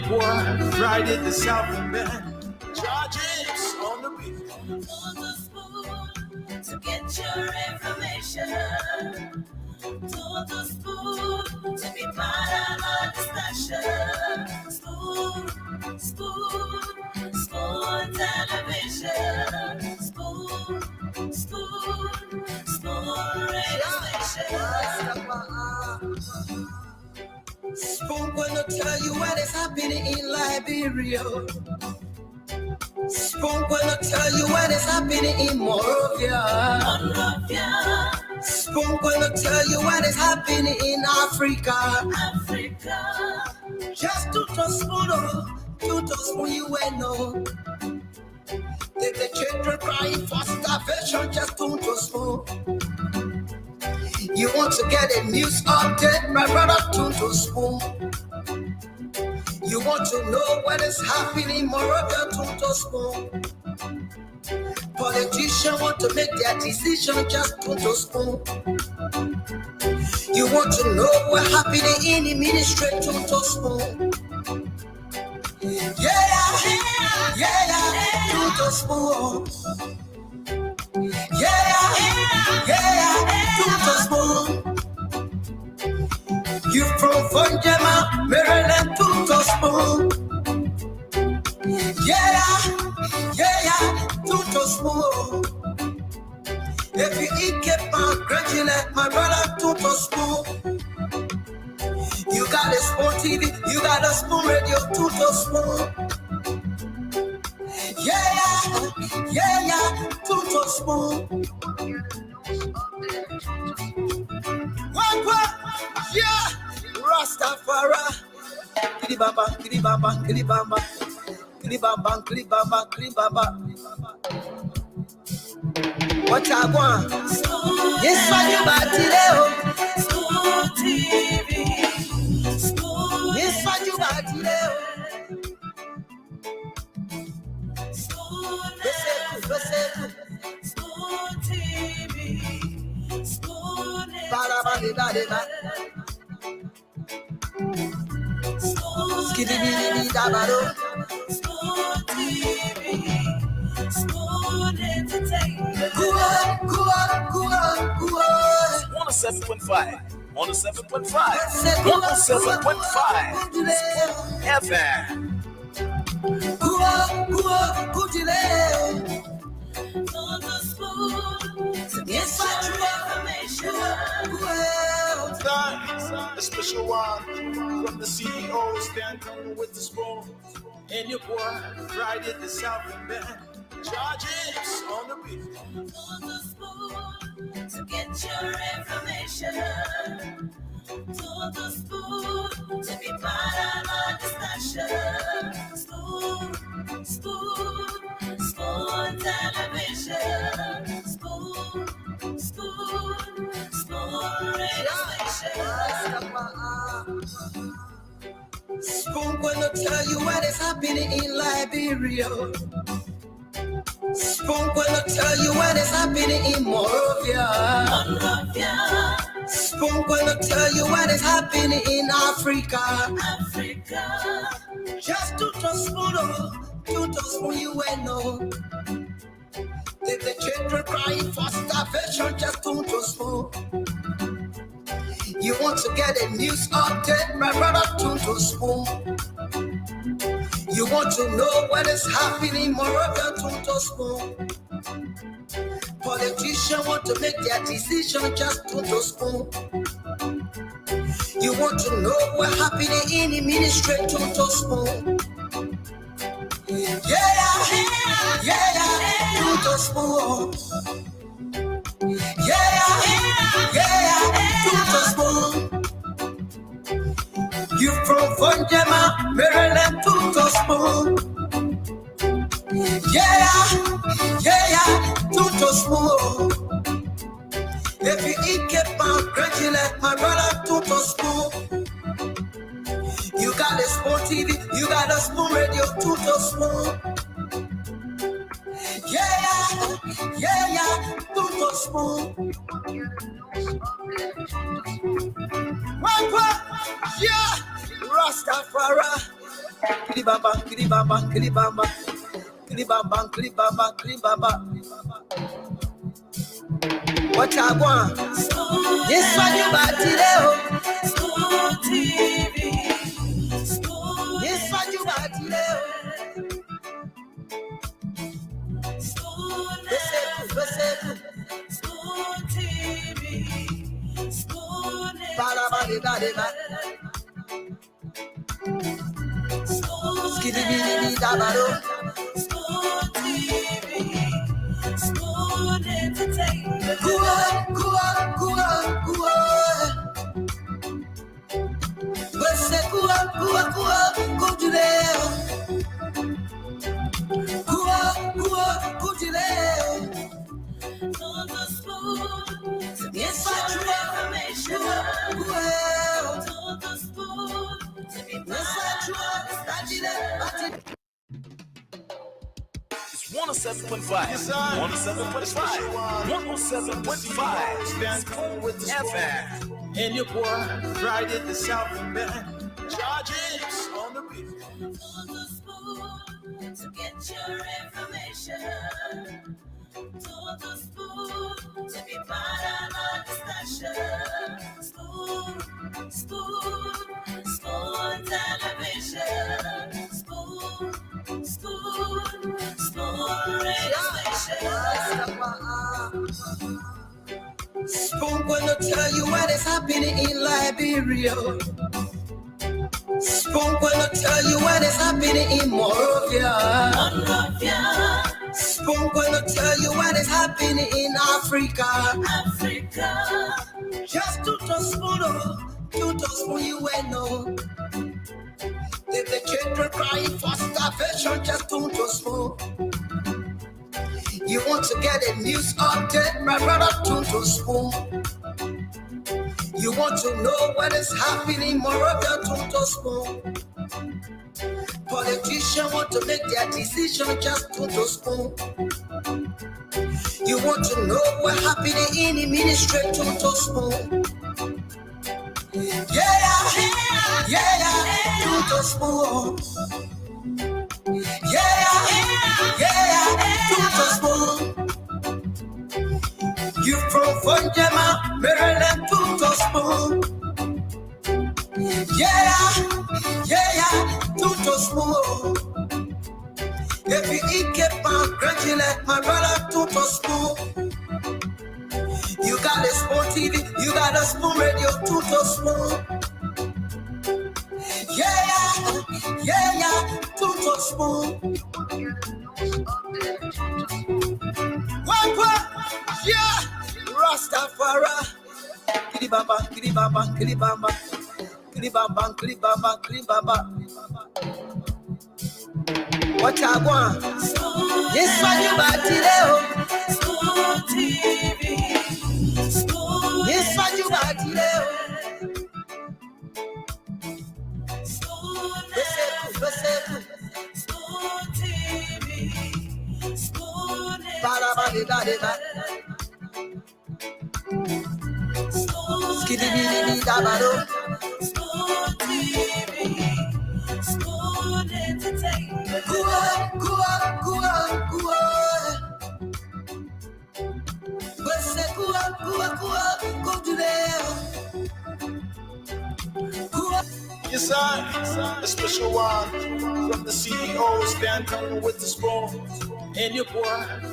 Boy, right in the South Bend. Charges on the beat. On the spoon to get your information. To the spoon to be part of our discussion. Spoon, spoon, spoon television. Spoon, spoon, spoon radio station. Spoon gonna tell you what is happening in Liberia. Spoon gonna tell you what is happening in Monrovia. Spoon gonna tell you what is happening in Africa. Just to spoon you will know. The children crying for starvation, just to spoon. You want to get a news update, my brother, to spoon. You want to know what is happening, Moravia, to spoon. Politicians want to make their decision, just to spoon. You want to know what happening in the ministry, to spoon. Yeah, to spoon. Yeah, to spoon. You from Funjama, Maryland, to spoon. Yeah, to spoon. If you eat keep on graduate, my brother, to spoon. You got a spoon TV, you got a spoon radio, to spoon. Yeah, to spoon. What? Yeah, Rastafari. Kilibamba. What I want? Yes, what you got today? Spoon TV. Yes, what you got today? Spoon TV. Spoon Spoon entertainment. Cool. 107.5. 107.5. 107.5. FM. On the spoon to get your information. A special one from the CEO, stand coming with the spoon. And your boy, right in the South Bend. Charges on the beat. On the spoon to get your information. To the spoon to be part of our discussion. Spoon television. Spoon radio station. Spoon gonna tell you what is happening in Liberia. Spoon gonna tell you what is happening in Monrovia. Spoon gonna tell you what is happening in Africa. Just to spoon you will know. The children crying for starvation, just to spoon. You want to get a news update, my brother, to spoon. You want to know what is happening, Moravia, to spoon. Politicians want to make their decision, just to spoon. You want to know what happening in the ministry, to spoon. Yeah, to spoon. Yeah, to spoon. You from Funjama, Maryland, to spoon. Yeah, to spoon. If you eat keep on graduate, my brother, to spoon. You got a spoon TV, you got a spoon radio, to spoon. Yeah, to spoon. What? Yeah, Rastafari. Kilibamba, kilibamba, kilibamba, kilibamba, kilibamba, kilibamba. What I want? Yes, what you got today? School TV. School. Yes, what you got today? School. School TV. School. School TV. School entertainment. On the spoon to get your information. On the spoon to be part of the 107.5, 107.5, 107.5, stand with the FM. And your boy, Friday the Southern Band, charges on the beat. On the spoon to get your information. On the spoon to be part of our discussion. Spoon television. Spoon radio station. Spoon gonna tell you what is happening in Liberia. Spoon gonna tell you what is happening in Monrovia. Spoon gonna tell you what is happening in Africa. Just to spoon you will know. If the children crying for starvation, just to spoon. You want to get a news update, my brother, to spoon. You want to know what is happening, Moravia, to spoon. Politicians want to make their decision, just to spoon. You want to know what happening in the ministry, to spoon. Yeah, to spoon. Yeah, to spoon. You from Fonjama, Maryland, to spoon. Yeah, to spoon. If you eat keep on congratulate my brother, to spoon. You got a Spoon TV, you got a Spoon Radio, to spoon. Yeah, to spoon. What? Yeah, Rastafari. Kilibamba, kilibamba, kilibamba, kilibamba, kilibamba, kilibamba. What I want? Yes, what you got today? School TV. Yes, what you got today? School TV. School School entertainment. Yes, sir. A special one from the CEO, stand coming with the spoon. And your boy,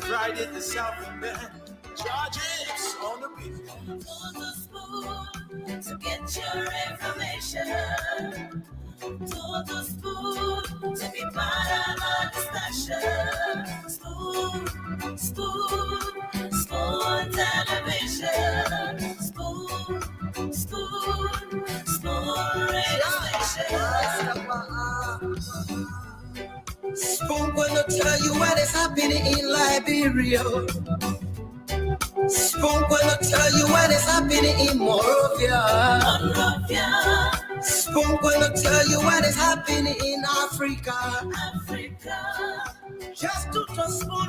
Friday the Southern Band, charges on the beat. On the spoon to get your information. On the spoon to be part of our discussion. Spoon television. Spoon radio station. Spoon gonna tell you what is happening in Liberia. Spoon gonna tell you what is happening in Monrovia. Spoon gonna tell you what is happening in Africa. Just to spoon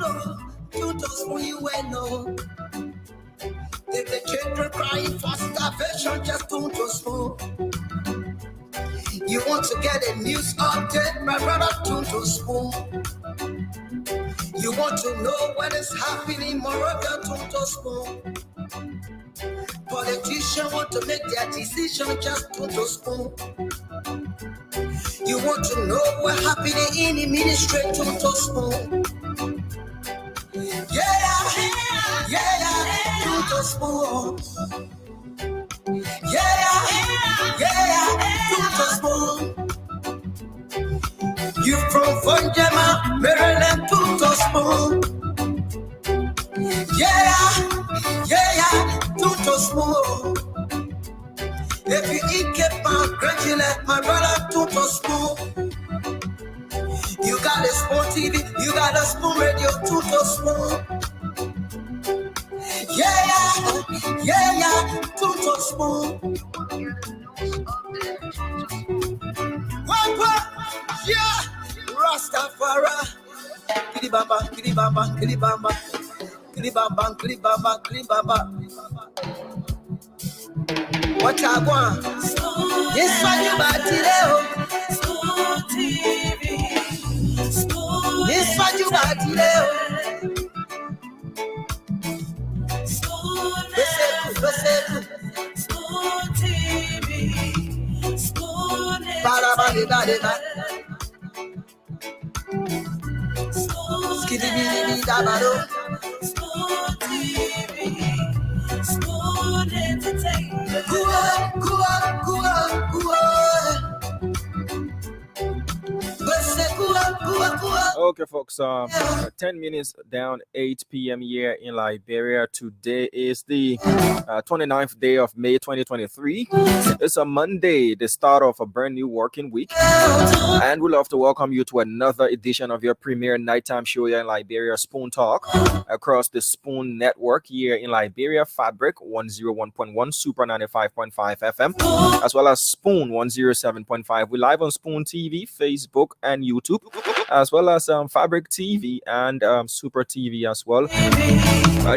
you will know. If the children crying for starvation, just to spoon. You want to get a news update, my brother, tune to spoon. You want to know what is happening, my brother, tune to spoon. Politicians want to make their decision, just tune to spoon. You want to know what happening in the ministry, tune to spoon. Yeah, tune to spoon. Yeah, tune to spoon. You from Vonjama, Maryland, tune to spoon. Yeah, tune to spoon. If you eat keep on gradually, my brother, tune to spoon. You got a spoon TV, you got a spoon radio, tune to spoon. Yeah, tune to spoon. What? Yeah, Rastafari. Kilibamba, kilibamba, kilibamba. Kilibamba, kilibamba, kilibamba. What I want? Yes, what you about today? Spoon TV. Spoon. Yes, what you about today? Spoon. Listen. Spoon TV. Spoon. Bada. Spoon. Skidibidibidabado. Spoon TV. Spoon Entertainment. Kua. Okay, folks. 10 minutes down, 8 p.m. here in Liberia. Today is the 29th day of May 2023. It's a Monday, the start of a brand new working week. And we'd love to welcome you to another edition of your premier nighttime show here in Liberia, Spoon Talk, across the Spoon Network here in Liberia, Fabric 101.1, Super 95.5 FM, as well as Spoon 107.5. We're live on Spoon TV, Facebook, and YouTube, as well as Fabric TV and Super TV as well.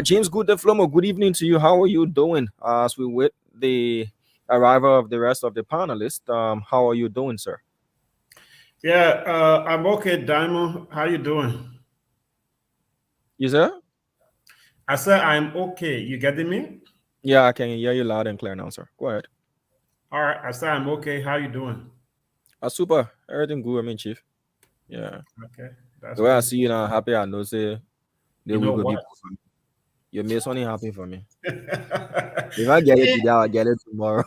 James Good-Flomo, good evening to you. How are you doing as we wait the arrival of the rest of the panelists? How are you doing, sir? Yeah, I'm okay, Diamond. How you doing? You, sir? I said I'm okay. You getting me? Yeah, I can hear you loud and clear now, sir. Go ahead. All right, I said I'm okay. How you doing? Super. Everything good, I mean, Chief. Yeah. Okay. That's The way I good. see you now, happy, I know, say, they You know will be what? for me. You made something happy for me. If I get it today, I'll get it tomorrow.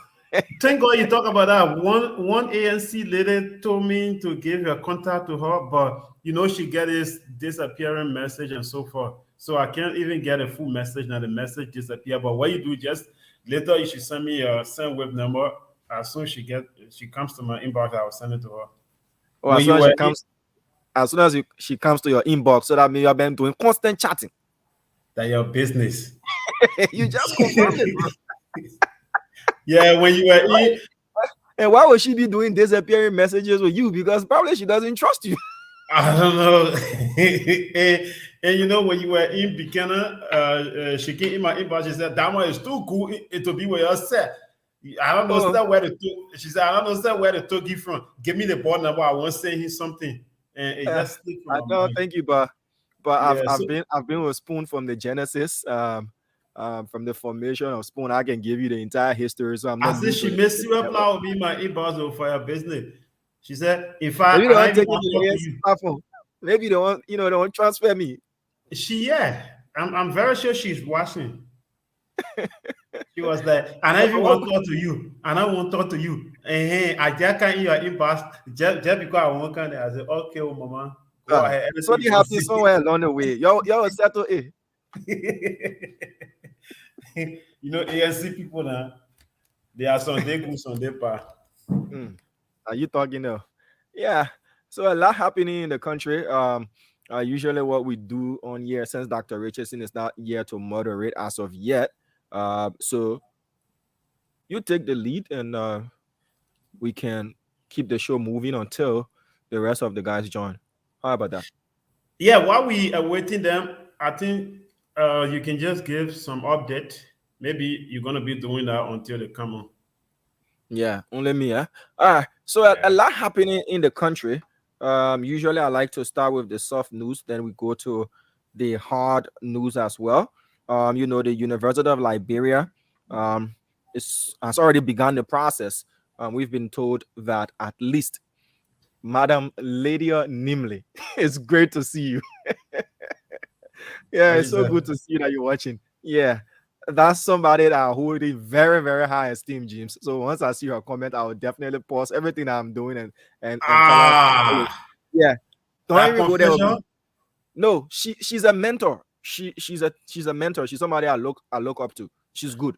Thank God you talk about that. One ANC lady told me to give your contact to her, but you know she get this disappearing message and so forth. So I can't even get a full message now. The message disappear. But what you do, just later you should send me your SendWave number. As soon as she comes to my inbox, I will send it to her. Oh, When as you soon as were she comes, she comes to your inbox, so that means you have been doing constant chatting. That your business. You just confirmed it, bro. Yeah, when you were in. And why would she be doing disappearing messages with you? Because probably she doesn't trust you. I don't know. and you know, when you were in Buchanan, she came in my inbox. She said, "That one is too cool. It to be where you said. I don't understand where the she said, I don't understand where the took it from. Give me the board number. I want to say him something." And it just slipped from I my know, mind. thank you, but Yeah, I've been with Spoon from the genesis, from the formation of Spoon. I can give you the entire history. So I'm I not. said she made serious plan with me my inbox for your business. She said, "If Maybe they I want to even take want to it talk to to the you." platform. Maybe they want, they want to transfer me. I'm very sure she's watching. She was like, "And I even want to talk to you. And I want to talk to you. And I just can't in your inbox just because I want to." I said, "Okay, oh, mama, go ahead." So you have to somewhere along the way. Y'all settle it. You know, ANC people now, they are some day good, some day bad. Are you talking now? Yeah. So a lot happening in the country. Usually what we do on here, since Dr. Richardson is not here to moderate as of yet. So you take the lead and we can keep the show moving until the rest of the guys join. How about that? Yeah, while we are waiting them, I think you can just give some update. Maybe you're going to be doing that until they come on. Yeah, only me. All right. So a Yeah. lot happening in the country. Usually I like to start with the soft news, then we go to the hard news as well. The University of Liberia um has already begun the process. We've been told that at least Madam Lydia Nimley, it's great to see you. Yeah, What it's is so that? good to see that you're watching. Yeah, that's somebody that I hold in very, very high esteem, James. So once I see her comment, I will definitely pause everything I'm doing and tell her, "Hey, Ah, yeah, don't that even go there with me." confession. No, she's a mentor. She's a mentor. She's somebody I look up to. She's good.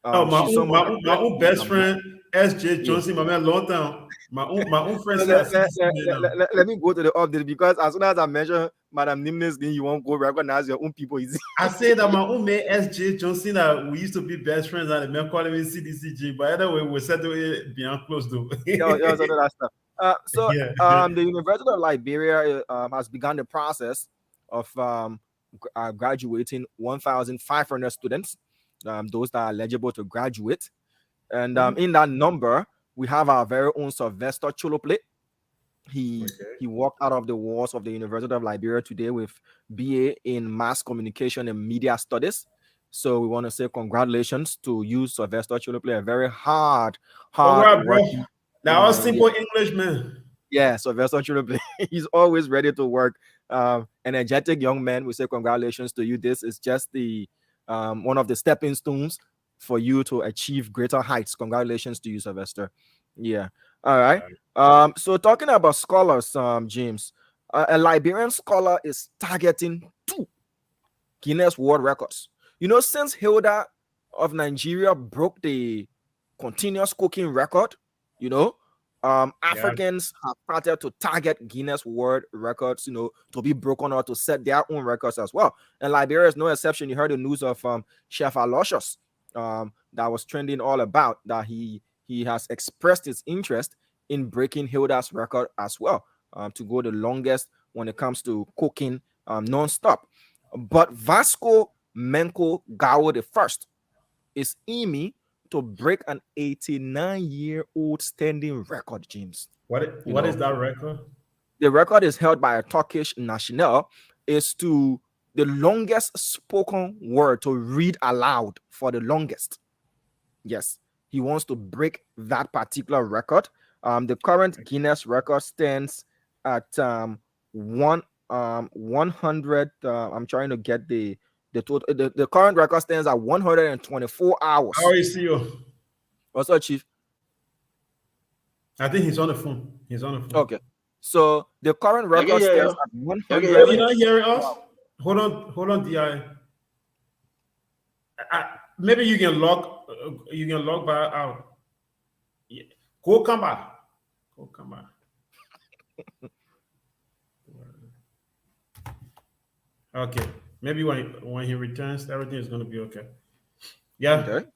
Oh, my She's own, someone best yeah, friend, SJ yeah. Johnson, my man, long time. My own friend So say I see this man now. let me go to the update because as soon as I mention Madam Nimnes, then you won't go recognize your own people. Is I say that my own man, SJ Johnson, that we used to be best friends, and the man calling me CDCG. But anyway, we settle it beyond close though. yeah, so that stuff. So Yeah. the University of Liberia has begun the process of graduating 1,500 students, those that are eligible to graduate, and Mhm. in that number we have our very own Sylvester Cholople. He Okay. he walked out of the walls of the University of Liberia today with BA in Mass Communication and Media Studies. So we want to say congratulations to you, Sylvester Cholople, a very All hard right, bro. working Now, young all man. Yeah, simple English, man. yeah. Sylvester Cholople, he's always ready to work. Energetic young man. We say congratulations to you. This is just the one of the stepping stones for you to achieve greater heights. Congratulations to you, Sylvester. Yeah. All right. So talking about scholars, James, a Liberian scholar is targeting two Guinness World Records. Since Hilda of Nigeria broke the continuous cooking record, you know, Yeah. Africans have started to target Guinness World Records, to be broken or to set their own records as well. And Liberia is no exception. You heard the news of Chef Aloysius that was trending all about that he has expressed his interest in breaking Hilda's record as well, to go the longest when it comes to cooking non-stop. But Vasco Menko Gao the first is aiming to break an 89-year-old standing record, James. You What is know, that record? the record is held by a Turkish national, is to the longest spoken word to read aloud for the longest. Yes, he wants to break that particular record. The current Guinness record stands at 100. I'm trying to get the total. The current record stands at 124 How hours. is you? What's up, Chief? I think he's on the phone. He's on the phone. Okay, so the current I can record hear stands you. at I can Oh, hear 100. you're me. not hearing us? Hold on, Di. Maybe you can log back out. Yeah. Go come back. Go come back. Okay. Maybe when he returns, everything is gonna be okay. Yeah. Okay.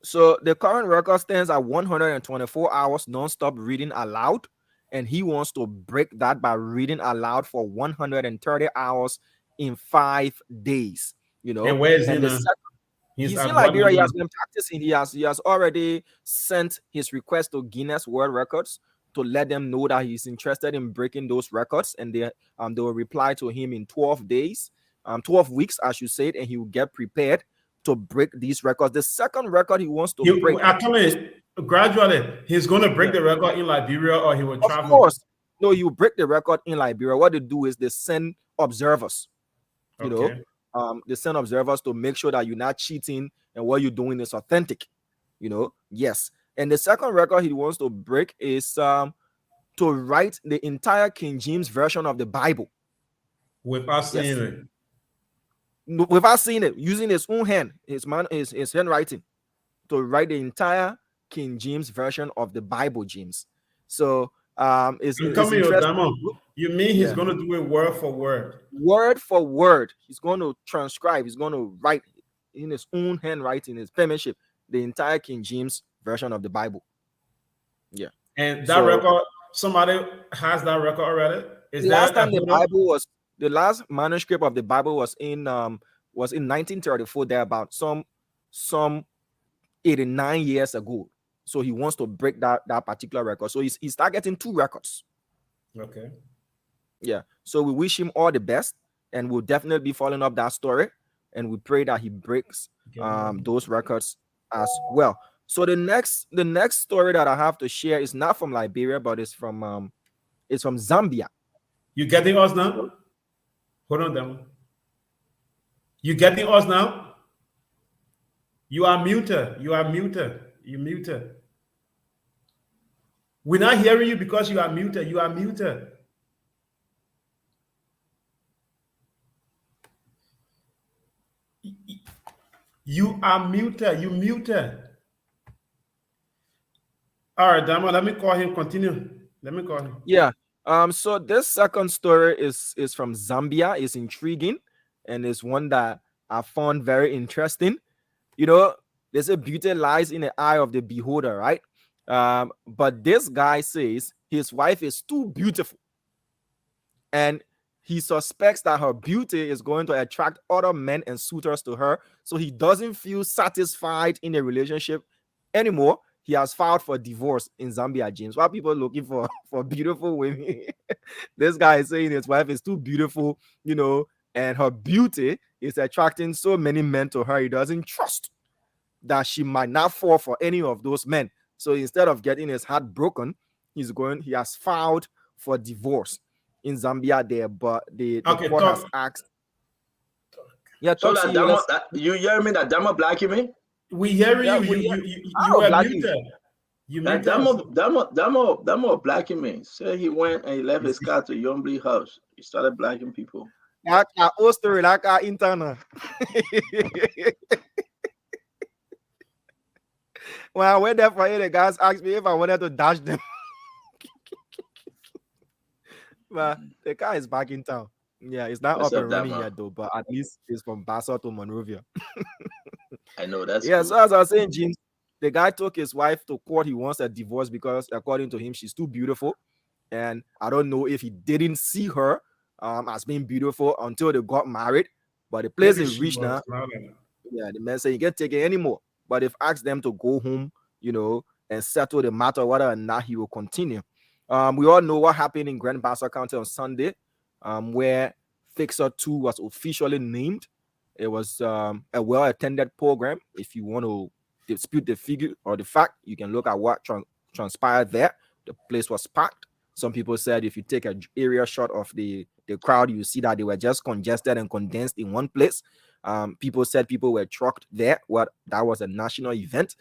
So the current record stands at 124 hours non-stop reading aloud, and he wants to break that by reading aloud for 130 hours in 5 days. And where is he And the now? second, He's he's in at what Liberia. He number? has been practicing. He has already sent his request to Guinness World Records to let them know that he's interested in breaking those records, and they will reply to him in 12 days, 12 weeks, I should say, and he will get prepared to break these records. The second record he wants to break I come is, in gradually. He's gonna break yeah, the record in Liberia, or he will of travel. course. No, you break the record in Liberia. What they do is they send observers, you know, Okay. they send observers to make sure that you're not cheating and what you're doing is authentic, yes. And the second record he wants to break is to write the entire King James version of the Bible. Without saying Yes, it. without seeing it, using his own hand, his handwriting, to write the entire King James version of the Bible, James. So I'm it's coming, your interesting. diamond. You mean he's Yeah, gonna do it word for word? word for word, he's going to transcribe. He's going to write in his own handwriting, his penmanship, the entire King James version of the Bible. Yeah. And that So record, somebody has that record already. Is the there last a time holder? the last manuscript of the Bible was in 1934, there about some 89 years ago. So he wants to break that particular record. So he's targeting 2 records. Okay. Yeah. So we wish him all the best, and we'll definitely be following up that story, and we pray that he breaks those records as well. So the next story that I have to share is not from Liberia, but it's from Zambia. You getting us now? Hold on, Damo. You getting us now? You are muted. You are muted. You muted. We're not hearing you because you are muted. You are muted. You are muted. You muted. All right, Damo, let me call him. Continue. Let me call him. Yeah. So this second story is from Zambia. It's intriguing, and it's one that I found very interesting. You know, there's a beauty lies in the eye of the beholder, right? But this guy says his wife is too beautiful, and he suspects that her beauty is going to attract other men and suitors to her, so he doesn't feel satisfied in a relationship anymore. He has filed for divorce in Zambia, James. Why people looking for beautiful women? This guy is saying his wife is too beautiful, you know, and her beauty is attracting so many men to her. He doesn't trust that she might not fall for any of those men. So instead of getting his heart broken, he has filed for divorce in Zambia there, but the court has asked. Yeah, so talk that to you. You hear me? That Damo blacking me? We hear you. You were muted. You muted. Damo blacking me. So he went and he left his car to Yombly house. He started blacking people. Like our old story, like our internal. When I went there for it, the guys asked me if I wanted to dash them. But the car is back in town. Yeah, it's not up and running yet though, but at least it's from Basel to Monrovia. I know that's yeah. cool. So as I was saying, James, the guy took his wife to court. He wants a divorce because, according to him, she's too beautiful. And I don't know if he didn't see her as being beautiful until they got married. But the place is rich now. Yeah, the man said you can't take it anymore. But if asked them to go home, you know, and settle the matter, whether or not he will continue. We all know what happened in Grand Bassa County on Sunday, where Fixer 2 was officially named. It was a well-attended program. If you want to dispute the figure or the fact, you can look at what transpired there. The place was packed. Some people said if you take an area shot of the crowd, you see that they were just congested and condensed in one place. People said people were trucked there. That was a national event.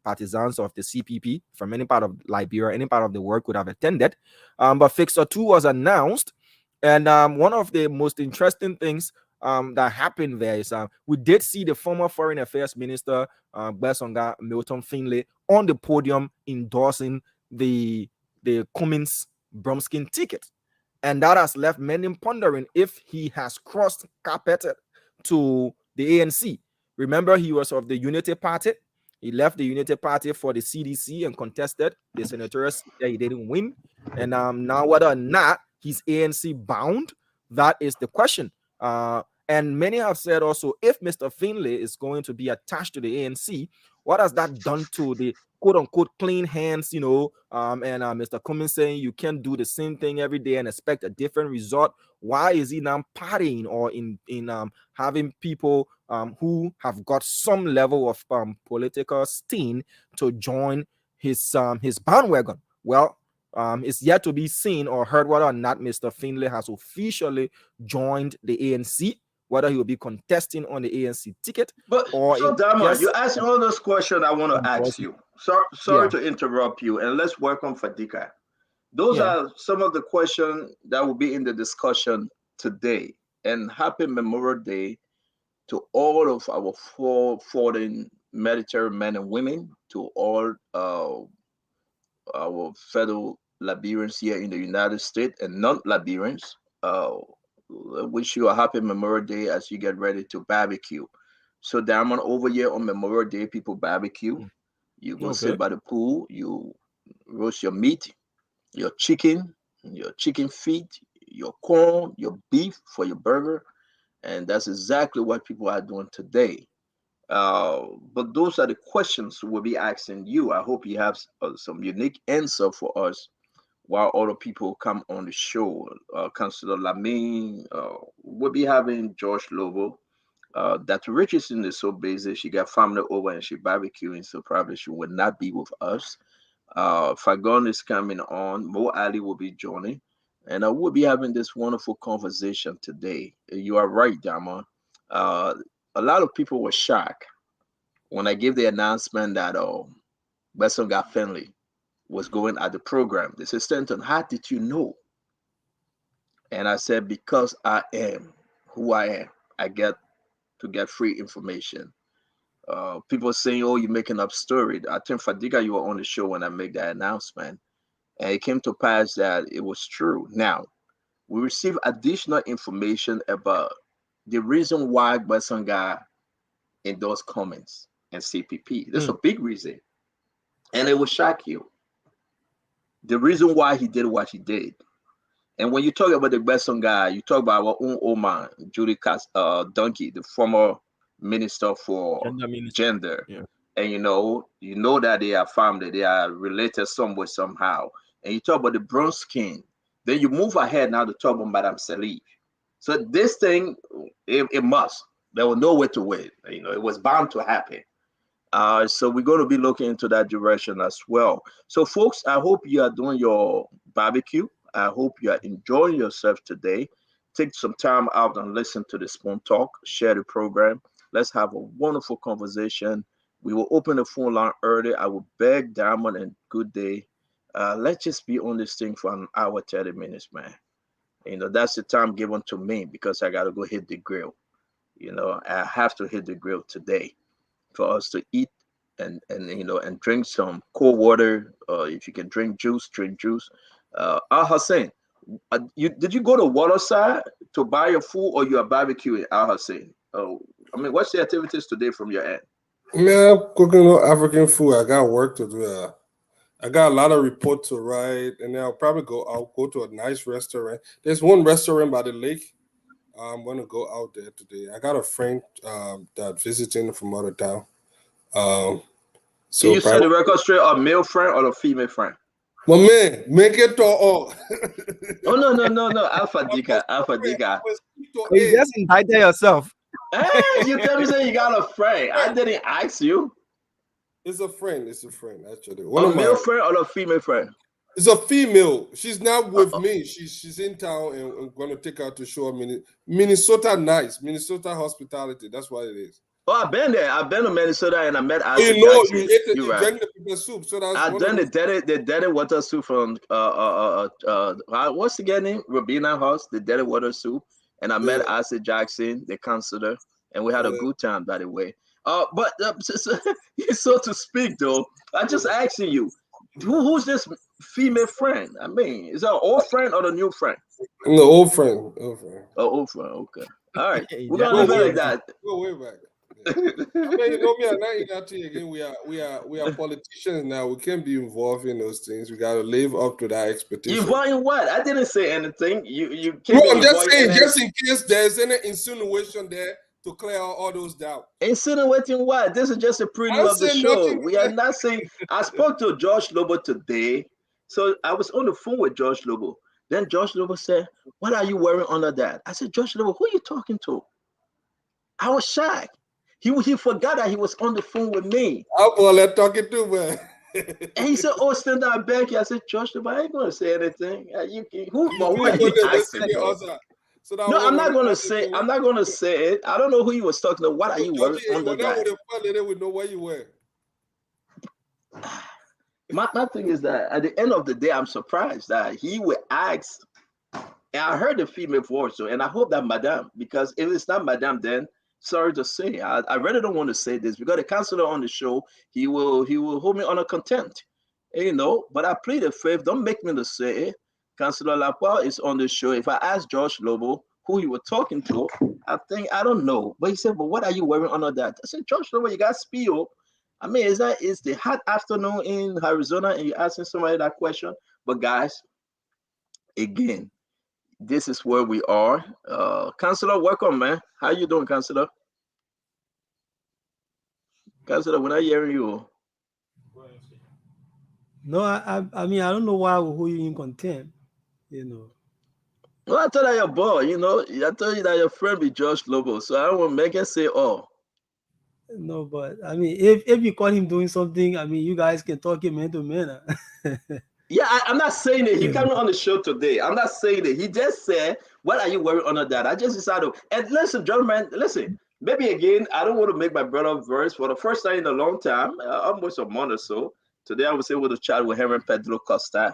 Partisans of the CPP from any part of Liberia, any part of the world could have attended. But Fixer 2 was announced. And one of the most interesting things that happened there is we did see the former Foreign Affairs Minister, Besonga Milton Finlay, on the podium endorsing the Cummins Bromskin ticket. And that has left many pondering if he has crossed carpeted to the ANC. Remember, he was of the Unity Party. He left the Unity Party for the CDC and contested the senatorial seat that he didn't win. And now whether or not he's ANC bound, that is the question. And many have said also, if Mr. Finlay is going to be attached to the ANC, what has that done to the quote-unquote clean hands, you know, and Mr. Cummins saying you can't do the same thing every day and expect a different result? Why is he now partying or in having people who have got some level of political steam to join his bandwagon? Well, it's yet to be seen or heard whether or not Mr. Finlay has officially joined the ANC, whether he will be contesting on the ANC ticket. But or so Dama, you asked all those questions I want to ask you. Sorry to interrupt you, and let's welcome Fadika. Those are some of the questions that will be in the discussion today. And happy Memorial Day to all of our foreign military men and women, to all our fellow Liberians here in the United States and non-Liberians. Wish you a happy Memorial Day as you get ready to barbecue. So Diamond, over here on Memorial Day, people barbecue. You go sit by the pool, you roast your meat, your chicken feet, your corn, your beef for your burger. And that's exactly what people are doing today. But those are the questions we'll be asking you. I hope you have some unique answer for us while other people come on the show. Councillor Lamine, we'll be having George Lobo. Dr. Richardson is so busy. She got family over and she barbecuing, so probably she will not be with us. Fagon is coming on. Mo Ali will be joining. And I will be having this wonderful conversation today. You are right, Dama. Uh, a lot of people were shocked when I gave the announcement that Besson got Finley was going at the program. They said, Stanton, how did you know? And I said, because I am who I am. I get to get free information. People saying, oh, you're making up story. I think Fadiga, you were on the show when I made that announcement. And it came to pass that it was true. Now, we received additional information about the reason why Basanga endorsed comments and CPP. That's a big reason. And it will shock you. The reason why he did what he did. And when you talk about the Besson guy, you talk about our own Oman, Judy Donkey, the former minister for gender. Yeah. And you know that they are family, they are related somewhere somehow. And you talk about the brown skin. Then you move ahead now to talk about Madame Salif. So this thing, it must. There was no way to wait. It was bound to happen. So we're going to be looking into that direction as well. So folks, I hope you are doing your barbecue. I hope you are enjoying yourself today. Take some time out and listen to the Spoon Talk. Share the program. Let's have a wonderful conversation. We will open the phone line early. I will beg Diamond and Good Day. Let's just be on this thing for an hour, 30 minutes, man. That's the time given to me because I got to go hit the grill. I have to hit the grill today for us to eat and drink some cold water. If you can drink juice, drink juice. Al Hussein, did you go to Waterside to buy your food or you are barbecuing, Al Hussein? What's the activities today from your end? Man, I'm cooking no African food. I got work to do. I got a lot of report to write, and then I'll go to a nice restaurant. There's one restaurant by the lake. I'm gonna go out there today. I got a friend that visiting from out of town. Can you set the record straight? A male friend or a female friend? My man, make it to all. Oh no, Alpha Dika. You just invited yourself. Hey, you tell me that you got a friend. I didn't ask you. It's a friend. Actually. A male friend or a female friend? It's a female. She's not with me. She's in town, and I'm gonna take her to show Minnesota nice. Minnesota hospitality. That's what it is. Oh, I've been there. I've been to Minnesota and I met Jackson. You drank the pepper soup. So that's I've done the dirty water soup from what's the guy name? Robina House, the dirty water soup. And I met Asa Jackson, the counselor, and we had a good time, by the way. But so to speak, though, I just asking you, who's this female friend? Is that an old friend or a new friend? No, old friend. Oh, old friend. Okay. All right. We're gonna leave it like that. Go way back. You know me and I again. We are politicians now. We can't be involved in those things. We gotta live up to that expectation. Involved in what? I didn't say anything. You can't. No, I'm just saying, just in case there's any insinuation there to clear out all those doubts. Insinuating what? This is just a preview of the show. We are not saying. I spoke to George Lobo today, so I was on the phone with George Lobo. Then George Lobo said, "What are you wearing under that?" I said, "George Lobo, who are you talking to?" I was shocked. He forgot that he was on the phone with me. I'm all talking to man. And he said, "Oh, stand up back." I said, "George, but I ain't gonna say anything. Who No, I'm not gonna say. I'm not gonna say it. I don't know who he was talking to. What are you wearing under that? They would know what you wear. My thing is that at the end of the day, I'm surprised that he would ask. And I heard the female voice, and I hope that Madame, because if it's not Madame, then. Sorry to say, I really don't want to say this because the counselor on the show, he will hold me under contempt, But I plead the fifth. Don't make me to say it. Councillor Lapa is on the show. If I ask George Lobo who he was talking to, I don't know. But he said, "But what are you wearing under that?" I said, "George Lobo, you got spill." Is the hot afternoon in Arizona and you're asking somebody that question? But guys, again. This is where we are. Councillor, welcome, man. How you doing, Councillor? Councilor, we're not hearing you. No, I mean, I don't know why I will hold you in contempt, you know. Well, I thought that your boy, I told you that your friend be Josh Lobo, so I don't want to make it say, oh. No, but I mean, if you caught him doing something, I mean, you guys can talk him man to man. Yeah, I'm not saying it. He coming on the show today. I'm not saying it. He just said, what are you worried under that? I just decided. And listen, gentlemen, listen. Maybe again, I don't want to make my brother verse for the first time in a long time, almost a month or so. Today I was able to chat with Henry Pedro Costa.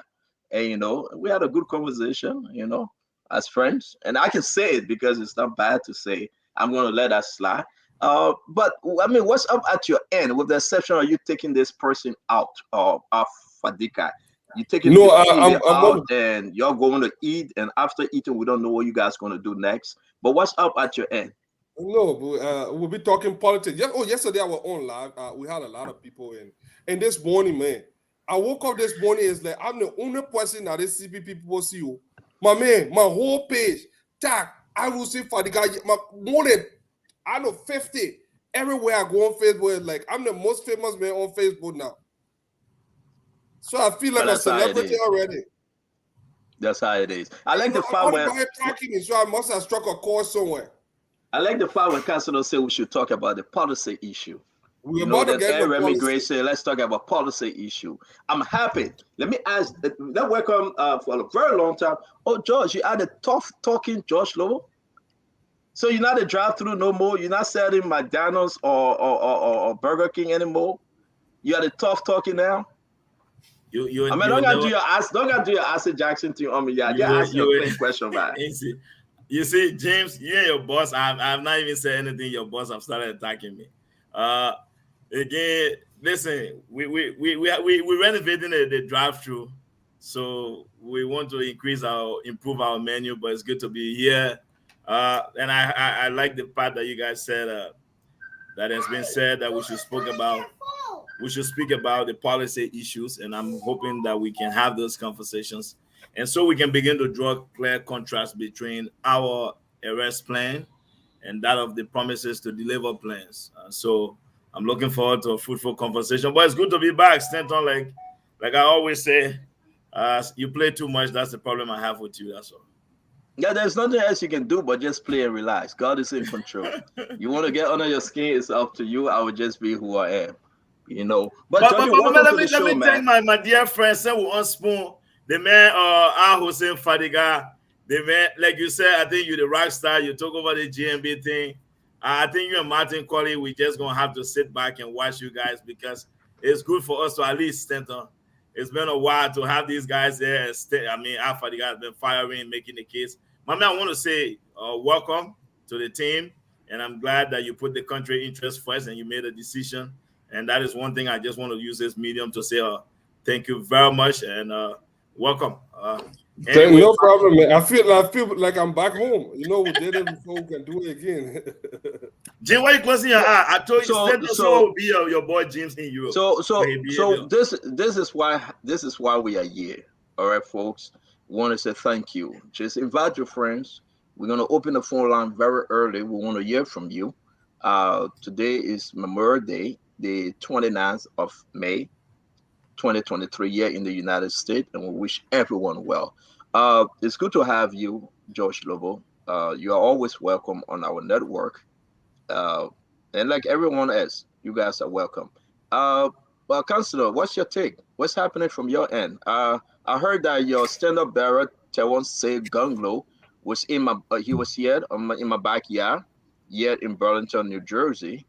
And, we had a good conversation, as friends. And I can say it because it's not bad to say. I'm going to let that slide. But, I mean, what's up at your end, with the exception of you taking this person out of Fadika? You taking No, the female I'm out not. and you're going to eat, and after eating, we don't know what you guys going to do next. But what's up at your end? No, but, we'll be talking politics. Yesterday I was on live. We had a lot of people in. And this morning, man, I woke up this morning. It's like I'm the only person that this CP people see you. My man, my whole page, tag, I will see for the guy. More than, I know, 50. Everywhere I go on Facebook, it's like I'm the most famous man on Facebook now. So I feel like a celebrity already. That's how it is. I like the fact when tracking me, so I must have struck a chord somewhere. I like the fact when Councilor said we should talk about the policy issue. We're about to get the immigration. Let's talk about policy issue. I'm happy. Let me ask. Let welcome for a very long time. Oh, George, you are the tough talking George Lowe. So you're not a drive-through no more. You're not selling McDonald's or Burger King anymore. You are the tough talking now. Don't do your Acid Jackson thing on me. Yeah, just ask you a plain question, man. You see, James, you and your boss, I've not even said anything. Your boss have started attacking me. Again, listen, we're renovating the drive-through, so we want to improve our menu. But it's good to be here, and I like the part that you guys said that has been said that we should speak about the policy issues, and I'm hoping that we can have those conversations, and so we can begin to draw clear contrast between our arrest plan and that of the promises to deliver plans. So I'm looking forward to a fruitful conversation. But it's good to be back, Stanton. Like I always say, you play too much. That's the problem I have with you. That's all. Yeah, there's nothing else you can do but just play and relax. God is in control. You want to get under your skin, it's up to you. I would just be who I am. But let me thank my dear friend, Sewu Unspoon, the man Hussein Fadiga, the man, like you said, I think you're the rock star. You took over the GMB thing. I think you and Martin Colley, we just gonna have to sit back and watch you guys, because it's good for us to at least stand on. It's been a while to have these guys there. Fadiga has been firing, making the case. My man, I want to say welcome to the team, and I'm glad that you put the country interest first and you made a decision. And that is one thing I just want to use this medium to say thank you very much and welcome. Anyway, no problem, man. I feel like I'm back home. We did it before, we can do it again. Jim, why are you closing your eye? I told you so be your boy James in Europe. So this is why we are here. All right, folks. We want to say thank you. Just invite your friends. We're gonna open the phone line very early. We want to hear from you. Today is Memorial Day, the 29th of May, 2023 here in the United States, and we wish everyone well. It's good to have you, George Lobo. You are always welcome on our network. And like everyone else, you guys are welcome. Well, Councilor, what's your take? What's happening from your end? I heard that your stand-up bearer, Tewon Say Gunglo, was he was here in my backyard, here in Burlington, New Jersey.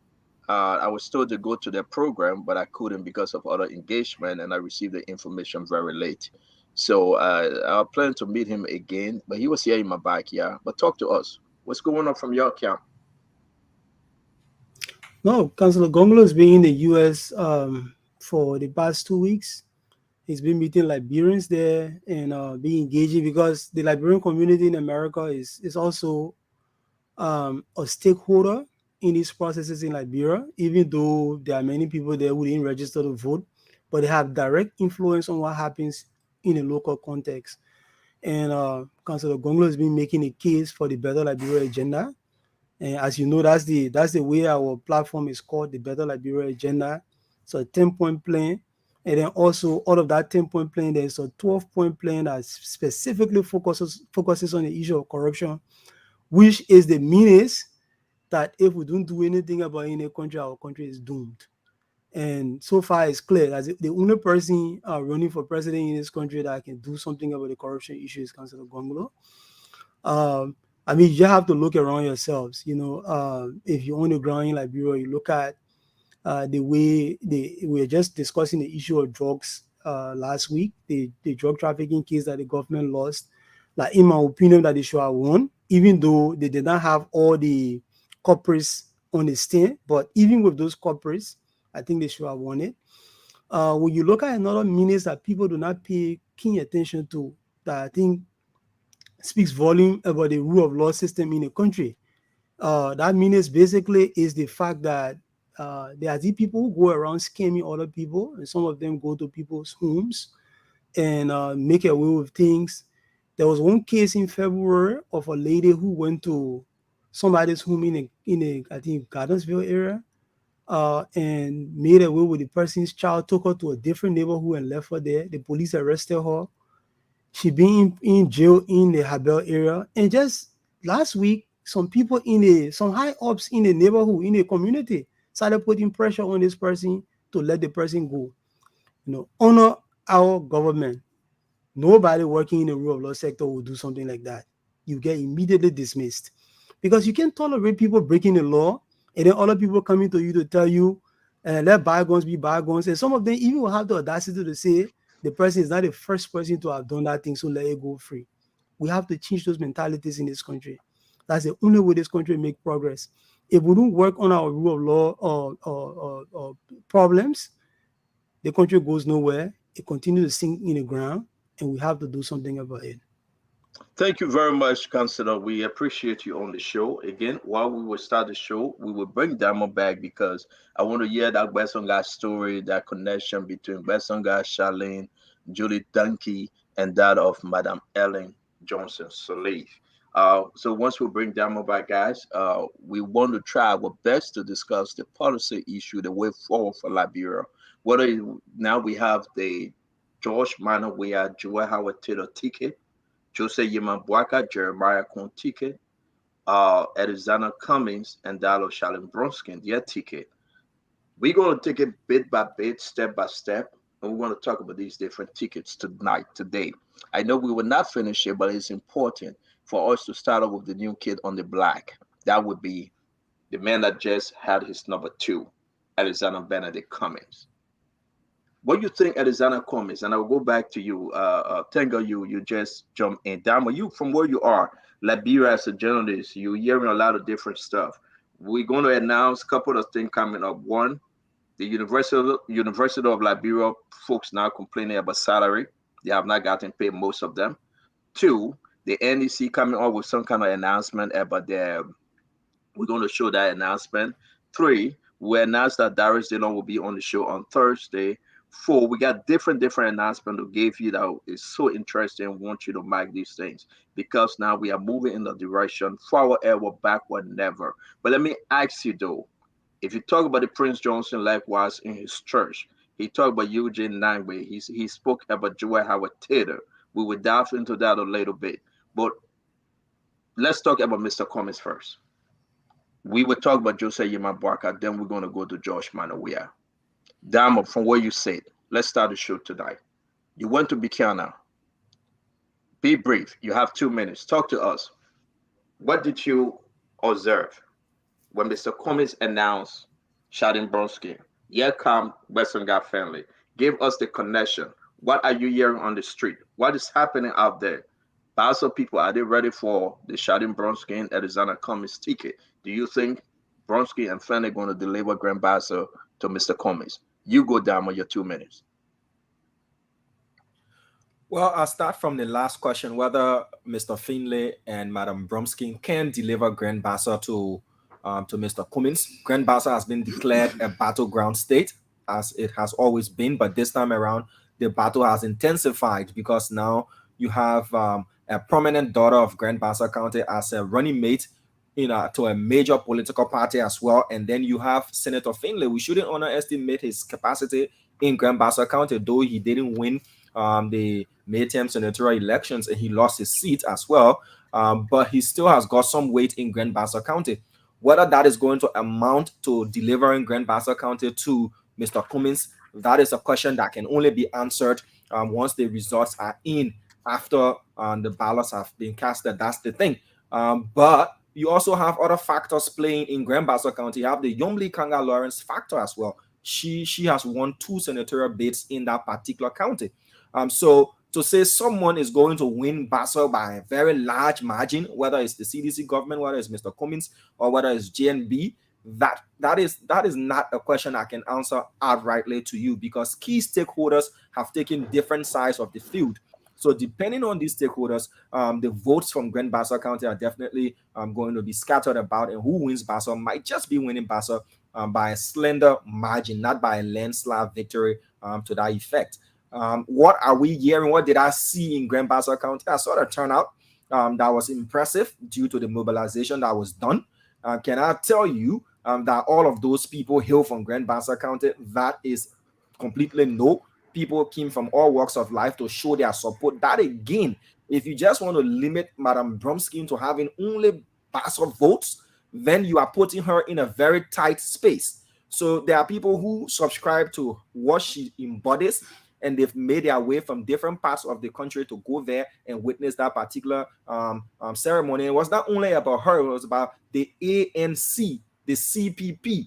I was told to go to their program, but I couldn't because of other engagement, and I received the information very late. So I plan to meet him again, but he was here in my backyard. But talk to us. What's going on from your account? No, Councilor Gongolo has been in the U.S. For the past 2 weeks. He's been meeting Liberians there and being engaging, because the Liberian community in America is also a stakeholder in these processes in Liberia, even though there are many people there who didn't register to vote, but they have direct influence on what happens in a local context. And Councilor Gongolo has been making a case for the Better Liberia agenda. And as you know, that's the way our platform is called, the Better Liberia Agenda. So a 10-point plan. And then also out of that 10-point plan, there's a 12-point plan that specifically focuses on the issue of corruption, which is the meanest that if we don't do anything about any country, our country is doomed. And so far, it's clear that the only person running for president in this country that can do something about the corruption issue is Councillor Gonglo. I mean, you have to look around yourselves. If you're on the ground in Liberia, you look at the way we were just discussing the issue of drugs last week, the drug trafficking case that the government lost. Like, in my opinion, that they should have won, even though they did not have all the culprits on the stand. But even with those culprits, I think they should have won it. When you look at another menace that people do not pay keen attention to, that I think speaks volume about the rule of law system in a country, that menace basically is the fact that there are these people who go around scamming other people, and some of them go to people's homes and make away with things. There was one case in February of a lady who went to somebody's home in a I think Gardensville area, and made away with the person's child, took her to a different neighborhood and left her there. The police arrested her. She been in jail in the Habel area. And just last week, some people some high ups in the neighborhood, in the community, started putting pressure on this person to let the person go. Honor our government. Nobody working in the rule of law sector will do something like that. You get immediately dismissed, because you can't tolerate people breaking the law and then other people coming to you to tell you, let bygones be bygones. And some of them even will have the audacity to say the person is not the first person to have done that thing, so let it go free. We have to change those mentalities in this country. That's the only way this country make progress. If we don't work on our rule of law or problems, the country goes nowhere. It continues to sink in the ground, and we have to do something about it. Thank you very much, Councillor. We appreciate you on the show. Again, while we will start the show, we will bring Damo back because I want to hear that Besonga story, that connection between Besonga, Charlene, Julie Dunkey, and that of Madam Ellen Johnson Sirleaf. So once we bring Damo back, guys, we want to try our best to discuss the policy issue, the way forward for Liberia. Now we have the George Minor, we are Joel Howard Taylor ticket, Jose Yimabwaka, Jeremiah Kontike, Arizona Cummings, and Dalo Shalom Bronskin, their ticket. We're going to take it bit by bit, step by step, and we want to talk about these different tickets today. I know we will not finish it, but it's important for us to start off with the new kid on the block. That would be the man that just had his number 2, Arizona Benedict Cummings. What do you think, Arizona Cummings? And I'll go back to you. Tenga, you just jump in. Damo, you from where you are, Liberia as a journalist, you're hearing a lot of different stuff. We're going to announce a couple of things coming up. One, the University of Liberia folks now complaining about salary. They have not gotten paid, most of them. 2, the NEC coming up with some kind of announcement about their, we're going to show that announcement. 3, we announced that Darius Dillon will be on the show on Thursday. 4, we got different announcements to give you that is so interesting. I want you to mark these things because now we are moving in the direction forward ever, backward never. But let me ask you though, if you talk about the Prince Johnson likewise in his church, he talked about Eugene Nangwe, he spoke about Joel Howard Taylor. We will dive into that a little bit, but let's talk about Mr. Cummings first. We will talk about Jose Yimabwaka, then we're going to go to Josh Manawia. Damo, from where you sit, let's start the show tonight. You went to Buchanan. Be brief. You have 2 minutes. Talk to us. What did you observe when Mr. Cummings announced Shadin Bronsky? Here come Western God family. Give us the connection. What are you hearing on the street? What is happening out there? Basel people, are they ready for the Shadin Bronsky and Arizona Cummings ticket? Do you think Bronsky and family are going to deliver Grand Basel to Mr. Cummings? You go down with your 2 minutes. Well, I'll start from the last question, whether Mr. Finlay and Madam Bromskin can deliver Grand Bassa to Mr. Cummings. Grand Bassa has been declared a battleground state, as it has always been, but this time around, the battle has intensified because now you have a prominent daughter of Grand Bassa County as a running mate to a major political party as well. And then you have Senator Finley. We shouldn't underestimate his capacity in Grand Bassa County, though he didn't win the midterm senatorial elections and he lost his seat as well. But he still has got some weight in Grand Bassa County. Whether that is going to amount to delivering Grand Bassa County to Mr. Cummins, that is a question that can only be answered once the results are in, after the ballots have been casted. That's the thing. But you also have other factors playing in Grand Bassa County. You have the Yombli Kanga Lawrence factor as well. She has won 2 senatorial bids in that particular county. So to say someone is going to win Bassa by a very large margin, whether it's the CDC government, whether it's Mr. Cummins, or whether it's JNB, that is not a question I can answer outrightly to you, because key stakeholders have taken different sides of the field. So depending on these stakeholders, the votes from Grand Bassa County are definitely going to be scattered about, and who wins Bassa might just be winning Bassa by a slender margin, not by a landslide victory to that effect. What are we hearing? What did I see in Grand Bassa County? I saw the turnout that was impressive due to the mobilization that was done. Can I tell you that all of those people hail from Grand Bassa County? That is completely no. People came from all walks of life to show their support. That again, if you just want to limit Madame Bromsky to having only Bassa votes, then you are putting her in a very tight space. So there are people who subscribe to what she embodies, and they've made their way from different parts of the country to go there and witness that particular ceremony. It was not only about her, it was about the ANC, the CPP,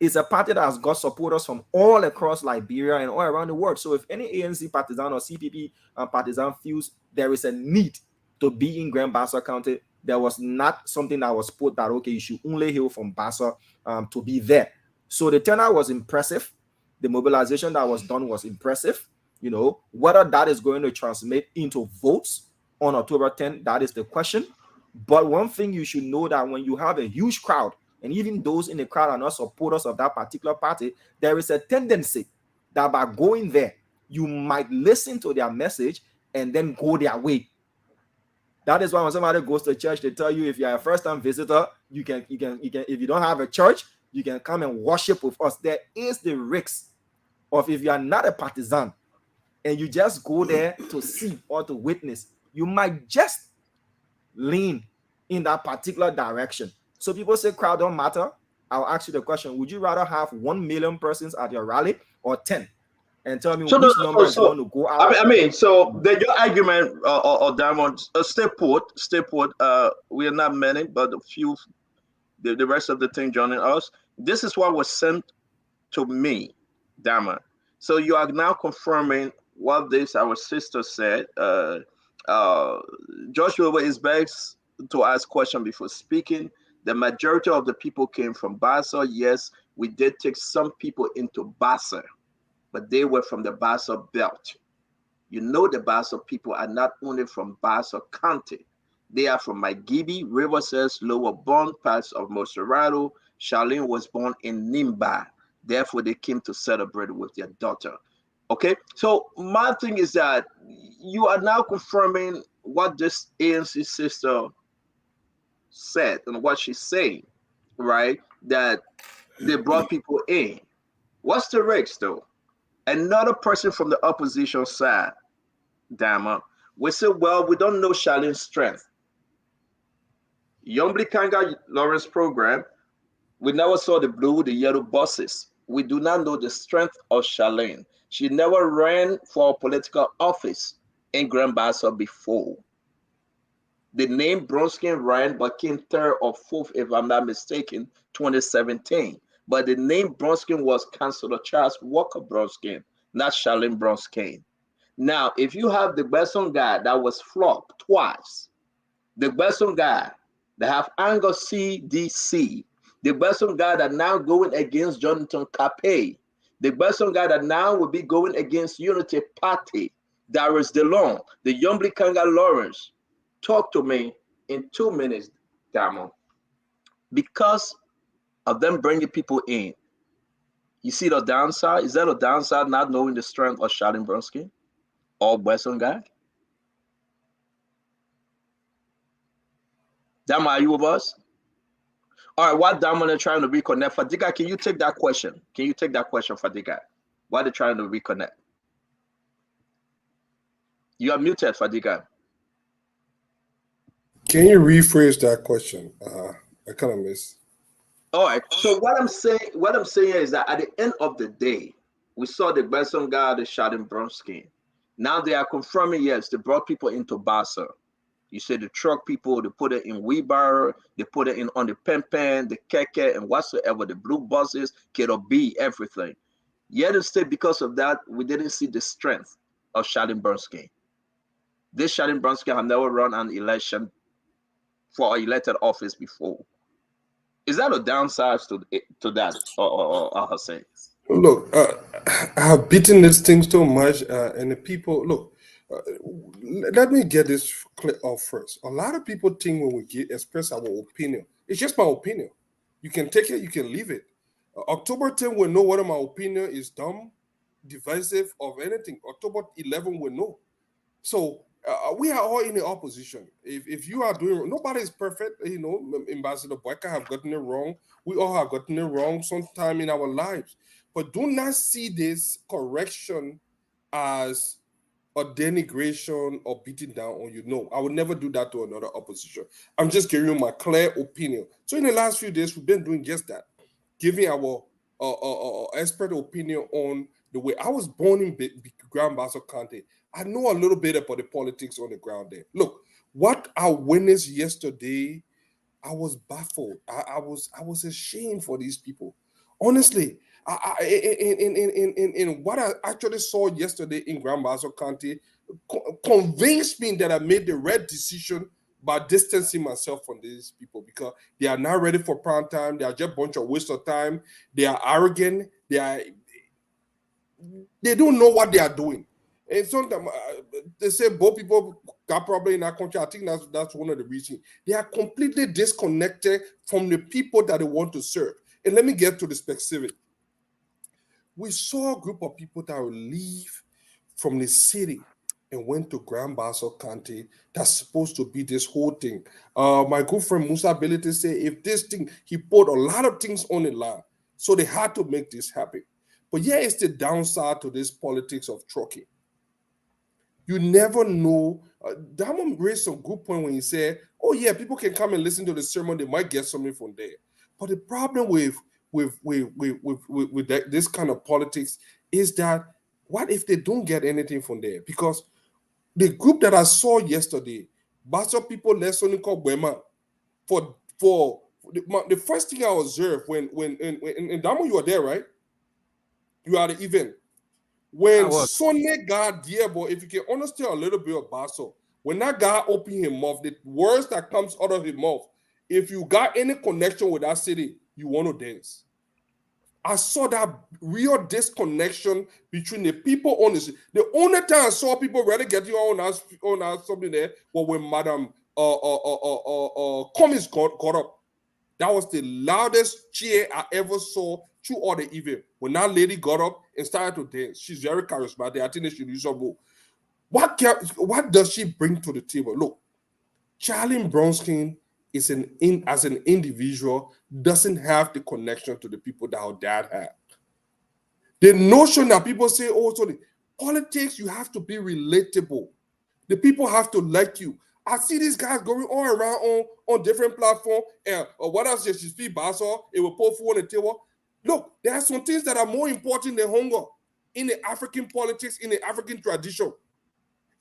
it's a party that has got supporters from all across Liberia and all around the world. So if any ANC partisan or CPP partisan feels there is a need to be in Grand Bassa County, there was not something that was put that, okay, you should only hail from Bassa to be there. So the turnout was impressive. The mobilization that was done was impressive. Whether that is going to translate into votes on October 10th, that is the question. But one thing you should know, that when you have a huge crowd, and even those in the crowd are not supporters of that particular party, there is a tendency that by going there, you might listen to their message and then go their way. That is why when somebody goes to church, they tell you, if you're a first-time visitor, you can, if you don't have a church, you can come and worship with us. There is the risk of, if you are not a partisan and you just go there to see or to witness, you might just lean in that particular direction. So people say crowd don't matter. I'll ask you the question: would you rather have 1 million persons at your rally or 10? And tell me which number is going to go out. I mean, so your argument, or Diamond, stay put. We are not many, but a few. The rest of the thing joining us. This is what was sent to me, Diamond. So you are now confirming what our sister said. Joshua is best to ask question before speaking. The majority of the people came from Bassa. Yes, we did take some people into Bassa, but they were from the Bassa belt. The Bassa people are not only from Bassa County. They are from Maigibi, Riverses, Lower Bond, parts of Moserado. Charlene was born in Nimba. Therefore, they came to celebrate with their daughter. Okay, so my thing is that you are now confirming what this ANC sister said and what she's saying, right? That they brought people in. What's the risk, though? Another person from the opposition side, Dama, we say, well, we don't know Charlene's strength. Yombli Kanga Lawrence program, we never saw the blue, the yellow buses. We do not know the strength of Charlene. She never ran for a political office in Grand Bassa before. The name Bronskin ran, but came third or fourth, if I'm not mistaken, 2017. But the name Bronskin was Councilor Charles Walker Bronskin, not Charlene Bronskin. Now, if you have the Besson guy that was flopped twice, the Besson guy that have anger CDC, the Besson guy that now going against Jonathan Capay, the Besson guy that now will be going against Unity Party, Darius DeLong, the Yombli Kanga Lawrence. Talk to me in 2 minutes, Damo. Because of them bringing people in, you see the downside? Is that a downside not knowing the strength of Charlene Bronsky or Besson guy? Dama, are you with us? All right, why Diamond trying to reconnect? Fadiga, can you take that question? Can you take that question, Fadiga? Why they trying to reconnect? You are muted, Fadiga. Can you rephrase that question? I kind of missed. All right. So what I'm saying is that at the end of the day, we saw the Benson guy that shot in Bronski. Now they are confirming, yes, they brought people into Bassa. You say the truck people, they put it in wheelbarrow, they put it in on the pen, the keke, and whatsoever, the blue buses, B, everything. Yet instead, because of that, we didn't see the strength of Shadin Bronski. This Shadin Bronski have never run an election for an elected office before. Is that a downside to that, or Hussein? Look, I have beaten this thing so much, and the people look. Let me get this clear off first. A lot of people think when we express our opinion, it's just my opinion. You can take it, you can leave it. October 10 will know whether my opinion is dumb, divisive, or anything. October 11 will know. So we are all in the opposition. If you are doing, nobody is perfect. You know, Ambassador Boyka have gotten it wrong. We all have gotten it wrong sometime in our lives. But do not see this correction as a denigration or beating down on you. No, I would never do that to another opposition. I'm just giving you my clear opinion. So in the last few days, we've been doing just that, giving our expert opinion on the way. I was born in Grand Bassa County. I know a little bit about the politics on the ground there. Look, what I witnessed yesterday, I was baffled. I was ashamed for these people. Honestly, in what I actually saw yesterday in Grand Bassa County convinced me that I made the right decision by distancing myself from these people, because they are not ready for prime time. They are just a bunch of waste of time. They are arrogant. They don't know what they are doing. And sometimes they say both people got problem in our country. I think that's one of the reasons. They are completely disconnected from the people that they want to serve. And let me get to the specific. We saw a group of people that will leave from the city and went to Grand Bassa County. That's supposed to be this whole thing. My good friend Musa Ability said, if this thing, he put a lot of things on the line. So they had to make this happen. But yeah, it's the downside to this politics of trucking. You never know. Damon raised some good point when he said, oh yeah, people can come and listen to the sermon. They might get something from there. But the problem with this kind of politics is that what if they don't get anything from there? Because the group that I saw yesterday, Bassa people less only called Bema, for the first thing I observed when Damo, you were there, right? You are the event. When Sonny got there, boy, if you can understand a little bit of Bassa, when that guy opened his mouth, the words that comes out of his mouth, if you got any connection with that city, you want to dance. I saw that real disconnection between the people on this. The only time I saw people really getting on us something there was when Madam Cummings got up. That was the loudest cheer I ever saw through all the event. When that lady got up and started to dance, she's very charismatic. I think she use her move. What does she bring to the table? Look, Charlie Bronskin is as an individual doesn't have the connection to the people that her dad had. The notion that people say, oh, so the politics, you have to be relatable. The people have to like you. I see these guys going all around on different platforms, and what else? She speak Bassa, it will put food on the table. Look, there are some things that are more important than hunger in the African politics, in the African tradition.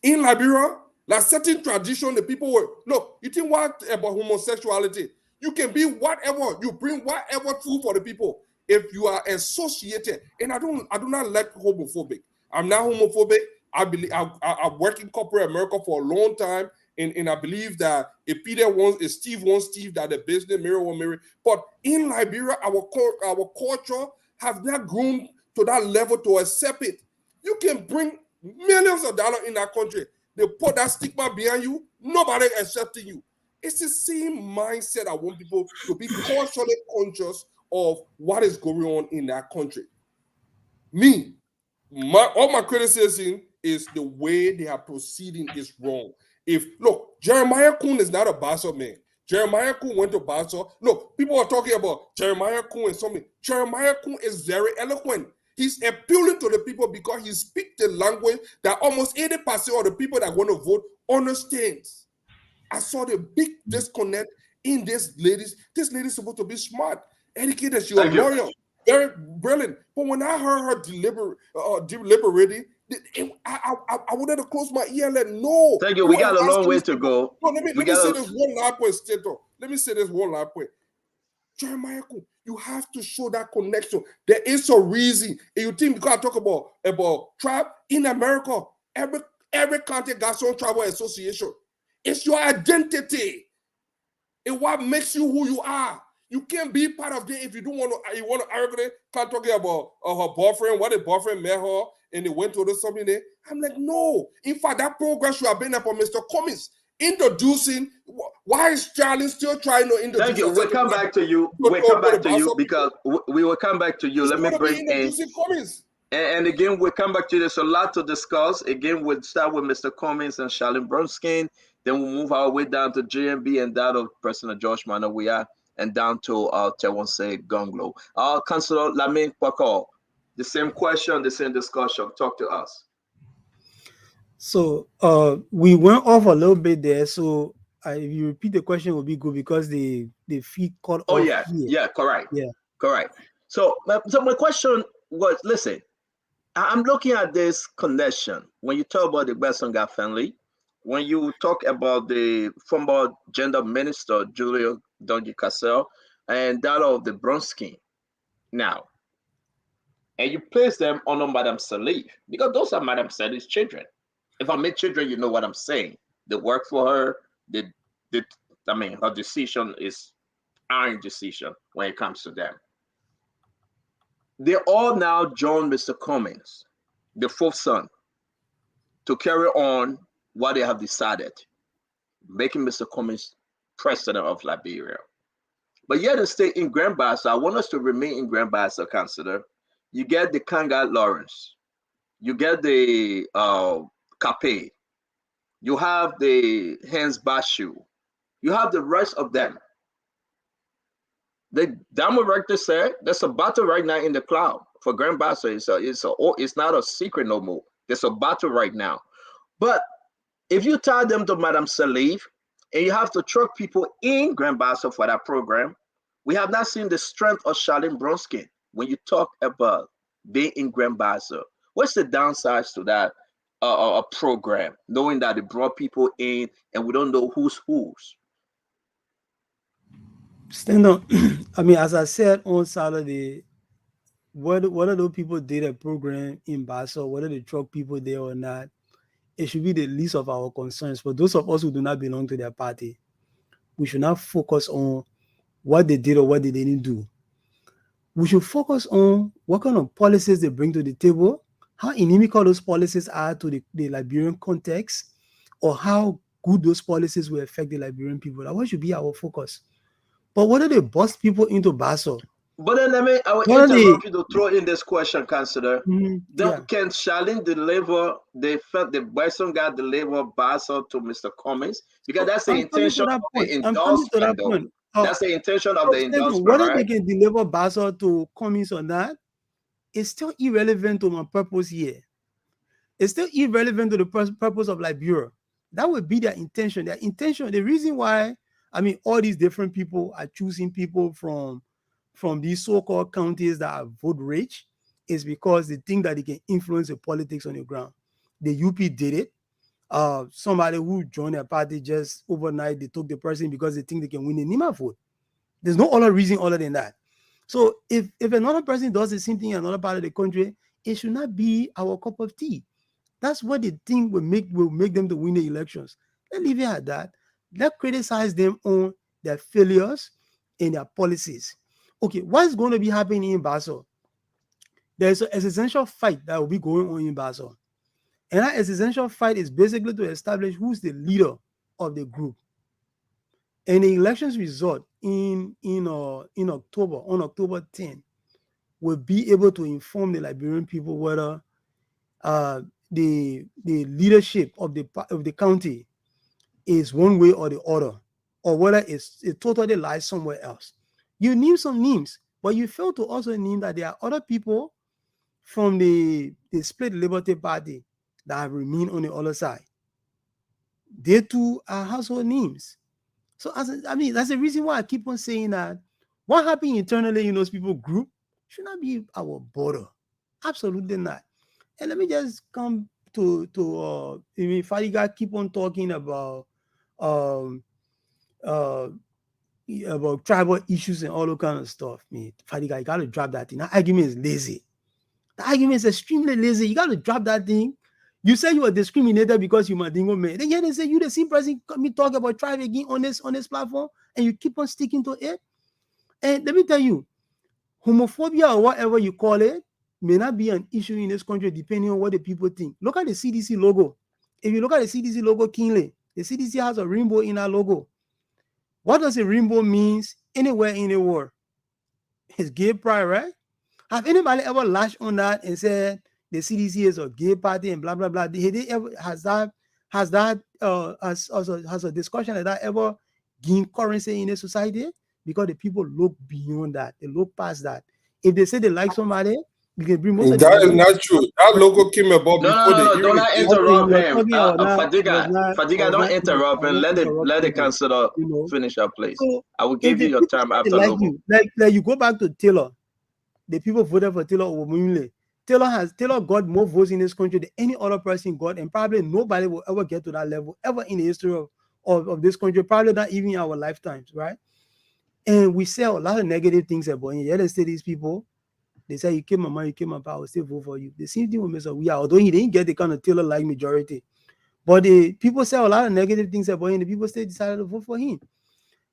In Liberia, like certain tradition, the people were, look, you think what about homosexuality? You can be whatever, you bring whatever food for the people. If you are associated, and I do not like homophobic. I'm not homophobic. I believe I've worked in corporate America for a long time, and I believe that if Steve wants Steve, that the business Mary will marry. But in Liberia, our culture have not grown to that level to accept it. You can bring millions of dollars in that country. They put that stigma behind you. Nobody accepting you. It's the same mindset. I want people to be culturally conscious of what is going on in that country. All my criticism is the way they are proceeding is wrong. Look, Jeremiah Kuhn is not a Bassa man. Jeremiah Kuhn went to Basel. No, people are talking about Jeremiah Kuhn and something. Jeremiah Kuhn is very eloquent. He's appealing to the people because he speaks the language that almost 80% of the people that want to vote understands. I saw the big disconnect in this ladies. This lady's supposed to be smart, educated. She's a lawyer, very brilliant. But when I heard her deliberating, I wanted to close my ear and let no. Thank you. We got a long way to go. No, let me say this one last point, Stato. Let me say this one last point. Jeremiah, you have to show that connection. There is a reason. And you think because I talk about tribe in America, every county got some tribal association. It's your identity. It's what makes you who you are. You can't be part of it if you don't want to. You want to arrogantly start talking about her boyfriend, what the boyfriend met her, and they went to do something there. I'm like, no. In fact, that program should have been up on Mr. Cummings introducing. Why is Charlie still trying to introduce? Thank you. We'll come back to you. We'll come back to you because we will come back to you. Let me bring in. And again, we'll come back to you. There's a lot to discuss. Again, we'll start with Mr. Cummings and Charlene Brunskin. Then we'll move our way down to JMB and that of President George Manawia and down to Tewonse Gonglo. Councillor Lamin Kwako, the same question, the same discussion. Talk to us. So we went off a little bit there. So if you repeat the question, it will be good because the feed cut off. Yeah, here. Yeah, correct. Yeah, correct. So my question was, listen, I'm looking at this connection when you talk about the Besonga family. When you talk about the former gender minister, Julia Donji Cassell, and that of the Brunskin now, and you place them under Madame Salif, because those are Madame Salif's children. If I make children, you know what I'm saying. They work for her. Her decision is iron decision when it comes to them. They all now join Mr. Cummings, the fourth son, to carry on what they have decided, making Mr. Cummings president of Liberia. But yet to stay in Grand Bassa, I want us to remain in Grand Bassa, Councillor. You get the Kanga Lawrence, you get the Kape, you have the Hans Bashu, you have the rest of them. The Damo Rector said there's a battle right now in the cloud for Grand Bassa. It's not a secret no more. There's a battle right now. But if you tie them to Madame Salif and you have to truck people in Grand Bassa for that program, we have not seen the strength of Charlene Brunskin when you talk about being in Grand Bassa. What's the downsides to that program, knowing that they brought people in and we don't know who's whose? Stand up. I mean, as I said on Saturday, whether those people did a program in Bassa, whether they truck people there or not, it should be the least of our concerns. For those of us who do not belong to their party, we should not focus on what they did or what they didn't do. We should focus on what kind of policies they bring to the table, how inimical those policies are to the Liberian context, or how good those policies will affect the Liberian people. That should be our focus. But whether they bust people into Bassa. But then I will interrupt you to throw in this question, Councillor. Can Charlene deliver the Bison guy deliver Bassa to Mr. Cummings? Because that's the intention of the endorsement. That's the intention of the endorsement. Whether they can deliver Bassa to Cummings or not, it's still irrelevant to my purpose here. It's still irrelevant to the purpose of Liberia. That would be their intention. Their intention, the reason why, all these different people are choosing people from these so-called counties that are vote rich is because they think that they can influence the politics on the ground. The UP did it. Somebody who joined their party just overnight, they took the person because they think they can win the Nima vote. There's no other reason other than that. So if another person does the same thing in another part of the country, it should not be our cup of tea. That's what they think will make them to win the elections. Let's leave it at that. Let's criticize them on their failures and their policies. Okay, what's going to be happening in Bassa? There's an existential fight that will be going on in Bassa. And that existential fight is basically to establish who's the leader of the group. And the elections result in October, on October 10, will be able to inform the Liberian people whether the leadership of the county is one way or the other. or whether it totally lies somewhere else. You name some names, but you fail to also name that there are other people from the split Liberty Party that have remained on the other side. They too are household names. So that's the reason why I keep on saying that what happened internally in those people group should not be our border. Absolutely not. And let me just come to Fadiga keep on talking about about tribal issues and all that kind of stuff. Man, Fadiga, you gotta drop that thing. That argument is lazy. The argument is extremely lazy. You gotta drop that thing. You say you were discriminated because you Mandingo man. Then they say you the same person come me talk about tribe again on this platform, and you keep on sticking to it. And let me tell you, homophobia or whatever you call it may not be an issue in this country depending on what the people think. Look at the CDC logo. If you look at the CDC logo keenly, the CDC has a rainbow in our logo. What does a rainbow means anywhere in the world? It's gay pride, right? Have anybody ever lashed on that and said the CDC is a gay party and blah blah blah? Has a discussion like that ever gained currency in a society? Because the people look beyond that, they look past that. If they say they like somebody, you can bring most of that is not true. That logo came about before the No, don't not hearing. interrupt him. Fadiga, Fadiga, don't interrupt him. Let the counselor finish her place. So I will give you your time after like logo. you, like you go back to Taylor. The people voted for Taylor over Mumule. Taylor got more votes in this country than any other person got, and probably nobody will ever get to that level ever in the history of this country, probably not even in our lifetimes, right? And we say a lot of negative things about him. Yeah, they say these people, they say you came my mind, you came my power, I will still vote for you. The same thing with Mr. Weah, although he didn't get the kind of Taylor-like majority. But the people say a lot of negative things about him, the people still decided to vote for him.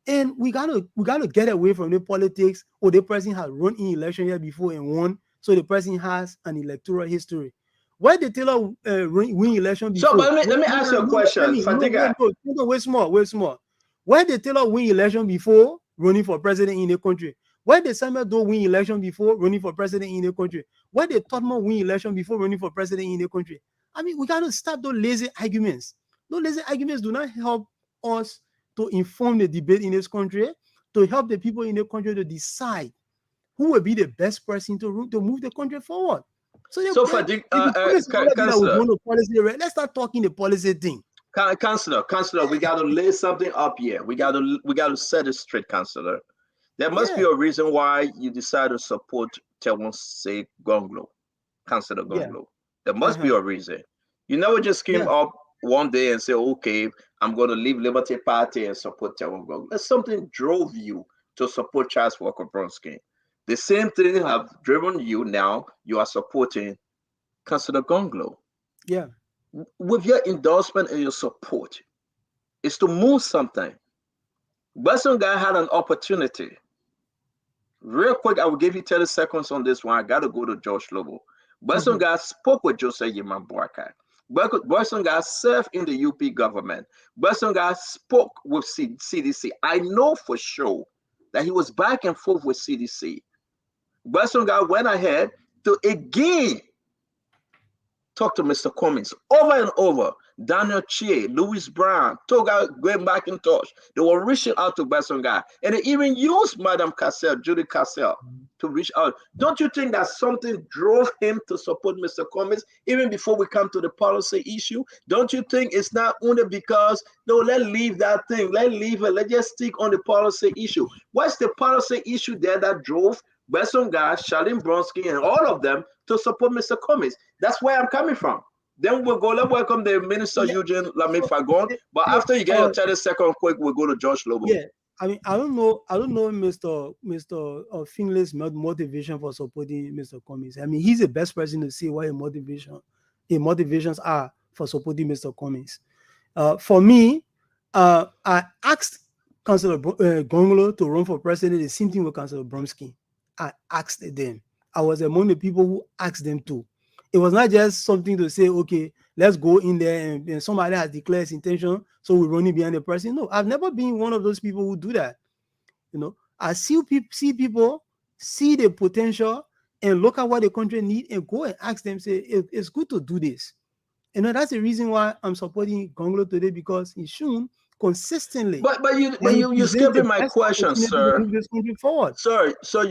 And we gotta get away from the politics. Or the person has run in election here before and won, so the person has an electoral history. Why did Taylor win election before? So, but let me ask you a question, Fadiga. Wait small. Why did Taylor win election before running for president in the country? Why did Samuel Doe win election before running for president in the country? Why did Tottenham win election before running for president in the country? I mean, we gotta stop those lazy arguments. Those lazy arguments do not help us to inform the debate in this country, to help the people in the country to decide who will be the best person to move the country forward. So Fadiga, let's start talking the policy thing. Counselor, we got to lay something up here. We got to set it straight, Counselor. There must be a reason why you decided to support Tewonse Gonglo, Councillor Gonglo. There must be a reason. You never just came up one day and say, okay, I'm going to leave Liberty Party and support Tewon Gonglo. Something drove you to support Charles Walker Bronsky. The same thing have driven you now. You are supporting Councillor Gonglo. Yeah. With your endorsement and your support, is to move something. Western guy had an opportunity. Real quick, I will give you 30 seconds on this one. I got to go to George Lobo. Western guy spoke with Jose Yiman Boakai. Western guy served in the UP government. Western guy spoke with CDC. I know for sure that he was back and forth with CDC. Western guy went ahead to again talk to Mr. Cummings over and over. Daniel Chie, Louis Brown, Toga going back in touch. They were reaching out to Western guy. And they even used Madame Cassell, Judy Cassell, to reach out. Don't you think that something drove him to support Mr. Cummings even before we come to the policy issue? Don't you think it's not only because, no, let's leave that thing. Let's leave it. Let's just stick on the policy issue. What's the policy issue there that drove Western guy, Charlene Bronsky, and all of them to support Mr. Cummings? That's where I'm coming from. Then we'll go. Let's welcome the Minister Eugene Lami Fagon. But after you get your 30 seconds quick, we'll go to George Lobo. Yeah, I mean, I don't know Mr. Finlay's motivation for supporting Mr. Cummings. I mean, he's the best person to see what his motivations are for supporting Mr. Cummings. For me, I asked Councillor Gonglo to run for president. The same thing with Councillor Bromsky. I asked them. I was among the people who asked them to. It was not just something to say, okay, let's go in there and somebody has declared his intention, so we're running behind the person. No, I've never been one of those people who do that. You know, I see people see the potential and look at what the country needs and go and ask them, say, it's good to do this. You know, that's the reason why I'm supporting Gonglo today, because he's shown consistently. But you And he you presents the skipping my best question, opportunity to sir. move this country forward. Sorry, so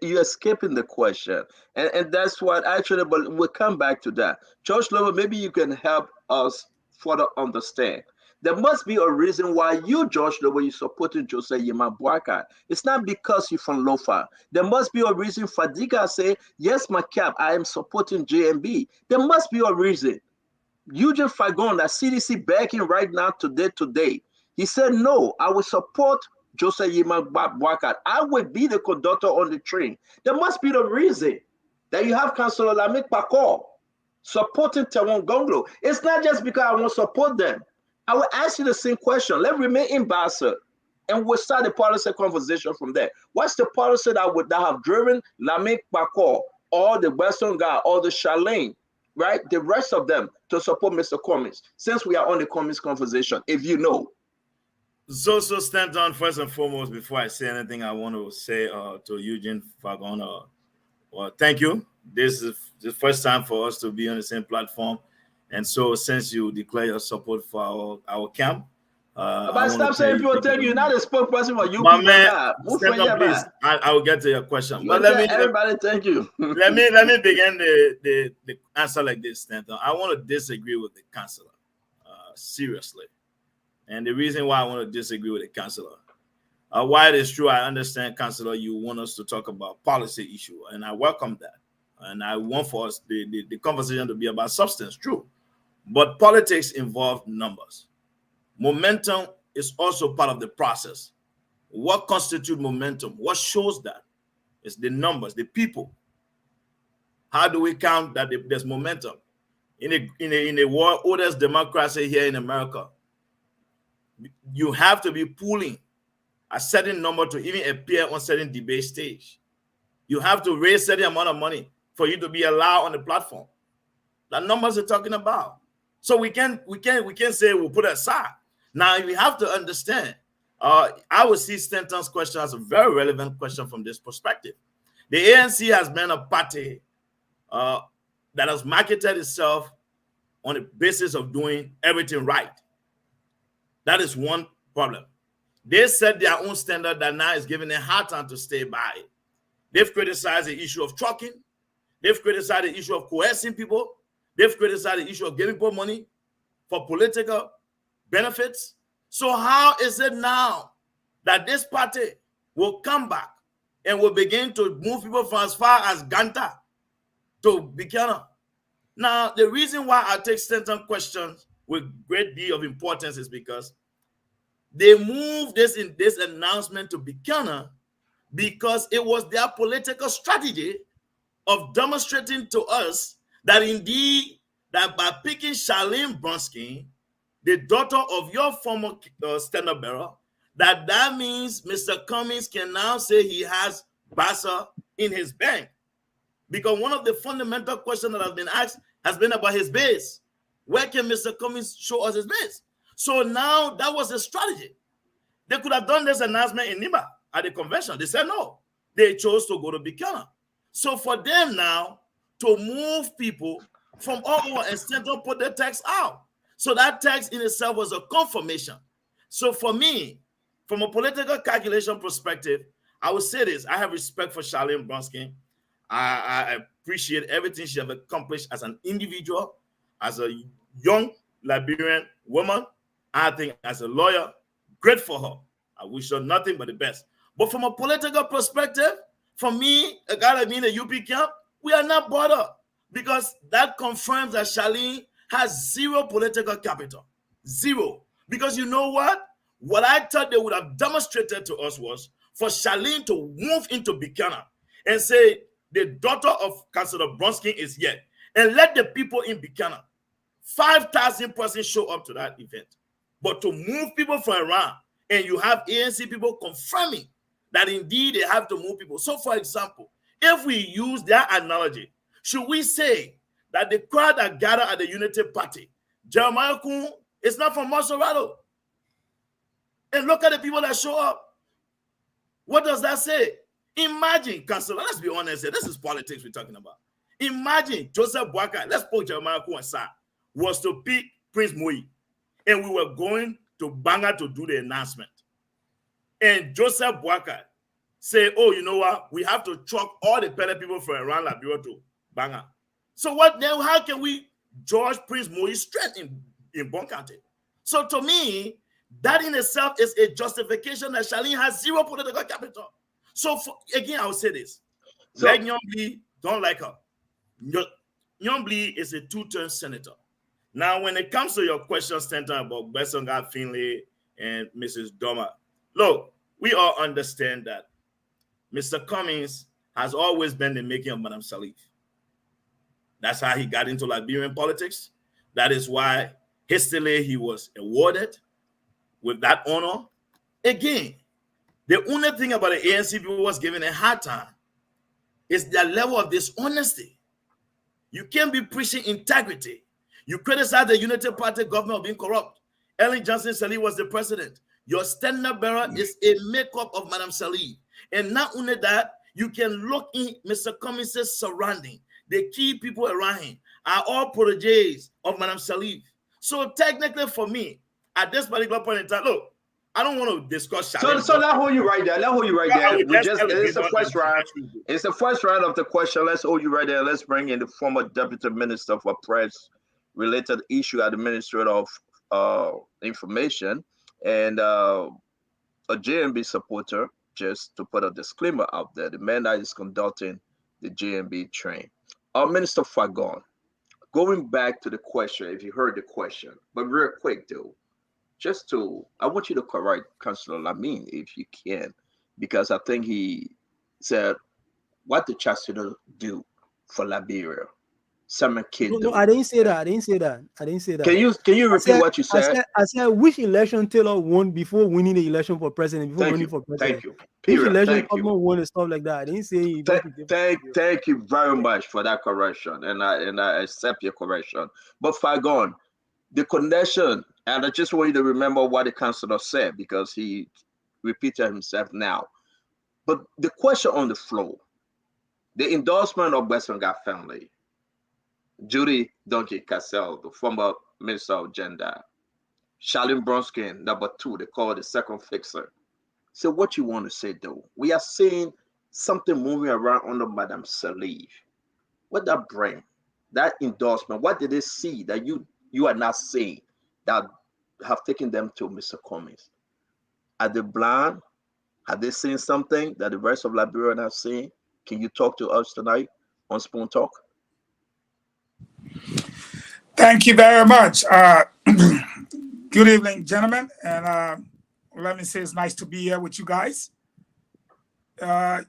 you're skipping the question, and that's what actually. But we'll come back to that. George Lover, maybe you can help us further understand. There must be a reason why you, George Lover, you supporting Jose Yema Boakai. It's not because you're from Lofa. There must be a reason. Fadiga say, yes, my cap, I am supporting JMB. There must be a reason. Eugene Fagon, that CDC backing right now today. He said, no, I will support Joseph Yima Wakat. I will be the conductor on the train. There must be the reason that you have Councillor Lamik Pakor supporting Tewon Gonglo. It's not just because I want to support them. I will ask you the same question. Let's remain in Bassa, and we'll start the policy conversation from there. What's the policy that have driven Lamik Pakor or the Western guy or the Charlene, right? The rest of them to support Mr. Cummings, since we are on the Cummings conversation, if you know. So Stanton, first and foremost, before I say anything, I want to say to Eugene Fagon, well, thank you. This is the first time for us to be on the same platform. And so since you declare your support for our camp, but stop saying people thank you. You're not a spokesperson for you my people. Man, Stanton, please, I will get to your question. But everybody thank you. let me begin the answer like this, Stanton. I want to disagree with the councillor, seriously. And the reason why I want to disagree with the councillor, while it is true, I understand, councillor, you want us to talk about policy issue, and I welcome that. And I want for us the conversation to be about substance, true. But politics involve numbers. Momentum is also part of the process. What constitutes momentum? What shows that? It's the numbers, the people. How do we count that there's momentum? In a world oldest democracy here in America, you have to be pulling a certain number to even appear on certain debate stage. You have to raise a certain amount of money for you to be allowed on the platform. The numbers are talking about. So we can say we'll put it aside. Now we have to understand. I would see Stanton's question as a very relevant question from this perspective. The ANC has been a party that has marketed itself on the basis of doing everything right. That is one problem. They set their own standard that now is giving a hard time to stay by it. They've criticized the issue of trucking. They've criticized the issue of coercing people. They've criticized the issue of giving people money for political benefits. So how is it now that this party will come back and will begin to move people from as far as Ganta to Buchanan? Now, the reason why I take Stanton questions with great deal of importance is because they moved this announcement to Buchanan because it was their political strategy of demonstrating to us that indeed, that by picking Charlene Bronsky, the daughter of your former standard bearer, that means Mr. Cummings can now say he has Bassa in his bank. Because one of the fundamental questions that has been asked has been about his base. Where can Mr. Cummings show us his base? So now that was the strategy. They could have done this announcement in Nima at the convention. They said no. They chose to go to Buchanan. So for them now to move people from all over and Stanton put the text out. So that text in itself was a confirmation. So for me, from a political calculation perspective, I would say this. I have respect for Charlene Bronsky. I appreciate everything she has accomplished as an individual, as a young Liberian woman. I think as a lawyer, great for her. I wish her nothing but the best. But from a political perspective, for me, a guy like me in the UP camp, we are not bothered because that confirms that Charlene has zero political capital. Zero. Because you know what? What I thought they would have demonstrated to us was for Charlene to move into Buchanan and say the daughter of Councillor Bronsky is here and let the people in Buchanan, 5,000 persons show up to that event. But to move people from around and you have ANC people confirming that indeed they have to move people. So for example, if we use their analogy, should we say that the crowd that gathered at the Unity Party, Jeremiah Kuhn is not from Maserado? And look at the people that show up. What does that say? Imagine, Councillor, let's be honest here. This is politics we're talking about. Imagine Joseph Boakai, let's put Jeremiah Kuhn aside, was to pick Prince Moi. And we were going to Banga to do the announcement. And Joseph Boakai say, oh, you know what? We have to truck all the Pele people from around Liberia to Banga. So what then? How can we judge Prince Moi's strength in Bon County? So to me, that in itself is a justification that Charlene has zero political capital. So again, I will say this. Like Nyombli, don't like her. Nyombli is a two-term senator. Now, when it comes to your question, Stanton, about Besonga Finlay and Mrs. Doma, look, we all understand that Mr. Cummings has always been the making of Madame Salif. That's how he got into Liberian politics. That is why hastily he was awarded with that honor. Again, the only thing about the ANC people was given a hard time is their level of dishonesty. You can't be preaching integrity. You criticize the Unity Party government of being corrupt. Ellen Johnson Sirleaf was the president. Your standard bearer is a makeup of Madame Sirleaf. And not only that, you can look in Mr. Cummings' surrounding. The key people around him are all proteges of Madame Sirleaf. So technically for me, at this particular point in time, look, I don't want to discuss. So let's hold you right there. It's the first round. It's the first round of the question. Let's hold you right there. Let's bring in the former Deputy Minister for Press-related issue at the Ministry of Information and a JMB supporter, just to put a disclaimer out there. The man that is conducting the JMB train. Minister Fagon, going back to the question, if you heard the question, but real quick though, I want you to correct Councillor Lamine if you can, because I think he said, what did Chancellor do for Liberia? No, I didn't say that. I didn't say that. Can you repeat what you said? I said which election Taylor won before winning the election for president, Thank you. Which election Tubman won and stuff like that. I didn't say thank you very much for that correction. And I accept your correction. But Fagon, the connection, and I just want you to remember what the councillor said because he repeated himself now. But the question on the floor, the endorsement of Besonga family, Judy Donkey Cassell, the former Minister of Gender, Charlene Bronskin, number 2, they call it the second fixer. So what you want to say though? We are seeing something moving around under Madame Sirleaf. What that bring? That endorsement, what did they see that you are not seeing that have taken them to Mr. Cummings? Are they blind? Have they seen something that the rest of Liberia are not seeing? Can you talk to us tonight on Spoon Talk? Thank you very much. Good evening, gentlemen. And let me say it's nice to be here with you guys.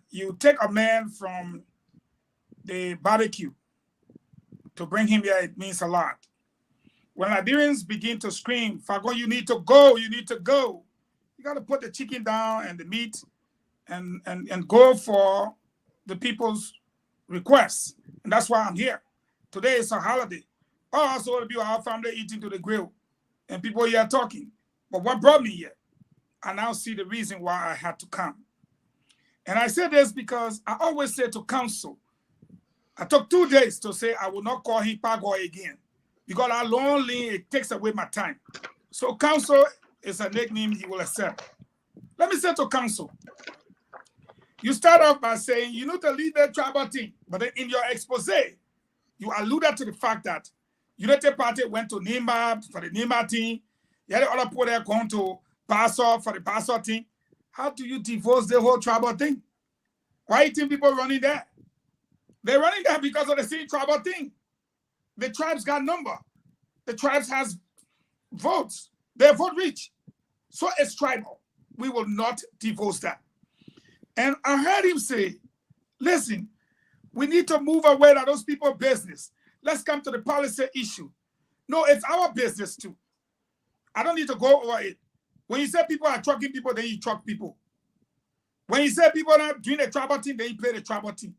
You take a man from the barbecue to bring him here, it means a lot. When Liberians begin to scream, Fagon, you need to go, you need to go. You got to put the chicken down and the meat and go for the people's requests. And that's why I'm here. Today is a holiday. I also want to be with our family eating to the grill and people here talking. But what brought me here? I now see the reason why I had to come. And I say this because I always say to counsel, I took 2 days to say I will not call him Pagoy again because I lonely, it takes away my time. So counsel is a nickname he will accept. Let me say to counsel, you start off by saying you need to lead the tribal team, but then in your expose, you alluded to the fact that United Party went to Nima for the Nima team. You had the other people there going to Passor for the Passor team. How do you divorce the whole tribal thing? Why do you think people running there? They're running there because of the same tribal thing. The tribes got number. The tribes has votes. Their vote rich. So it's tribal. We will not divorce that. And I heard him say, listen, we need to move away from those people's business. Let's come to the policy issue. No, it's our business too. I don't need to go over it. When you say people are trucking people, then you truck people. When you say people are not doing the tribal team, then you play the tribal team.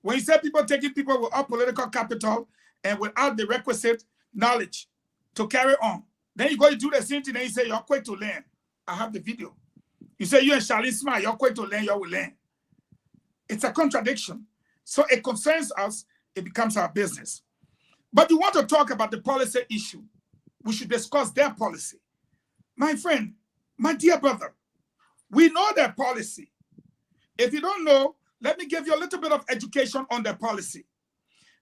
When you say people taking people without political capital and without the requisite knowledge to carry on, then you go to do the same thing, then you say you're quick to learn. I have the video. You say you and Charlene Smart, you're quick to learn, you will learn. It's a contradiction. So it concerns us, it becomes our business. But you want to talk about the policy issue. We should discuss their policy. My friend, my dear brother, we know their policy. If you don't know, let me give you a little bit of education on their policy.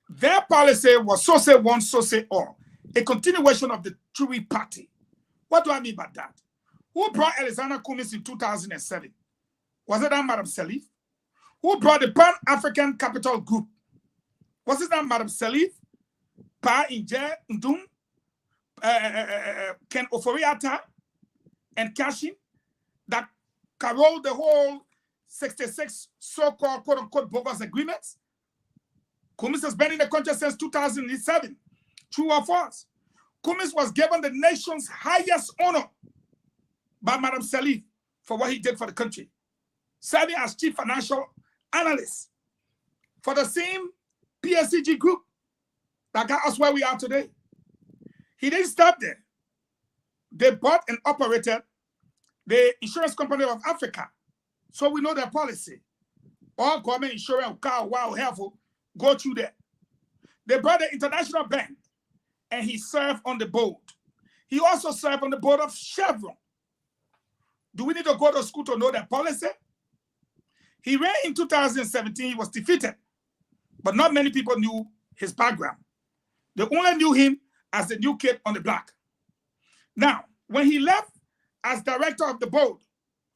Their policy was so say one, so say all, a continuation of the True Party. What do I mean by that? Who brought Alexander Cummings in 2007? Was it that Madam Salif? Who brought the Pan-African Capital Group? Was it that Madam Salif, Pa Inje Ndum, Ken Oforiata, and Kashin that caroled the whole 66 so-called quote-unquote bogus agreements? Cummings has been in the country since 2007. True or false? Cummings was given the nation's highest honor by Madam Salif for what he did for the country, serving as chief financial analyst for the same PSCG group that got us where we are today. He didn't stop there. They bought and operated the Insurance Company of Africa. So we know their policy. All government insurance, car, wow, helpful, go through there. They brought the International Bank, and he served on the board. He also served on the board of Chevron. Do we need to go to school to know their policy? He ran in 2017. He was defeated, but not many people knew his background. They only knew him as the new kid on the block. Now, when he left as director of the board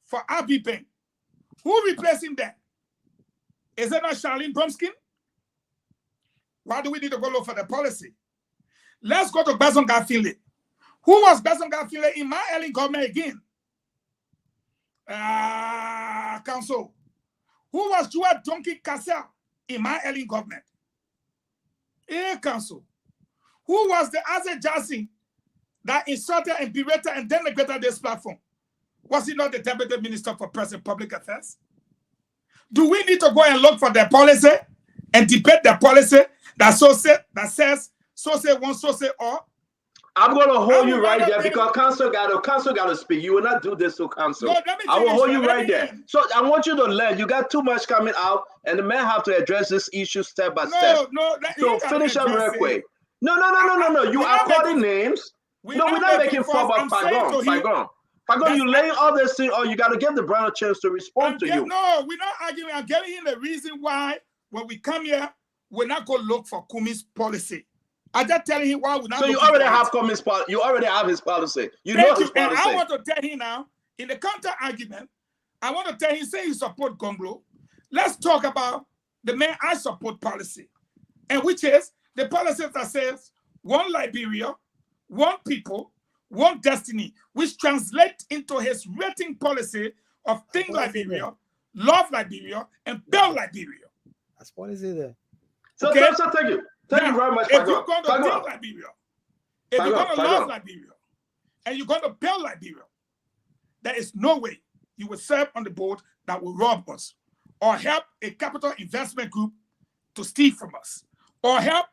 for RB Bank, who replaced him there? Is it not Charlene Bromskin? Why do we need to go look for the policy? Let's go to Bason Garfield. Who was Bason Garfield in my early government again? Council. Who was Stuart Donkey Cassell in my early government? Council. Who was the Azet Jassy that insulted and berated and denigrated this platform? Was he not the Deputy Minister for Press and Public Affairs? Do we need to go and look for their policy and debate their policy that says so say one, so say all? I'm going to hold you right there because council got to speak. You will not do this to council. No, I will hold you right there. So I want you to learn. You got too much coming out, and the man have to address this issue step by step. So finish up real quick. No. You are calling names. No, we're not making fun about Pagon, you laying all this thing, or you got to give the brother a chance to respond to you. No, we're not arguing. I'm getting him the reason why when we come here, we're not going to look for Cummings' policy. I'm just telling him why we're not. So you already have Cummings' policy. You already have his policy. You know his policy. And I want to tell him now, in the counter argument, I want to tell him, say you support Gonglo. Let's talk about the man I support policy, and which is the policy that says one Liberia, one people, one destiny, which translates into his rating policy of Think Liberia, Love Liberia, and Build Liberia. That's policy there. So, okay? So thank you. Thank you very much. If you're going to build Liberia, if you're going to love Liberia, and you're going to build Liberia, there is no way you will serve on the board that will rob us, or help a capital investment group to steal from us, or help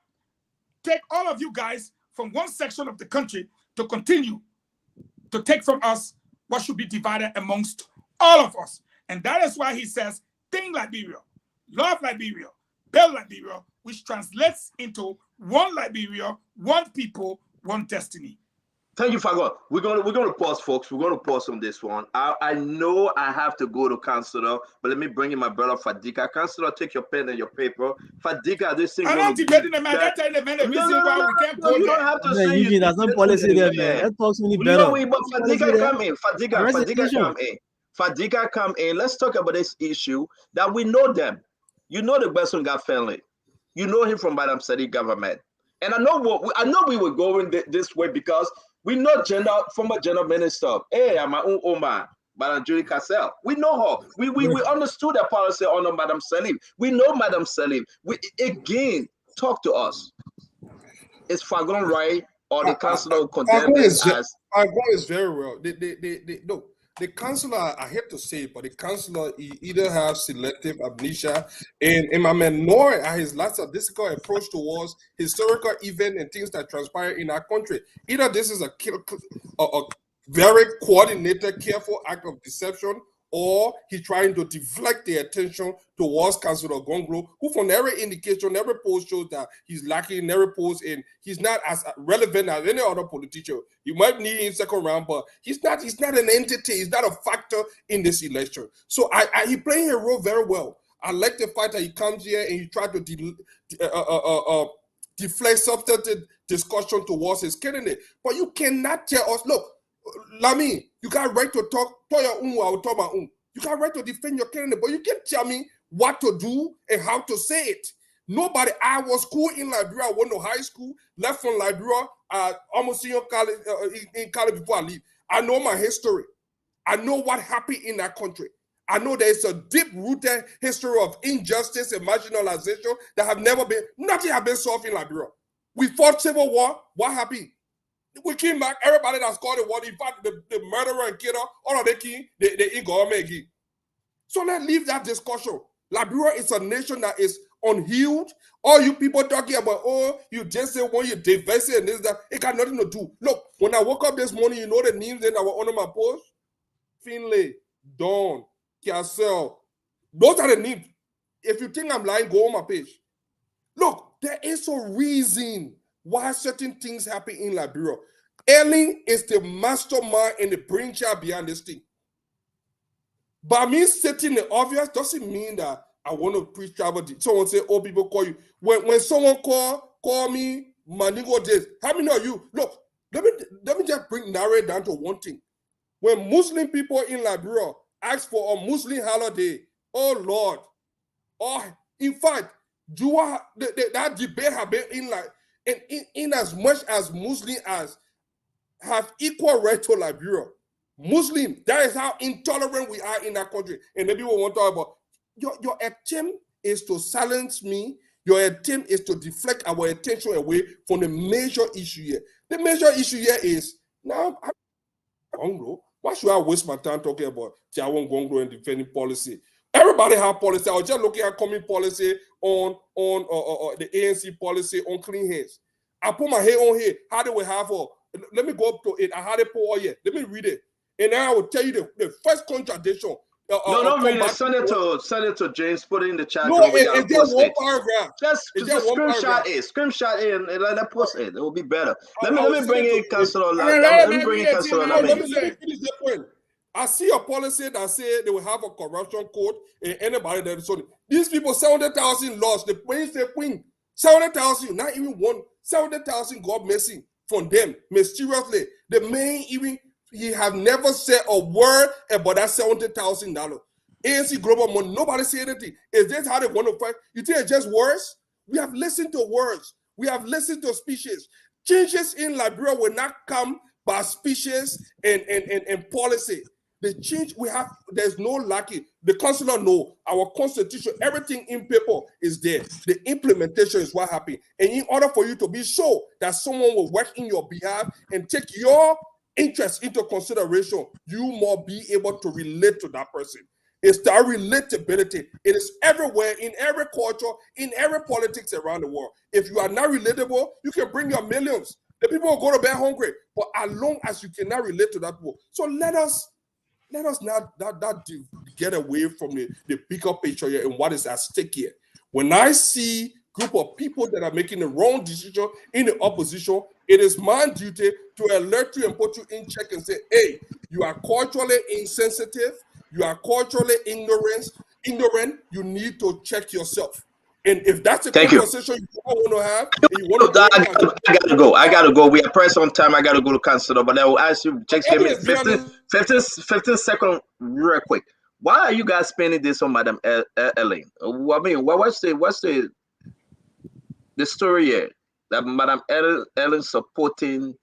take all of you guys from one section of the country to continue to take from us what should be divided amongst all of us. And that is why he says, Think Liberia, Love Liberia, Build Liberia, which translates into one Liberia, one people, one destiny. Thank you, Fagon. We're gonna pause, folks. We're gonna pause on this one. I know I have to go to Councilor, but let me bring in my brother Fadika. Councilor, take your pen and your paper. Fadika, this thing. I'm not debating the man. That's the man. The reason why we can't go. You don't have to say you. There's no policy there, man. That talks me better. But Fadika come in. Fadika come in. Fadika come in. Let's talk about this issue that we know them. You know the Besonga family. You know him from Madam Sadi government. And I know we were going this way because we know former general minister. Hey, I'm my own Omar, Madam Julie Cassell. We know her. We understood the policy under Madam Salim. We know Madam Salim. Again, talk to us. Is Fagon right or the councillor condemned as? Fagon is very well. No. The councillor, I hate to say it, but the councillor either has selective amnesia, and in my man Noor his lackadaisical approach towards historical events and things that transpire in our country. Either this is a very coordinated, careful act of deception, or he's trying to deflect the attention towards Councillor Gonglo, who from every indication, every post shows that he's lacking in every post, and he's not as relevant as any other politician. You might need him in second round, but he's not an entity, he's not a factor in this election. So he playing a role very well. I like the fact that he comes here and he tried to deflect substantive discussion towards his candidate. But you cannot tell us, look, Lami, you got right to talk your own, I will talk my own. You got right to defend your candidate, but you can't tell me what to do and how to say it. Nobody, I was school in Liberia, I went to high school, left from Liberia, almost in college before I leave. I know my history. I know what happened in that country. I know there's a deep-rooted history of injustice and marginalization that have never been, nothing has been solved in Liberia. We fought civil war. What happened? We came back, everybody that's called the war, in fact, the murderer and killer, all of the king, they in government again. So let's leave that discussion. Liberia is a nation that is unhealed. All you people talking about, oh, you just say when you divest it and this, that, it got nothing to do. Look, when I woke up this morning, you know the names that were under my post? Finlay, Dawn, Cassell. Those are the names. If you think I'm lying, go on my page. Look, there is a reason why certain things happen in Liberia. Ellen is the mastermind and the brainchild behind this thing. By me stating the obvious doesn't mean that I want to preach travel. Someone say, oh, people call you. When someone call me, Manigo this. How many of you? Look, let me just narrow it down to one thing. When Muslim people in Liberia ask for a Muslim holiday, oh Lord, in fact, that debate have been in as much as Muslims have equal right to Liberia. Muslim, that is how intolerant we are in that country. And maybe we won't talk about your attempt is to silence me. Your attempt is to deflect our attention away from the major issue here. The major issue here is now Gonglo. Why should I waste my time talking about Tiawon Gonglo and defending policy? Everybody have policy. I was just looking at coming policy on the ANC policy on clean hands. I put my head on here. How do we have let me go up to it. I had it for here. Let me read it. And then I will tell you the first contradiction. No, don't read it. Send it to James. Put it in the chat. No, it's just one paragraph. Just screenshot it and let that post it. It will be better. Let me bring in Councillor. Let me bring in Councillor. Let me finish the point. I see a policy that say they will have a corruption code and anybody that is on it. These people 700,000 lost. The point say 700,000, not even one 700,000 got missing from them mysteriously. The man he have never said a word about that $70,000. ANC global money, nobody say anything. Is this how they want to fight? You think it's just words? We have listened to words. We have listened to speeches. Changes in Liberia will not come by speeches and policy. The change we have, there's no lacking. The councillor know our constitution, everything in paper is there. The implementation is what happened. And in order for you to be sure that someone will work in your behalf and take your interest into consideration, you must be able to relate to that person. It's that relatability. It is everywhere, in every culture, in every politics around the world. If you are not relatable, you can bring your millions. The people will go to bed hungry. But as long as you cannot relate to that people, so let us not get away from the bigger picture here and what is at stake here. When I see group of people that are making the wrong decision in the opposition, it is my duty to alert you and put you in check and say, hey, you are culturally insensitive, you are culturally ignorant, you need to check yourself. And if that's a conversation you want to have, and you want to I gotta go. We are pressed on time. I gotta go to Councillor, but I will ask you, just give me 15 seconds real quick. Why are you guys spending this on Madam Ellen? I mean, what's the story here? That Madam Ellen supporting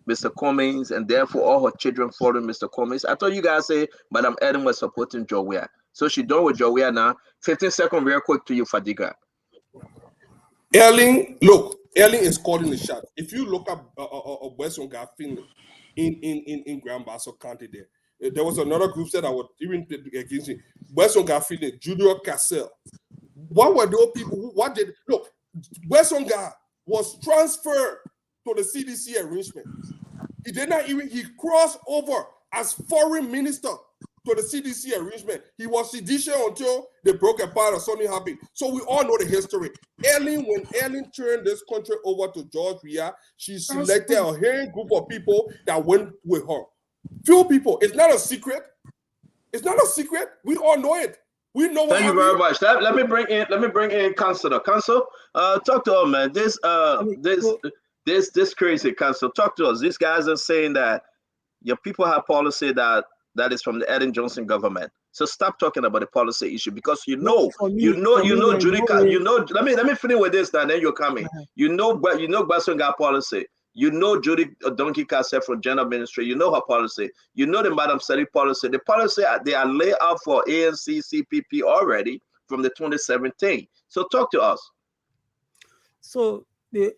Mr. Cummings and therefore all her children following Mr. Cummings. I thought you guys say Madam Ellen was supporting Jowea. So she done with Jowea now. 15 seconds real quick to you, Fadiga. Ellen is calling the shot. If you look up Western Garfield in Grand Bassa County there was another group that I was even against it. Western Garfield, Junior Cassell. What were those people? Western Gar was transferred to the CDC arrangement. He did not even, he crossed over as foreign minister to the CDC arrangement. He was seditious until they broke apart or something happened. So we all know the history. When Ellen turned this country over to George Weah, she selected a hearing group of people that went with her. Few people. It's not a secret. It's not a secret. We all know it. We know what Thank you very much. Let me bring in Councilor. Council, talk to us, man. This crazy Council. Talk to us. These guys are saying that your people have policy that is from the Ellen Johnson government. So stop talking about the policy issue because you know, Judy. Let me finish with this, and then you're coming. You know Basson got policy. You know Judy Donkey Cassette from General Ministry. You know her policy. You know the Madam Sadi policy. The policy they are laid out for ANC, CPP already from the 2017. So talk to us. So the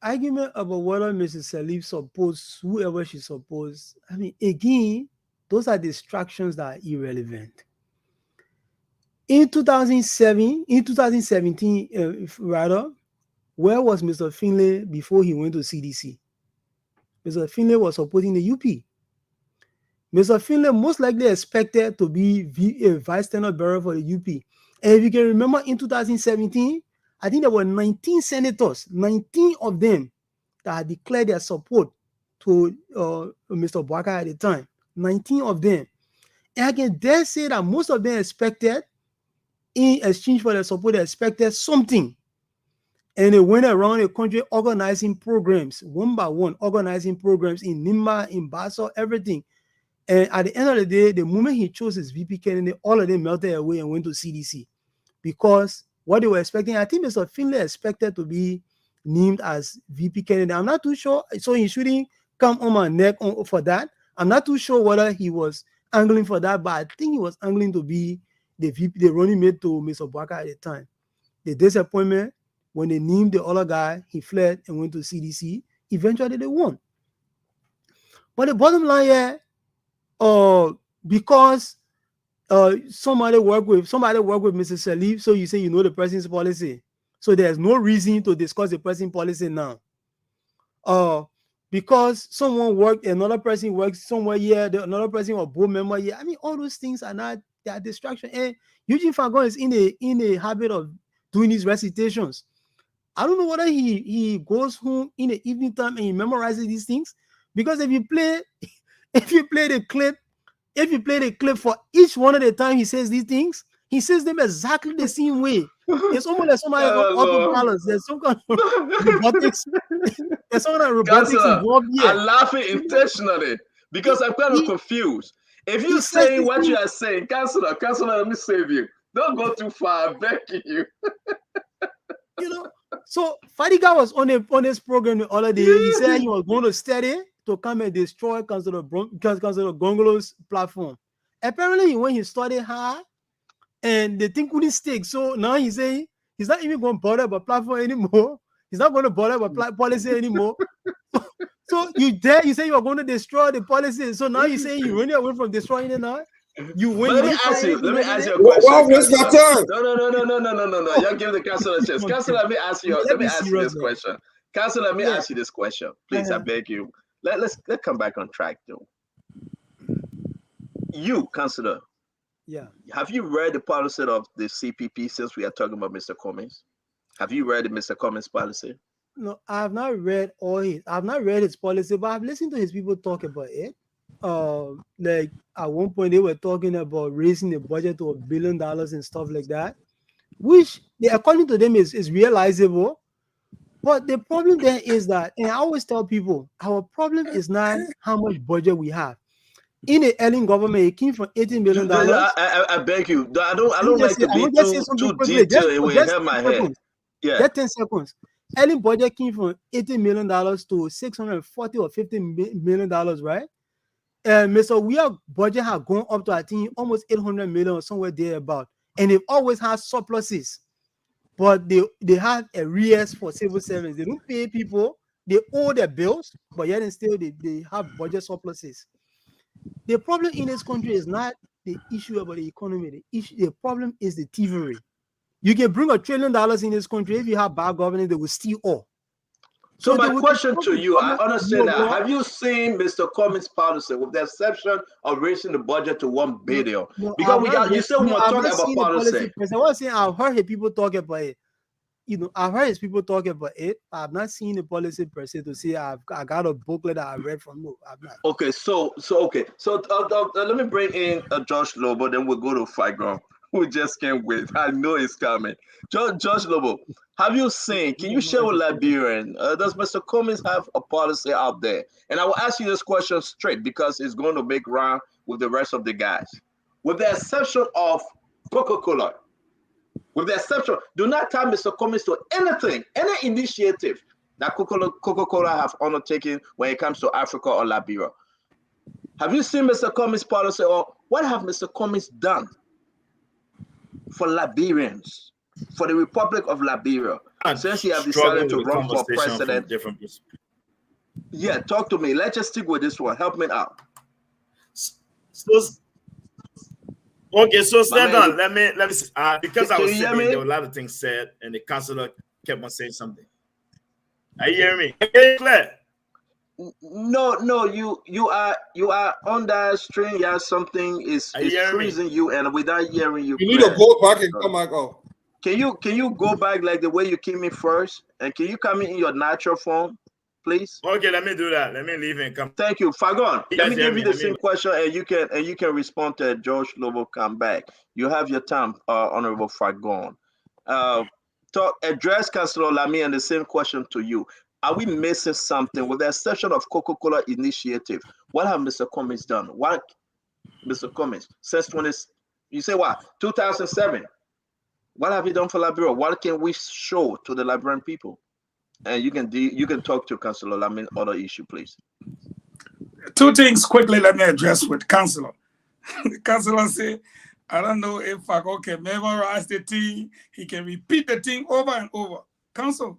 argument about whether Mrs. Salif supports whoever she supports, I mean, again, those are distractions that are irrelevant. In 2017, rather, where was Mr. Finlay before he went to CDC? Mr. Finlay was supporting the UP. Mr. Finlay most likely expected to be a vice tenant bearer for the UP. And if you can remember, in 2017, I think there were 19 senators, 19 of them that had declared their support to Mr. Bwaka at the time. 19 of them. And I can dare say that most of them expected, in exchange for their support, they expected something. And they went around the country organizing programs, one by one, organizing programs in Nimba, in Basso, everything. And at the end of the day, the moment he chose his VP candidate, all of them melted away and went to CDC. Because what they were expecting, I think Mr. Finlay expected to be named as VP candidate. I'm not too sure. So he shouldn't come on my neck for that. I'm not too sure whether he was angling for that, but I think he was angling to be the VP, the running mate to Mr. Bwaka at the time. The disappointment, when they named the other guy, he fled and went to CDC. Eventually, they won. But the bottom line here, because somebody worked with Mrs. Salif, so you say you know the person's policy. So there's no reason to discuss the person's policy now. Because another person works somewhere here, another person or board member here. I mean, all those things are not that distraction. And Eugene Fagon is in a habit of doing these recitations. I don't know whether he goes home in the evening time and he memorizes these things. Because if you play the clip for each one of the time he says these things, he says them exactly the same way. It's almost like somebody autopilot. There's some kind of robotics. There's some kind of robotics involved here. I'm laughing intentionally because I'm kind of confused. If you're saying what you are saying, Councilor, let me save you. Don't go too far. I'm begging you. So Fadiga was on this program the other day. He said he was going to study to come and destroy Councilor Gongolo's platform. Apparently, when he studied hard, and the thing couldn't stick. So now he's saying he's not even going to bother about platform anymore. He's not going to bother about policy anymore. So you say you are going to destroy the policy. So now you're saying you're running away from destroying it now? You win. Let me ask you a question. Well, waste my time. No. You give the Councilor a chance. Councilor, let me ask you this question. Councilor, let me ask you this question. Please, I beg you. Let's come back on track though. You, Councilor. Yeah. Have you read the policy of the CPP since we are talking about Mr. Cummings? Have you read Mr. Cummings' policy? No, I have not read his policy, but I've listened to his people talk about it. Like at one point they were talking about raising the budget to $1 billion and stuff like that, which according to them is realizable. But the problem there is that, and I always tell people, our problem is not how much budget we have. In the Ellen government, it came from $18 million. I beg you. I don't like to be too detailed. It will hurt my head. Yeah. Just 10 seconds. Ellen budget came from $18 million to $640 or $50 million, right? And Mr. Weah budget had gone up to, I think, almost $800 million or somewhere there about. And they've always had surpluses. But they have arrears for civil servants. They don't pay people. They owe their bills, but yet and still they have budget surpluses. The problem in this country is not the issue about the economy. The problem is the thievery. You can bring $1 trillion in this country. If you have bad governance, they will steal all. So they my would question to you, I rule understand of that. law. Have you seen Mr. Cummings' policy, with the exception of raising the budget to $1 billion? No, Because you said we want to I've talk not about seen the policy policy. per se. I was saying I've heard his people talk about it. I've heard his people talk about it. I've not seen the policy per se to say I got a booklet that I read from. No, I've not. Okay, so let me bring in Josh Lobo, then we'll go to Fagon. We just can't wait. I know it's coming. Josh Lobo, have you seen? Can you share with Liberian? Does Mr. Cummings have a policy out there? And I will ask you this question straight because it's going to make round with the rest of the guys. With the exception of Coca-Cola, with the exception, do not tie Mr. Cummings to anything, any initiative that Coca-Cola have undertaken when it comes to Africa or Liberia. Have you seen Mr. Cummings' policy, or what have Mr. Cummings done for Liberians, for the Republic of Liberia, since he have decided to run for president? Yeah, talk to me. Let's just stick with this one. Help me out. Okay, so Stanton, let me because I was Can you hear sitting, me? there were a lot of things said, and the counselor kept on saying something. Are you hearing me? Okay, clear. No, you are on that string. Yeah, something is freezing you, and without hearing you. You need to go back and come back out. Can you go back like the way you came in first, and can you come in your natural form, please? Okay, let me do that. Let me leave and come. Thank you, Fagon. Let me give you the hear me? same question, and you can respond to George Lobo. Come back. You have your time, Honorable Fagon. Address Councilor Lamy, and the same question to you. Are we missing something? With the exception of Coca-Cola initiative, what have Mr. Cummings done? What, Mr. Cummings, since you say what, 2007? What have you done for Liberia? What can we show to the Liberian people? And you can talk to Councilor Lamy other issue, please. Two things quickly. Let me address with Councilor. The Councilor say, I don't know if Fago can memorize the thing. He can repeat the thing over and over. Council,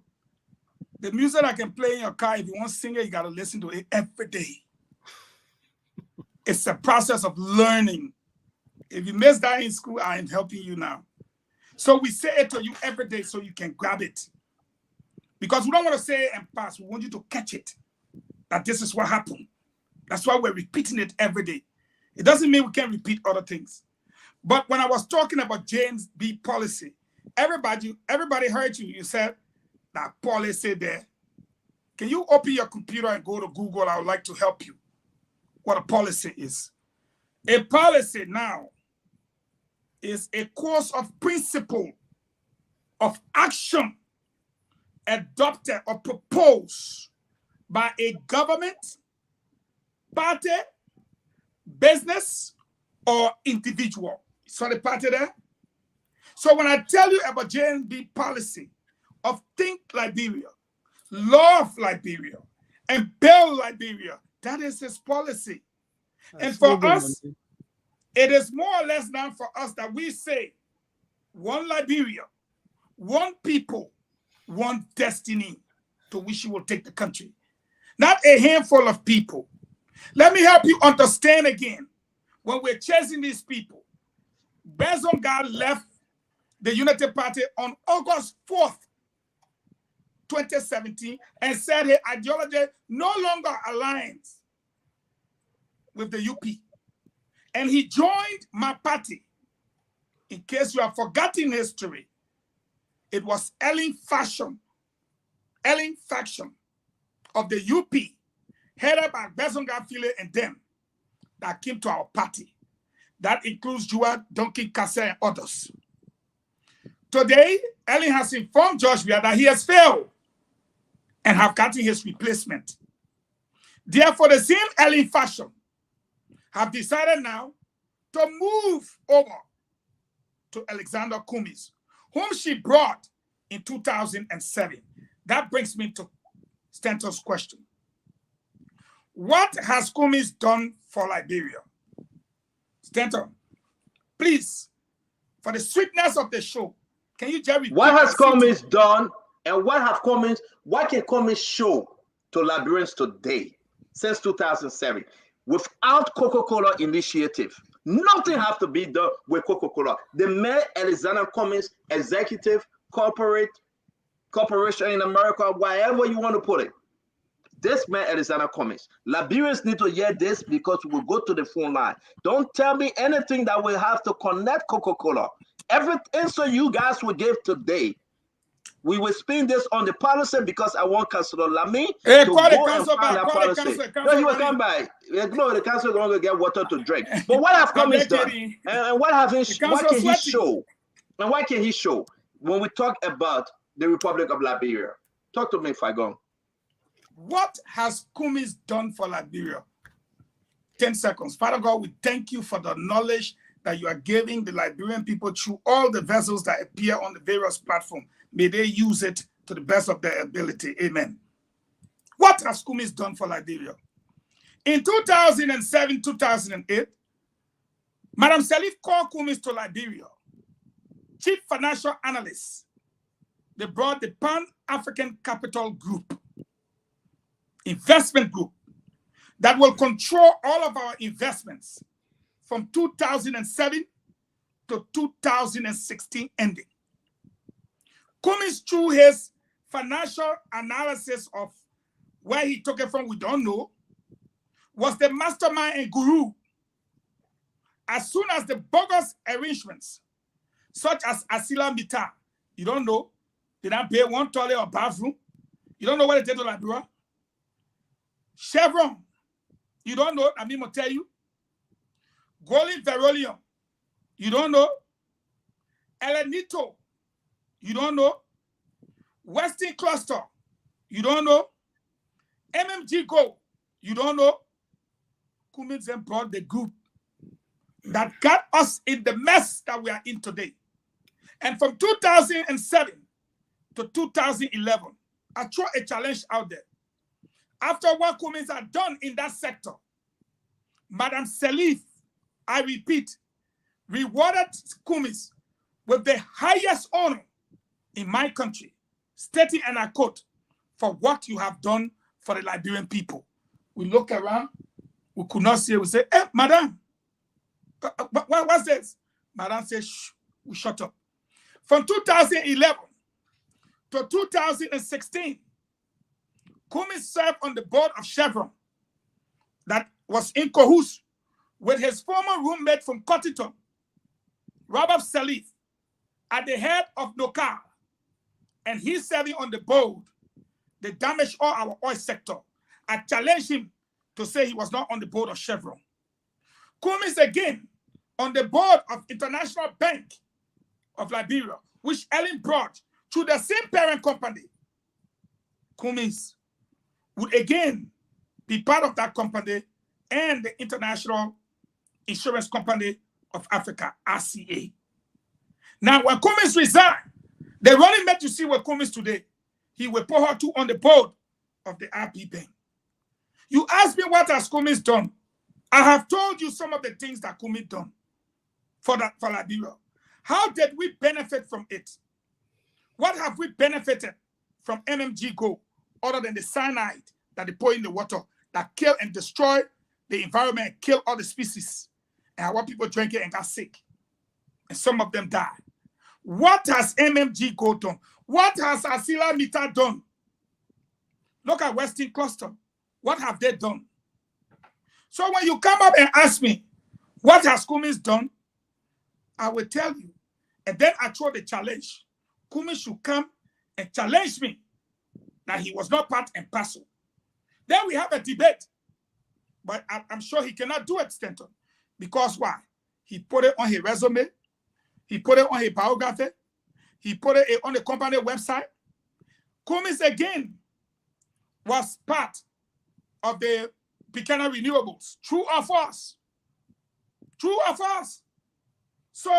the music I can play in your car, if you want to sing it, you got to listen to it every day. It's a process of learning. If you miss that in school, I am helping you now. So we say it to you every day so you can grab it. Because we don't want to say it and pass. We want you to catch it. That this is what happened. That's why we're repeating it every day. It doesn't mean we can't repeat other things. But when I was talking about James B. policy, everybody heard you. You said, that policy there. Can you open your computer and go to Google? I would like to help you. What a policy is. A policy now is a course of principle of action adopted or proposed by a government, party, business, or individual. So the party there. So when I tell you about JNB policy of Think Liberia, Love Liberia, and Build Liberia, that is his policy. And for us, it is more or less now for us that we say, one Liberia, one people, one destiny to which you will take the country. Not a handful of people. Let me help you understand again. When we're chasing these people, Bezonga left the Unity Party on August 4th, 2017, and said her ideology no longer aligns with the UP. And he joined my party. In case you have forgotten history, it was Ellen faction of the UP, headed by Bezonga File and them, that came to our party. That includes Jua, Duncan Kase, and others. Today, Ellen has informed Josh Bia that he has failed and have gotten his replacement. Therefore, the same Ellen faction have decided now to move over to Alexander Cummings, whom she brought in 2007. That brings me to Stanton's question. What has Cummings done for Liberia? Stanton, please, for the sweetness of the show, can you just repeat what has Cummings done, and what can Cummings show to Liberians today since 2007 without Coca-Cola initiative? Nothing has to be done with Coca-Cola. The Mayor Alexander Cummings, executive, corporate, corporation in America, wherever you want to put it. This man, Alexander Cummings. Liberians need to hear this because we will go to the phone line. Don't tell me anything that will have to connect Coca-Cola. Every answer you guys will give today, we will spin this on the policy because I want Councilor Lamy to go and find that policy. No, he will come by. No, the council is going to get water to drink. But what have Cummings done? And what can he show? And what can he show when we talk about the Republic of Liberia? Talk to me, Fagon. What has Cummings done for Liberia? 10 seconds. Father God, we thank you for the knowledge that you are giving the Liberian people through all the vessels that appear on the various platforms. May they use it to the best of their ability. Amen. What has Cummings done for Liberia? In 2007, 2008, Madam Salif called Cummings to Liberia, chief financial analyst. They brought the Pan-African Capital Group, investment group, that will control all of our investments from 2007 to 2016 ending. Cummings, through his financial analysis of where he took it from, we don't know, was the mastermind and guru. As soon as the bogus arrangements, such as Asila Mita, you don't know, they don't pay one toilet or bathroom, you don't know what they did to Liberia. Chevron, you don't know, I mean, I'll tell you. Golden Verolium, you don't know. Elenito, you don't know. Western Cluster, you don't know. MMG Go, you don't know. Cummings then brought the group that got us in the mess that we are in today. And from 2007 to 2011, I throw a challenge out there. After what Cummings had done in that sector, Madam Salif, I repeat, rewarded Cummings with the highest honor in my country, stating, and I quote, for what you have done for the Liberian people. We look around, we could not see it. We say, hey, madam, what's this? Madam says, shh, we shut up. From 2011 to 2016, Cummings served on the board of Chevron that was in cahoots with his former roommate from Cottington, Robert Salif, at the head of NOCAR, and he's serving on the board. They damaged all our oil sector. I challenged him to say he was not on the board of Chevron. Cummings again on the board of International Bank of Liberia, which Ellen brought to the same parent company. Cummings would again be part of that company and the International Insurance Company of Africa, RCA. Now, when Cummings resigned, the running mate you see with Cummings today, he will put her to on the board of the RB Bank. You ask me what has Cummings done. I have told you some of the things that Cummings done for Liberia. How did we benefit from it? What have we benefited from MMG Go other than the cyanide that they pour in the water that kill and destroy the environment, kill all the species, and how people drank it and got sick, and some of them died? What has MMG Go done? What has Asila Mita done? Look at Western Cluster. What have they done? So when you come up and ask me, what has Cummings done? I will tell you. And then I throw the challenge. Cummings should come and challenge me that he was not part and parcel. Then we have a debate. But I'm sure he cannot do it, Stanton. Because why? He put it on his resume. He put it on his biography. He put it on the company website. Cummings again was part of the Buchanan Renewables. True or false? True or false? So,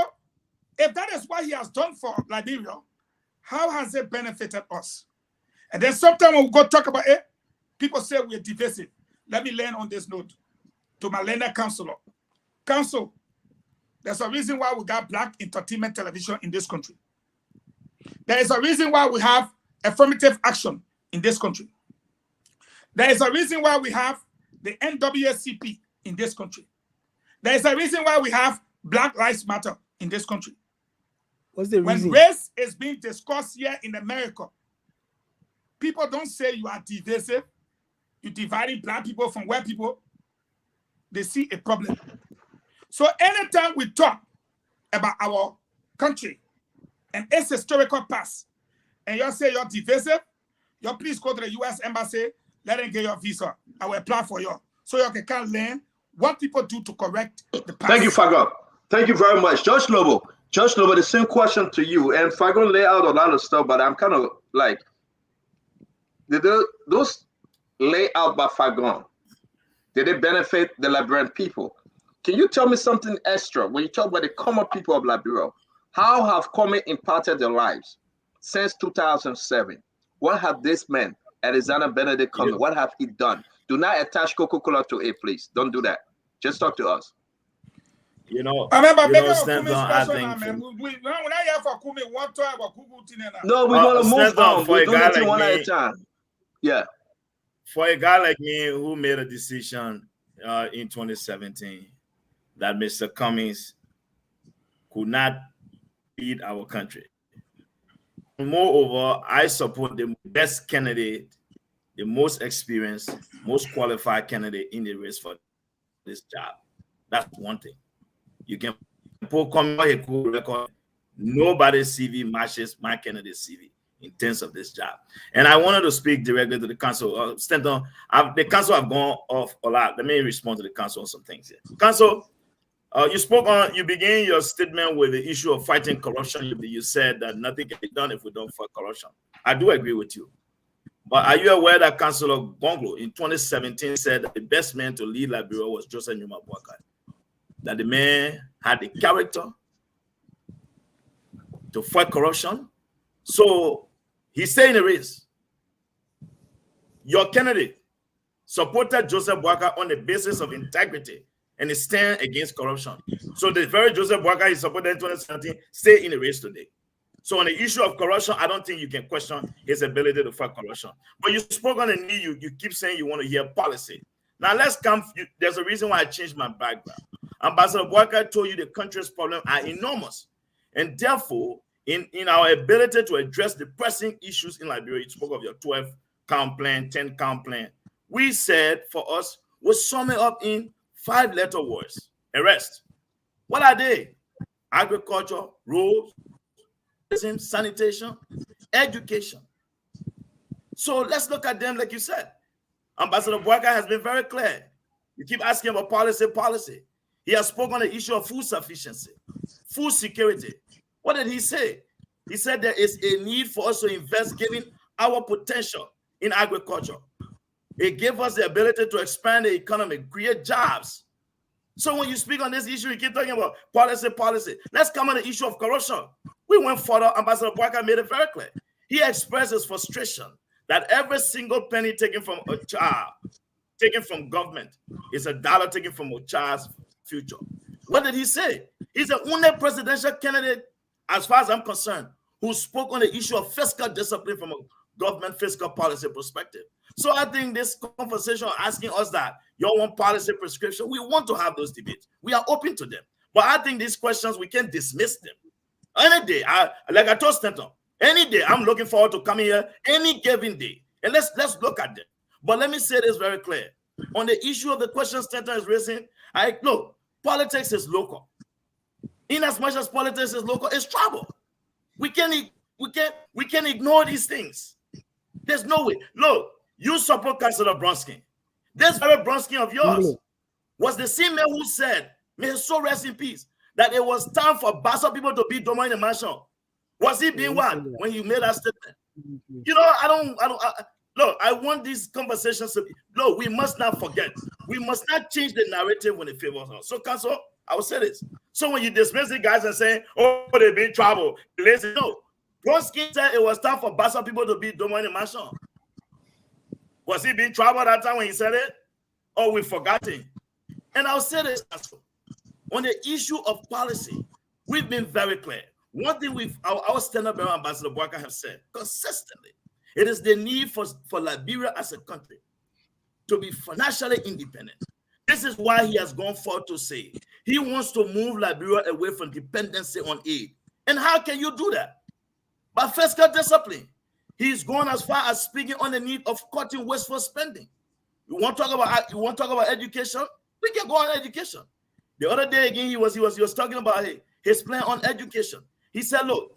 if that is what he has done for Liberia, how has it benefited us? And then sometimes when we go talk about it, people say we're divisive. Let me land on this note to my learned counselor. Counsel, there's a reason why we got black entertainment television in this country. There is a reason why we have affirmative action in this country. There is a reason why we have the NWSCP in this country. There is a reason why we have Black Lives Matter in this country. What's the reason? When race is being discussed here in America, people don't say you are divisive, you're dividing black people from white people, they see a problem. So anytime we talk about our country and its historical past, and you say you're divisive, you please go to the U.S. Embassy, let them get your visa. I will apply for you. So you can learn what people do to correct the past. Thank you, Fagon. Thank you very much. Judge Lobo, the same question to you. And Fagon lay out a lot of stuff, but I'm kind of like, those lay out by Fagon, did it benefit the Liberian people? Can you tell me something extra when you talk about the common people of Liberia? How have Kwame impacted their lives since 2007? What have this man, Alexander Benedict Kwame, what have he done? Do not attach Coca-Cola to it, please. Don't do that. Just talk to us. You know, Stanton, I think. No, we're going to move on. We're doing it one at a time. Yeah. For a guy like me who made a decision in 2017 that Mr. Cummings could not lead our country. Moreover, I support the best candidate, the most experienced, most qualified candidate in the race for this job. That's one thing. You can put a cool record. Nobody's CV matches my candidate's CV in terms of this job. And I wanted to speak directly to the council. Stanton, the council have gone off a lot. Let me respond to the council on some things here. Council, you began your statement with the issue of fighting corruption. You said that nothing can be done if we don't fight corruption. I do agree with you. But are you aware that Councillor Gonglo in 2017 said that the best man to lead Liberia was Joseph Numa Boakai? That the man had the character to fight corruption. So he stayed in the race. Your candidate supported Joseph Boakai on the basis of integrity and his stand against corruption. So the very Joseph Boakai he supported in 2017 stay in the race today. So on the issue of corruption, I don't think you can question his ability to fight corruption. But you spoke on the need, you keep saying you want to hear policy. Now let's come, there's a reason why I changed my background. Ambassador Boakai told you the country's problems are enormous. And therefore, in our ability to address the pressing issues in Liberia, you spoke of your 12-count plan, 10-count plan. We said for us, we'll sum it up in 5-letter words. Arrest. What are they? Agriculture, roads, sanitation, education. So let's look at them like you said. Ambassador Boakai has been very clear. You keep asking about policy. He has spoken on the issue of food sufficiency, food security. What did he say? He said there is a need for us to invest given our potential in agriculture. It gave us the ability to expand the economy, create jobs. So when you speak on this issue, you keep talking about policy. Let's come on the issue of corruption. We went further. Ambassador Boakai made it very clear. He expressed his frustration that every single penny taken from a child, taken from government, is a dollar taken from a child's future. What did he say? He's the only presidential candidate, as far as I'm concerned, who spoke on the issue of fiscal discipline from a government fiscal policy perspective. So I think this conversation asking us that you want policy prescription, we want to have those debates. We are open to them. But I think these questions, we can't dismiss them. Any day, like I told Stanton, any day, I'm looking forward to coming here any given day. And let's look at them. But let me say this very clear. On the issue of the questions Stanton is raising, look, politics is local. In as much as politics is local, it's trouble. We can't ignore these things. There's no way. Look, you support Councillor Bronsky. This very Bronsky of yours was the same man who said, may his soul rest in peace, that it was time for Bassa people to be Domo in the mansion. Was he being what when he made that statement? You know, look, I want these conversations to be, look, we must not forget. We must not change the narrative when it favors us. So, Council, I will say this. So when you dismiss the guys and say, oh, they've been trouble, no. Bronsky said it was time for Bassa people to be Domo in the mansion. Was he being trouble that time when he said it? Or we forgot it? And I'll say this, Council. On the issue of policy, we've been very clear. One thing our stand-up Ambassador Boakai have said consistently, it is the need for Liberia as a country to be financially independent. This is why he has gone forward to say he wants to move Liberia away from dependency on aid. And how can you do that? By fiscal discipline. He's gone as far as speaking on the need of cutting wasteful spending. You want to talk about education? We can go on education. The other day again, he was talking about his plan on education. He said, look,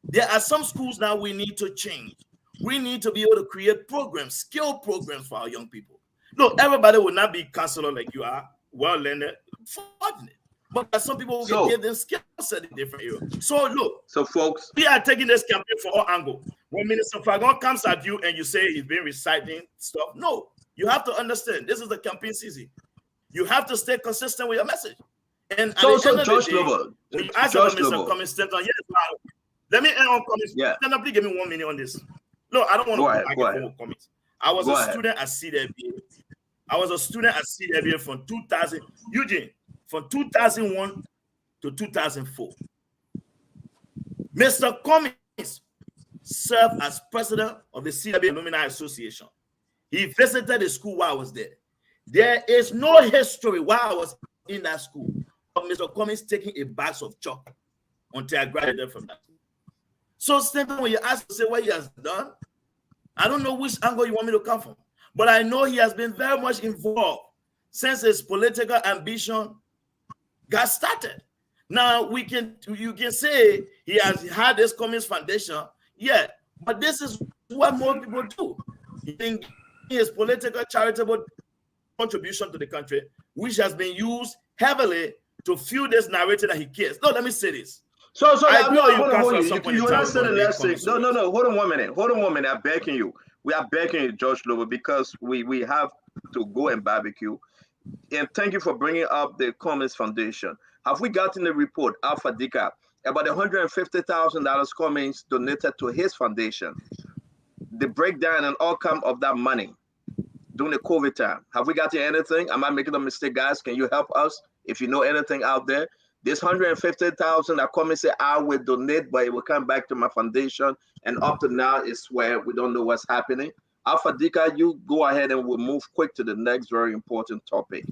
there are some schools now we need to change. We need to be able to create programs, skill programs for our young people. Look, everybody will not be counselor like you are, well-learned, fortunate. But there are some people who can give them skill set in different areas. So look, folks, we are taking this campaign for all angles. When Minister Fagon comes at you and you say he's been reciting stuff, no, you have to understand this is the campaign season. You have to stay consistent with your message. And so Josh Lover, when you ask about Mr. Cummings stepped on, let me end on Cummings. Yeah. Stand up, please give me 1 minute on this. No, I don't want to go back and forth with Cummings. I was a student at CWA. I was a student at CWA from 2000, Eugene, from 2001 to 2004. Mr. Cummings served as president of the CWA Alumni Association. He visited the school while I was there. There is no history while I was in that school of Mr. Cummings taking a box of chalk until I graduated from that school. So, Stephen, when you ask to say what he has done, I don't know which angle you want me to come from, but I know he has been very much involved since his political ambition got started. Now, you can say he has had this Cummings Foundation, yeah, but this is what more people do. He can give his political charitable contribution to the country, which has been used heavily to fuel this narrative that he cares. No, let me say this. So I know you understand the last thing. No. Hold on 1 minute. I'm begging you. We are begging you, George Lobo, because we have to go and barbecue. And thank you for bringing up the Cummings Foundation. Have we gotten the report, Alpha Dika, about $150,000 Cummings donated to his foundation? The breakdown and outcome of that money during the COVID time. Have we gotten anything? Am I making a mistake, guys? Can you help us if you know anything out there? This $150,000 that Cummings said I will donate, but it will come back to my foundation. And up to now, it's where we don't know what's happening. Alpha Dika, you go ahead and we'll move quick to the next very important topic.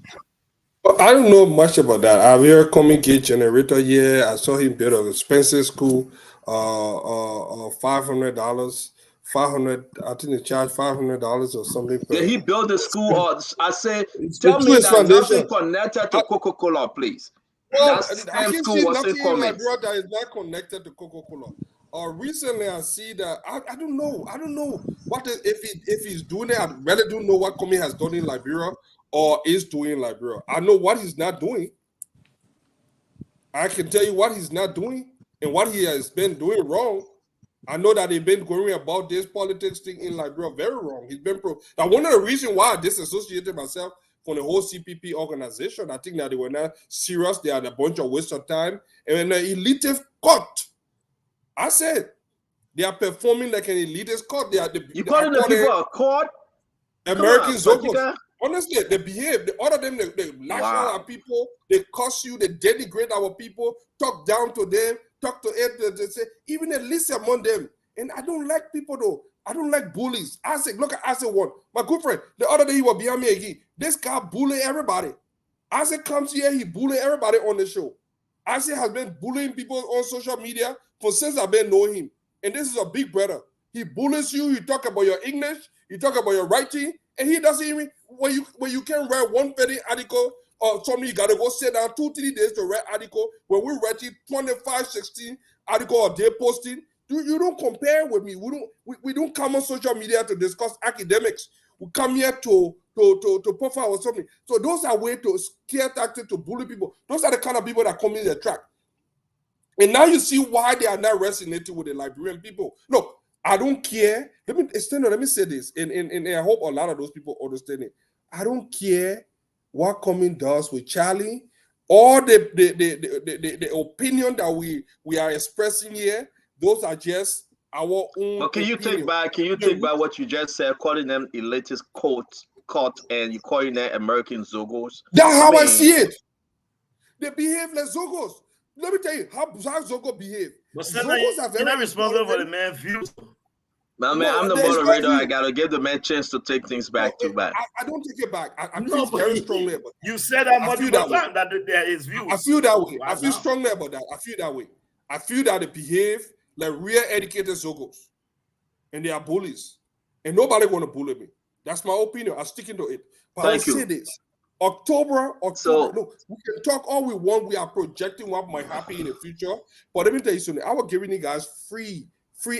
I don't know much about that. I've heard Cummings get generator here. I saw him build an expensive school, $500. 500, I think they charge $500 or something. Did he build a school? Or I say, tell me that nothing connected to Coca-Cola, please. Well, that I can school see was nothing in in my Cummings. brother that is not connected to Coca-Cola. Recently, I see that I don't know. I don't know what if he's doing it. I really don't know what Cummings has done in Liberia or is doing in Liberia. I know what he's not doing. I can tell you what he's not doing and what he has been doing wrong. I know that they've been going about this politics thing in Liberia very wrong. He's been Now, one of the reasons why I disassociated myself from the whole CPP organization, I think that they were not serious. They had a bunch of waste of time. And when the elitist cut, I said, they are performing like an elitist cut. You calling the people a court? American Zogos. Honestly, they behave. All of them, they lash out at people. They curse you. They denigrate our people. Talk down to them. Talk to it. They say, even the least among them. And I don't like people, though. I don't like bullies. I said, look at Isaac one. My good friend, the other day he was behind me again. This guy bully everybody. Isaac comes here, he bully everybody on the show. Isaac has been bullying people on social media since I've been knowing him. And this is a big brother. He bullies you. You talk about your English. You talk about your writing. And he doesn't even, when you can write one petty article or something, you got to go sit down 2-3 days to write article. When we write 25-16 article a day posting, you don't compare with me. We don't come on social media to discuss academics. We come here to profile or something. So those are ways to scare tactics to bully people. Those are the kind of people that come in the track. And now you see why they are not resonating with the Liberian people. Look, I don't care. Let me say this, and I hope a lot of those people understand it. I don't care what Cummings does with Charlie or the opinion that we are expressing here. Those are just our own. But can you take back what you just said, calling them elitist court and you calling them American Zogos? That's how I see it. They behave like Zogos. Let me tell you how Zogo behave. But Zogos are very responsible for the man's views. Man, I'm the moderator. I gotta give the man a chance to take things back to back. I don't take it back. I feel very strongly about that. You said that multiple times that there is views. I feel that way. I feel strongly about that. I feel that way. I feel that they behave like real educated Zogos. and they are bullies. And nobody going to bully me. That's my opinion. I'm sticking to it. But Thank I you. say this. October. So- No, we can talk all we want. We are projecting what might happen in the future. But let me tell you something. I was giving you guys free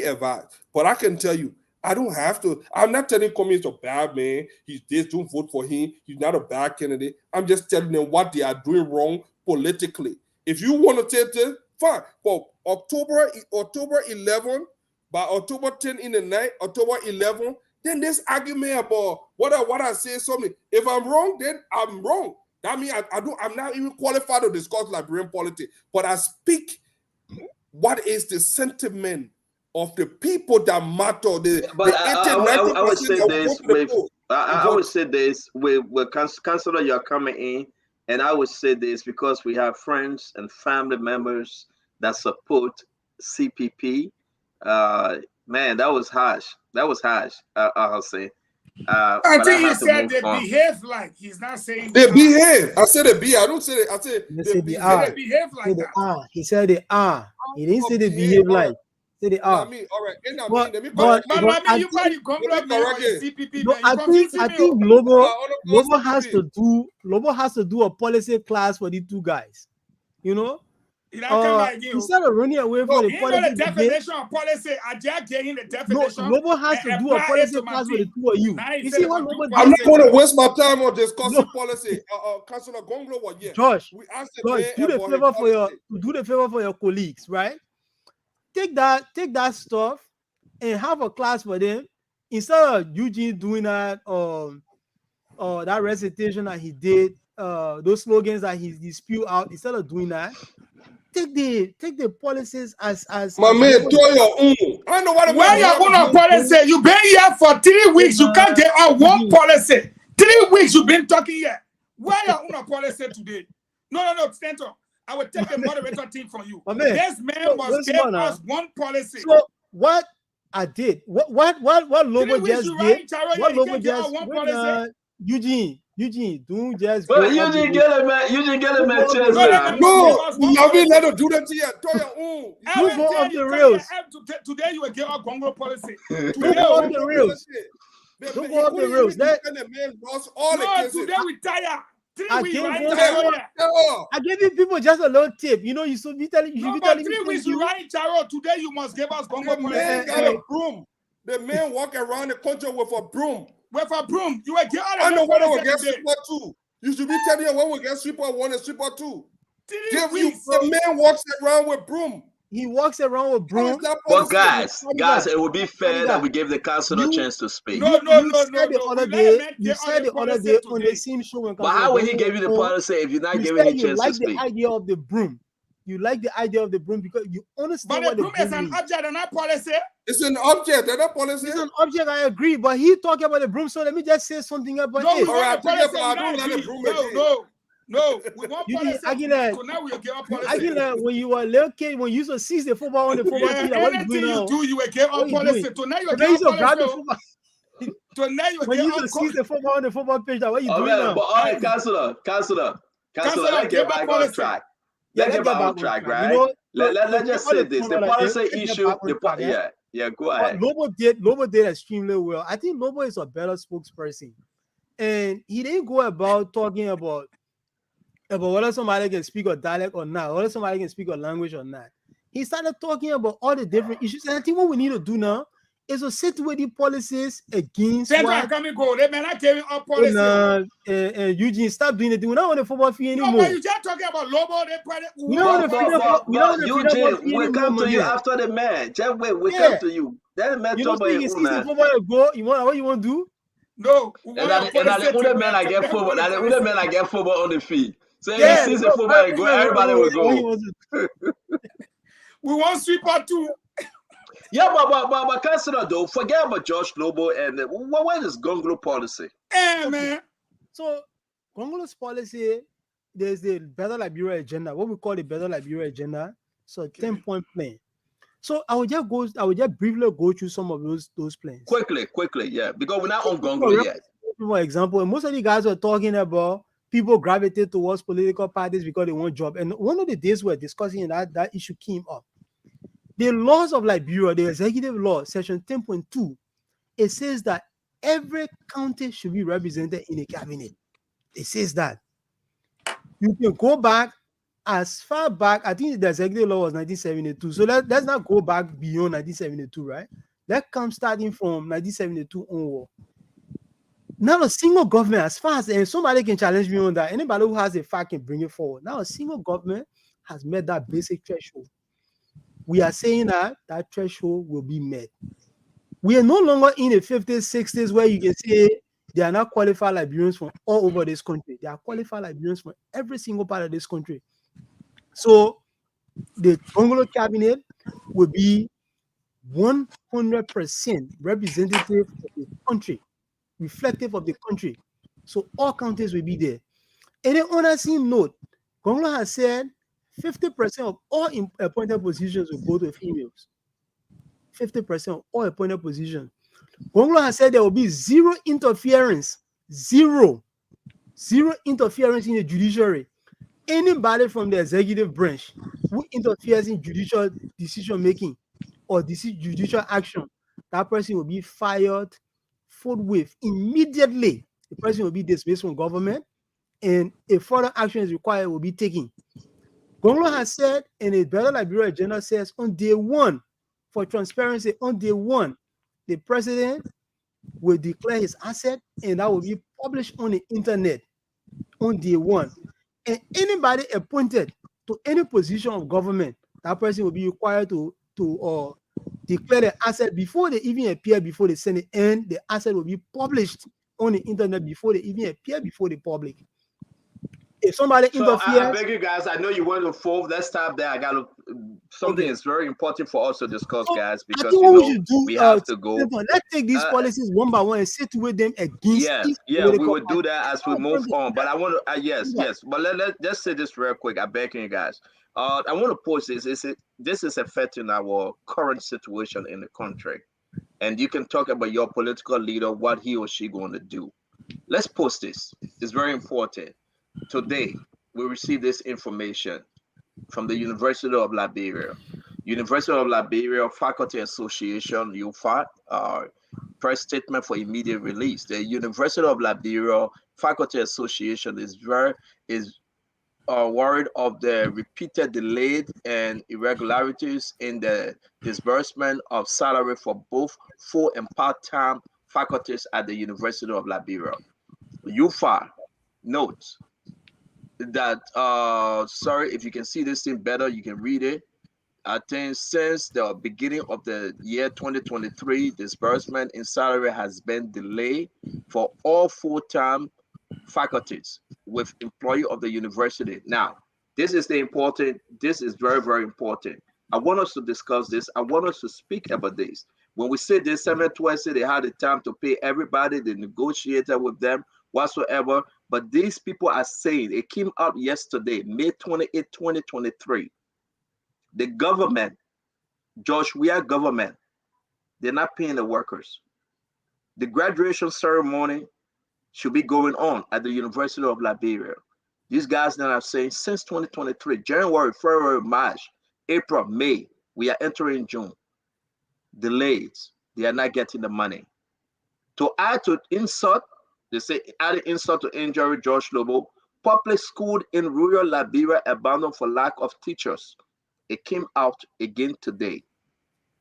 advice. But I can tell you, I don't have to. I'm not telling Comey he's a bad man. He's this. Don't vote for him. He's not a bad candidate. I'm just telling them what they are doing wrong politically. If you want to take this, fine. For October 11, by October 10 in the night, October 11, then this argument about what I say something. If I'm wrong, then I'm wrong. That means I'm not even qualified to discuss Liberian politics. But I speak what is the sentiment of the people that matter. But I would say this with I would say this with Councillor, you're coming in, and I would say this because we have friends and family members that support CPP. Man, that was harsh. I'll say. I think he said they behave like. He's not saying they behave. I said they behave. I don't say it. I said they behave. They behave like that. He said they are. He didn't say they behave like. Say they are. I mean, all right. And But you probably compliment me on your CPP. No, I think Lobo has to do a policy class for the two guys. You know. Instead of running away from the policy, the definition of policy. I just getting the definition. No, Lobo has to do a policy class for the two of you. You see what Lobo I'm not going to waste my time on discussing policy. Councillor Gonglo was here. Josh, we asked do the favor for your colleagues, right? Take that stuff and have a class for them instead of Eugene doing that that recitation that he did, those slogans that he spewed out. Instead of doing that, take the policies as my man. Do your own. I know what. Where your own policy? You've been here for 3 weeks. You can't get out one policy. 3 weeks you've been talking here. Where your own policy today? No, Stanton. I will take the moderator team from you. This man must give us one policy. So what I did, what Lobo just did, what Lobo just Eugene, don't just go. Eugene get a man. No, Navi, let him do that to you. Do your own. You go off the rails. Today you will get our Congo policy. Don't go off the rails. Don't go off the rails. Today we tire. I gave you people just a little tip. You know, you should be telling me. 3 weeks you ride Charo. Today you must give us Congo policy. Man got a broom. The man walk around the country with a broom. With a broom, you will get all. I know what will get sweeper 2. You should be telling me what will get sweeper 1 and sweeper 2. The man walks around with broom. He walks around with broom. But guys, it would be fair that we give the council a chance to speak. No. You said the other day on the same show. But how will he give you the policy if you're not giving him a chance to speak? You like the idea of the broom. You like the idea of the broom because you understand what the broom is. An object and not policy. It's an object and not policy. It's an object, I agree. But he talking about the broom, so let me just say something about it. All right, No, we want policy. Now we'll give up policy. When you were a little kid, when you used to seize the football on the football field, what you doing now? You will give up policy. Tonight you will give up policy. When you used to seize the football on the football pitch, what you doing now? But all right, Councillor, let's get back on track. Let's get back on track, right? You know, let's just say this: the policy issue. Go ahead. Lobo did extremely well. I think Lobo is a better spokesperson, and he didn't go about talking about whether somebody can speak a dialect or not, whether somebody can speak a language or not. He started talking about all the different issues, and I think what we need to do now is to sit with the policies against what they may not carry up policy. And Eugene, stop doing it. We're not on the football field anymore. No, but you just talking about Lobo. Eugene, we come to you after the man. Just wait, we come to you. Then the man talk about you what you want to do? No. And the other man I get football on the field. So if he sees the football and go, everybody will go. We want sweeper too. Yeah, but Councillor, though, forget about Josh Lobo and what is Gonglo policy? Man. So Gonglo's policy, there's the Better Liberia agenda, what we call the Better Liberia agenda. So 10-point plan. So I will just briefly go through some of those plans. Quickly, yeah, because we're not on Gonglo yet. For example, most of the guys are talking about people gravitate towards political parties because they want job. And one of the days we're discussing that issue came up. The laws of Liberia, the executive law, section 10.2, it says that every county should be represented in a cabinet. It says that. You can go back as far back, I think the executive law was 1972. So let's not go back beyond 1972, right? That comes starting from 1972 onward. Now a single government, as far as, and somebody can challenge me on that, anybody who has a fact can bring it forward. Now a single government has met that basic threshold. We are saying that that threshold will be met. We are no longer in the 50s, 60s, where you can say they are not qualified Liberians from all over this country. They are qualified Liberians from every single part of this country. So the Congolo cabinet will be 100% representative of the country, reflective of the country. So all counties will be there. And then on a same note, Congolo has said 50% of all appointed positions will go to females. 50% of all appointed positions. Congolo has said there will be zero interference interference in the judiciary. Anybody from the executive branch who interferes in judicial decision making or judicial action, that person will be fired forthwith immediately. The person will be dismissed from government, and if further action is required, will be taken. Congolo has said, and a Better Liberia agenda says, on day one, for transparency, on day one, the president will declare his asset, and that will be published on the internet on day one. And anybody appointed to any position of government, that person will be required to declare the asset before they even appear before the Senate, and the asset will be published on the internet before they even appear before the public. If somebody interferes, I beg you guys, I know you want to fold. Let's stop there. I got to, something is very important for us to discuss, guys, because we have to go. Let's take these policies one by one and situate them against. We will do that as we move on. But I want to, yes. But let's say this real quick. I beg you guys. I want to pose this. This is affecting our current situation in the country, and you can talk about your political leader, what he or she going to do. Let's post this. It's very important. Today, we received this information from the University of Liberia. University of Liberia Faculty Association, UFA, press statement for immediate release. The University of Liberia Faculty Association is worried of the repeated delayed and irregularities in the disbursement of salary for both full and part-time faculties at the University of Liberia. UFA notes that sorry, if you can see this thing better, you can read it. I think since the beginning of the year 2023, disbursement in salary has been delayed for all full-time faculties with employee of the university. Now, this is very, very important. I want us to discuss this. I want us to speak about this. When we say this 720, they had the time to pay everybody, they negotiated with them, whatsoever. But these people are saying, it came out yesterday, May 28, 2023. The government, Josh, we are government. They're not paying the workers. The graduation ceremony should be going on at the University of Liberia. These guys that are saying since 2023, January, February, March, April, May, we are entering June. Delayed. They are not getting the money. To add to insult, they say adding insult to injury, George Lobo, public school in rural Liberia abandoned for lack of teachers. It came out again today.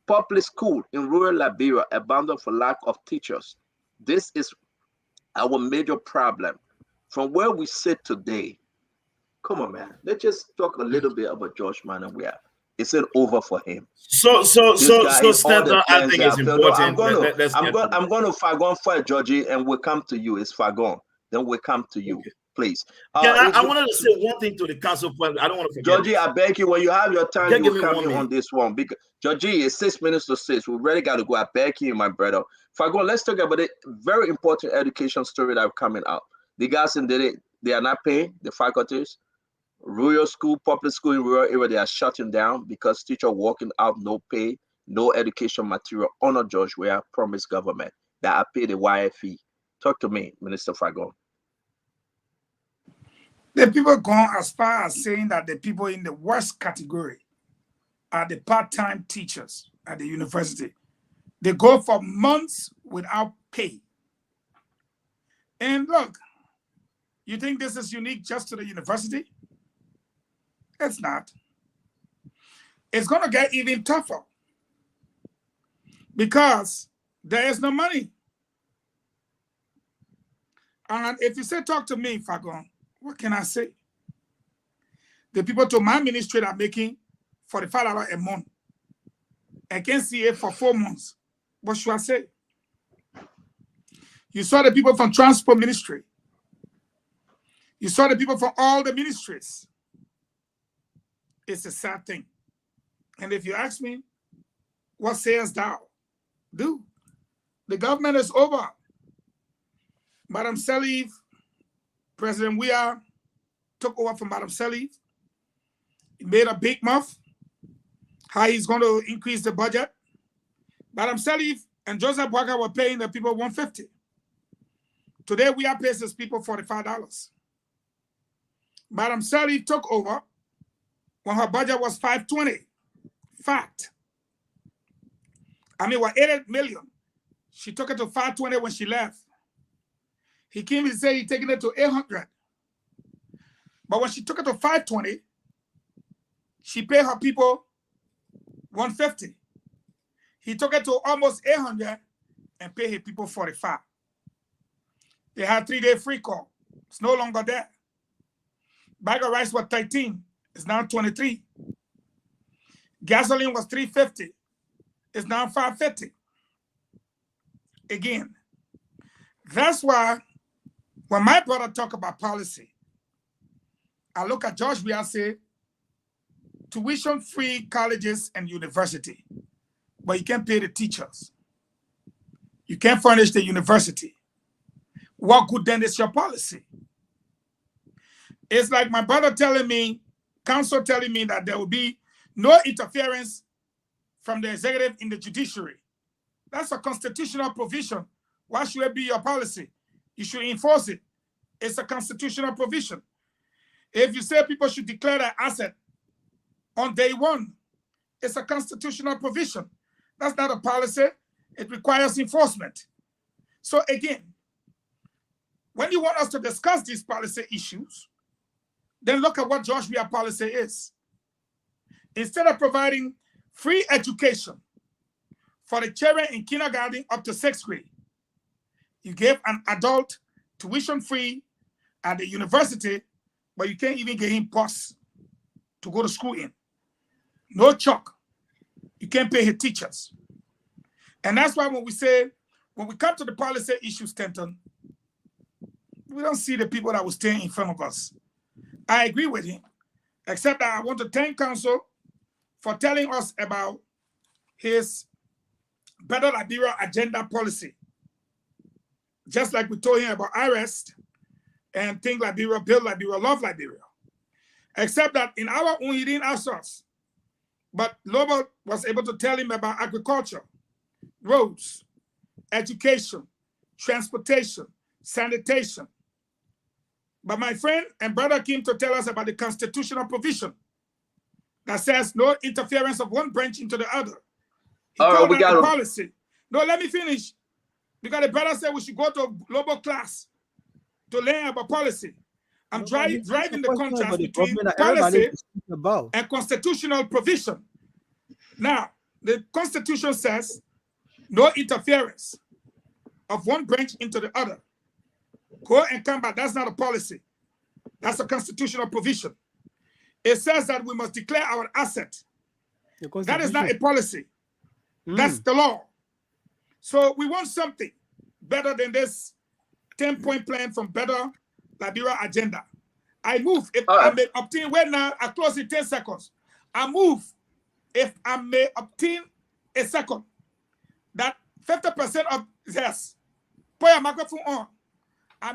Public school in rural Liberia abandoned for lack of teachers. This is our major problem. From where we sit today, come on, man. Let's just talk a little bit about George Manawea. Is it over for him? So Stanton, I think it's important. I'm going to Fagon for Georgie, and we'll come to you. It's Fagon. Then we'll come to you, please. I wanted to say one thing to the council. I don't want to forget. Georgie, I beg you, when you have your time, you come in on this one. Because Georgie, it's 6 minutes to 6. We really got to go. I beg you, my brother. Fagon, let's talk about a very important education story that's coming out. The guys in they are not paying the faculties. Rural school, public school in rural area, they are shutting down because teachers walking out, no pay, no education material. Honor George, we are promised government that I pay the YFE. Talk to me, Minister Fagon. The people gone as far as saying that the people in the worst category are the part-time teachers at the university. They go for months without pay. And look, you think this is unique just to the university? It's not. It's going to get even tougher because there is no money. And if you say, talk to me, Fagon, what can I say? The people to my ministry are making $45 a month. I can't see it for 4 months. What should I say? You saw the people from transport ministry. You saw the people from all the ministries. It's a sad thing. And if you ask me, what sayest thou? Do. The government is over. Madam Saliv, President Weah took over from Madam Saliv. He made a big mouth how he's going to increase the budget. Madam Saliv and Joseph Boakai were paying the people $150. Today, Weah pays his people $45. Madam Saliv took over when her budget was $520. Fact. I mean, what, 8 million. She took it to $520 when she left. He came and said he's taking it to 800. But when she took it to 520, she paid her people 150. He took it to almost 800 and paid his people 45. They had 3-day free call. It's no longer there. Bag of rice was 13. It's now 23. Gasoline was $3.50. It's now $5.50. Again, that's why when my brother talk about policy, I look at George Weah say, tuition-free colleges and university, but you can't pay the teachers. You can't furnish the university. What good then is your policy? It's like my brother telling me, counsel telling me that there will be no interference from the executive in the judiciary. That's a constitutional provision. Why should it be your policy? You should enforce it. It's a constitutional provision. If you say people should declare their asset on day one, it's a constitutional provision. That's not a policy. It requires enforcement. So again, when you want us to discuss these policy issues, then look at what George Weah policy is. Instead of providing free education for the children in kindergarten up to 6th grade, you gave an adult tuition-free at the university, but you can't even get him bus to go to school in. No chalk. You can't pay his teachers. And that's why when we come to the policy issues, Stanton, we don't see the people that will stand in front of us. I agree with him, except that I want to thank counsel for telling us about his Better Liberia agenda policy. Just like we told him about arrest and Think Liberia, Build Liberia, Love Liberia. Except that in our own, he didn't ask us. But Lobo was able to tell him about agriculture, roads, education, transportation, sanitation. But my friend and brother came to tell us about the constitutional provision that says no interference of one branch into the other. He all right, we got the policy. No, let me finish. Because the brother said we should go to global class to learn about policy. I'm driving the contrast between policy and constitutional provision. Now, the Constitution says no interference of one branch into the other. Go and come back. That's not a policy. That's a constitutional provision. It says that we must declare our asset. That is not a policy. That's the law. So we want something better than this 10-point plan from Better Liberia agenda. I move. If I may obtain, wait now, I close in 10 seconds. I move. If I may obtain a second, that 50% of yes. Put your microphone on.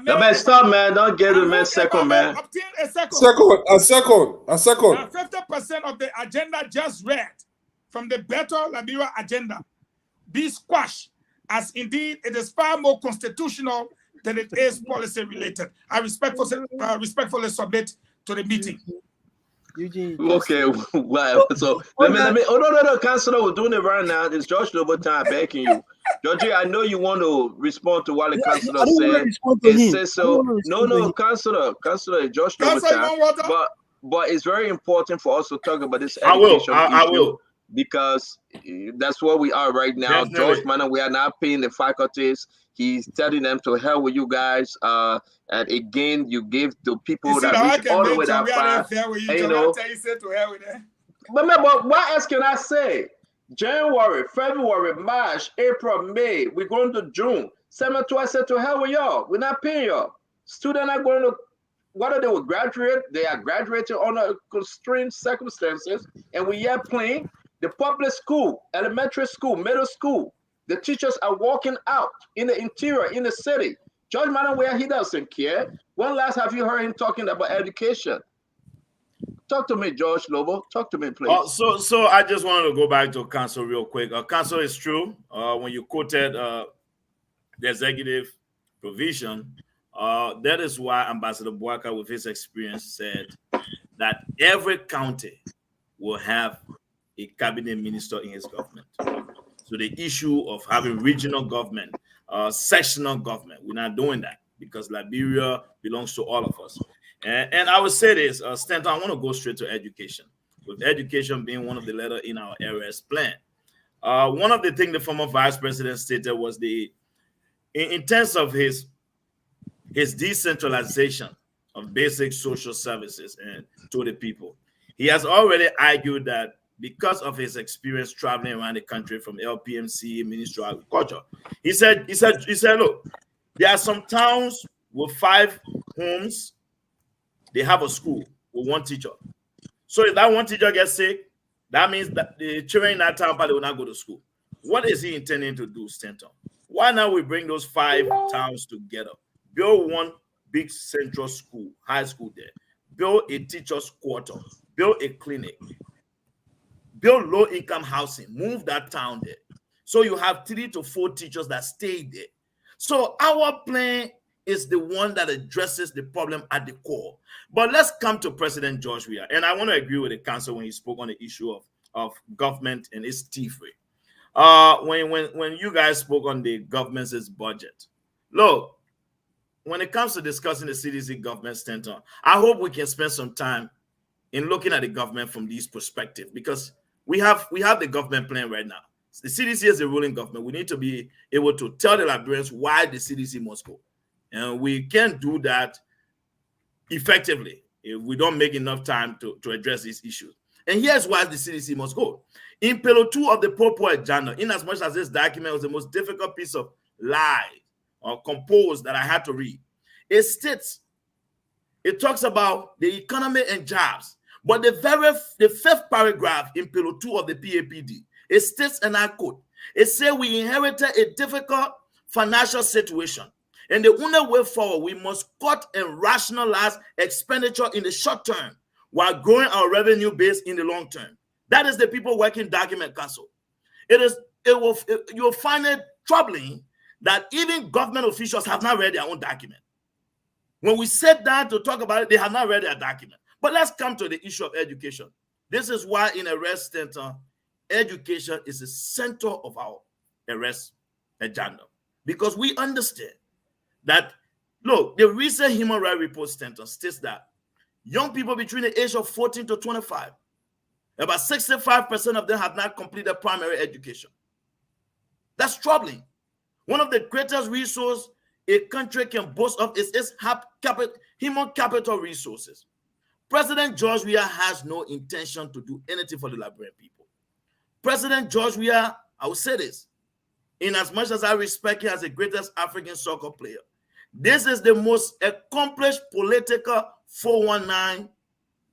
No, man, stop, man. Don't get it, man. Second, man. Obtain a second. A second. Now, 50% of the agenda just read from the Better Liberia agenda be squashed, as indeed it is far more constitutional than it is policy related. I respectfully submit to the meeting. Eugene. Okay, well, so let me. Oh no, Councilor, we're doing it right now. It's George Noble time backing you. Georgie, I know you want to respond to what the councilor I don't want to said. respond to It him. says I don't so. want to No, respond to him. Councilor, it's George Noble Councilor, you time. want water? But it's very important for us to talk about this I will. education I issue will. because that's where we are right now. Definitely. George Mann, we are not paying the faculties. He's telling them to hell with you guys. And again, you give to people You see, that now I reach can all the make way John, that we are far. there fair with you, And, John. you know, I'll tell you, say to hell with that. but what else can I say? January, February, March, April, May. We're going to June. Semester, I said to hell with y'all. We're not paying y'all. Students are going to, whether they will graduate, they are graduating under constrained circumstances, and we are playing. The public school, elementary school, middle school, the teachers are walking out in the interior, in the city. George Madden, where he doesn't care. When last have you heard him talking about education? Talk to me, George Lobo. Talk to me, please. So I just wanted to go back to council real quick. Council is true. When you quoted the executive provision, that is why Ambassador Boaka, with his experience, said that every county will have a cabinet minister in his government. So the issue of having regional government, sectional government, we're not doing that because Liberia belongs to all of us. And I would say this, Stanton, I want to go straight to education, with education being one of the letters in our ARS plan. One of the things the former vice president stated was in terms of his decentralization of basic social services and to the people. He has already argued that because of his experience traveling around the country from LPMC, Ministry of Agriculture, he said, look, there are some towns with 5 homes. They have a school with 1 teacher. So if that 1 teacher gets sick, that means that the children in that town probably will not go to school. What is he intending to do, Stanton? Why not we bring those 5 towns together? Build 1 big central school, high school there. Build a teacher's quarter. Build a clinic. Build low-income housing. Move that town there. So you have 3 to 4 teachers that stay there. So our plan is the one that addresses the problem at the core. But let's come to President George Weah. And I want to agree with the council when he spoke on the issue of government and its thievery. When you guys spoke on the government's budget, look, when it comes to discussing the CDC government center, I hope we can spend some time in looking at the government from these perspectives, because we have the government plan right now. The CDC is the ruling government. We need to be able to tell the Liberians why the CDC must go. And we can't do that effectively if we don't make enough time to address these issues. And here's why the CDC must go. In Pillar 2 of the Popo Agenda, in as much as this document was the most difficult piece of lie or compose that I had to read, it states, it talks about the economy and jobs. But the 5th paragraph in Pillar 2 of the PAPD, it states, and I quote, it says we inherited a difficult financial situation. And the only way forward, we must cut and rationalize expenditure in the short term while growing our revenue base in the long term. That is the people working document, council. You'll find it troubling that even government officials have not read their own document. When we sat down to talk about it, they have not read their document. But let's come to the issue of education. This is why in arrest center, education is the center of our arrest agenda. Because we understand that, look, the recent Human Rights Report Center states that young people between the age of 14 to 25, about 65% of them have not completed primary education. That's troubling. One of the greatest resources a country can boast of is its human capital resources. President George Weah has no intention to do anything for the Liberian people. President George Weah, I will say this, in as much as I respect him as the greatest African soccer player, this is the most accomplished political 419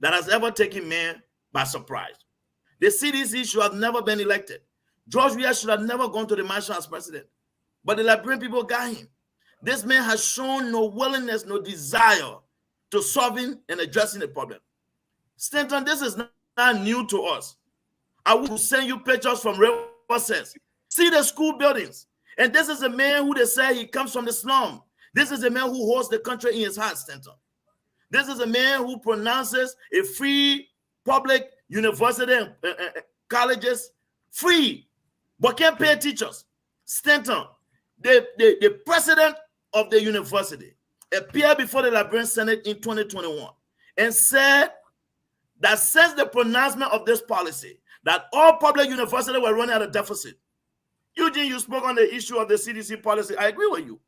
that has ever taken man by surprise. The CDC should have never been elected. George Weah should have never gone to the mansion as president. But the Liberian people got him. This man has shown no willingness, no desire to solving and addressing the problem. Stanton, this is not new to us. I will send you pictures from Riverside. See the school buildings. And this is a man who they say he comes from the slum. This is a man who holds the country in his heart, Stanton. This is a man who pronounces a free public university and colleges free, but can't pay teachers. Stanton, the president of the university, appeared before the Liberian Senate in 2021 and said that since the pronouncement of this policy, that all public universities were running at a deficit. Eugene, you spoke on the issue of the CDC policy. I agree with you.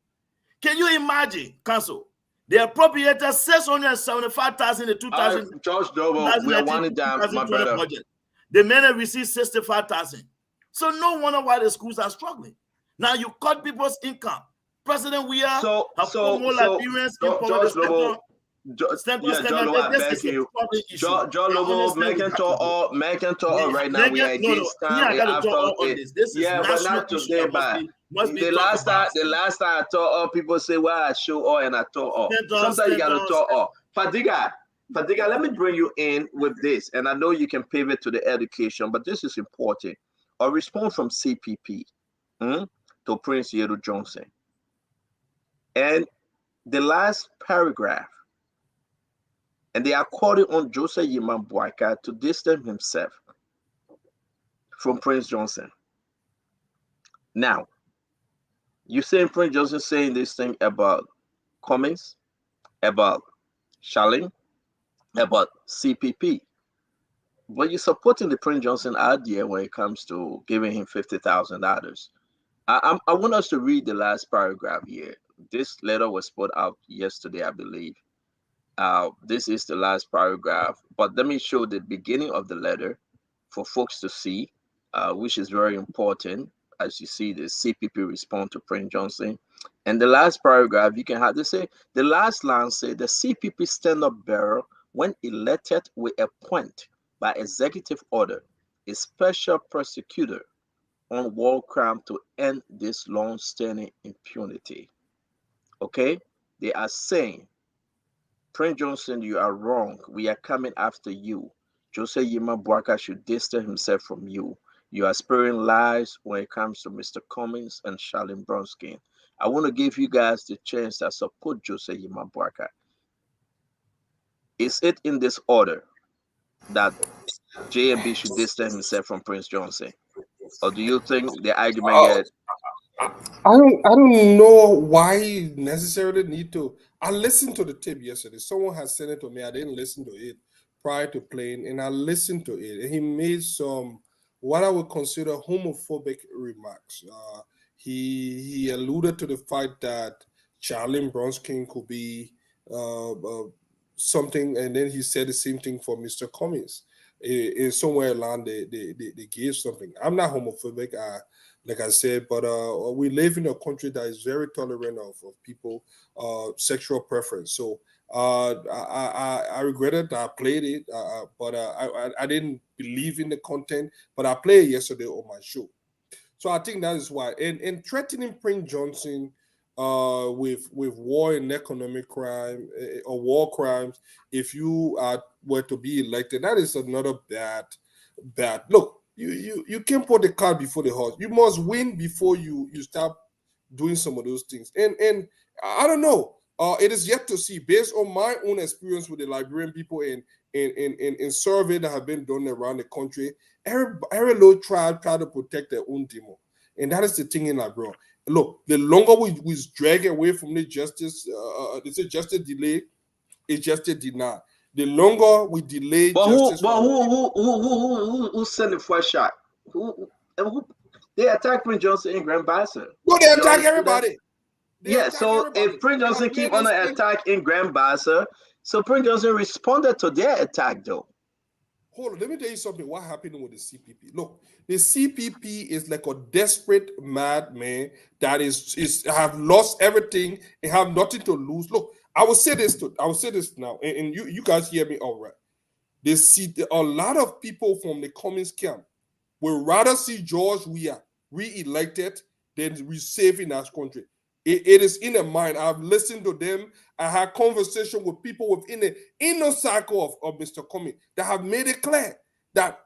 Can you imagine, Council? They appropriated $675,000 in 2000. George Dobo, we are winding down, my brother. Budget. The men have received $65,000. So no wonder why the schools are struggling. Now you cut people's income. President, we are more Liberians in George Lobo. John Lobo, making talk right now. We are against time. Yeah, but not today, but the last time I talk, people say, well, I show all and I talk all. Sometimes you got to talk all. Fadiga, let me bring you in with this. And I know you can pivot to the education, but this is important. A response from CPP to Prince Yeru Johnson. And the last paragraph, and they are calling on Joseph Yiman Boyka to distance himself from Prince Johnson. Now, you saying Prince Johnson saying this thing about Cummings, about Charlene, about CPP, but you're supporting the Prince Johnson idea when it comes to giving him $50,000. I want us to read the last paragraph here. This letter was put out yesterday, I believe. This is the last paragraph, but let me show the beginning of the letter for folks to see, which is very important. As you see, the CPP respond to Prince Johnson. And the last paragraph, you can have this say, the last line say, the CPP stand-up bearer, when elected, will appoint by executive order a special prosecutor on war crime to end this long-standing impunity. Okay? They are saying, Prince Johnson, you are wrong. We are coming after you. Joseph Yima Boyka should distance himself from you. You are sparing lives when it comes to Mr. Cummings and Charlene Bronskin. I want to give you guys the chance to support Joseph Yima Boyka. Is it in this order that JMB should distance himself from Prince Johnson? Or do you think the argument I don't know why you necessarily need to. I listened to the tape yesterday. Someone has sent it to me. I didn't listen to it prior to playing, and I listened to it. And he made some what I would consider homophobic remarks. He alluded to the fact that Charlene Bronskin could be something, and then he said the same thing for Mr. Cummings. In somewhere along they gave something. I'm not homophobic, like I said, but we live in a country that is very tolerant of people sexual preference. So I regretted that I played it, but I didn't believe in the content, but I played it yesterday on my show. So I think that is why. And threatening Prince Johnson with war and economic crime or war crimes, if you were to be elected, that is another bad. Look, you can't put the cart before the horse. You must win before you start doing some of those things. And I don't know. It is yet to see, based on my own experience with the Liberian people in survey that have been done around the country. Every little tribe try to protect their own demo, and that is the thing in Liberia. Look, the longer we drag away from the justice, they say justice delay is justice denied. The longer we delay justice, who sent the first shot? Who they attacked Prince Johnson in Grand Bassa? No, they attack everybody. So if Prince Johnson keep on an attack in Grand Bassa, so Prince Johnson responded to their attack though. Hold on, let me tell you something. What happened with the CPP? Look, the CPP is like a desperate madman that is have lost everything and have nothing to lose. Look, I will say this now, and you guys hear me all right. They see a lot of people from the Cummings camp would rather see George Weah re-elected than saving our country. It is in their mind. I've listened to them. I had conversation with people within the inner circle of Mr. Cummings that have made it clear that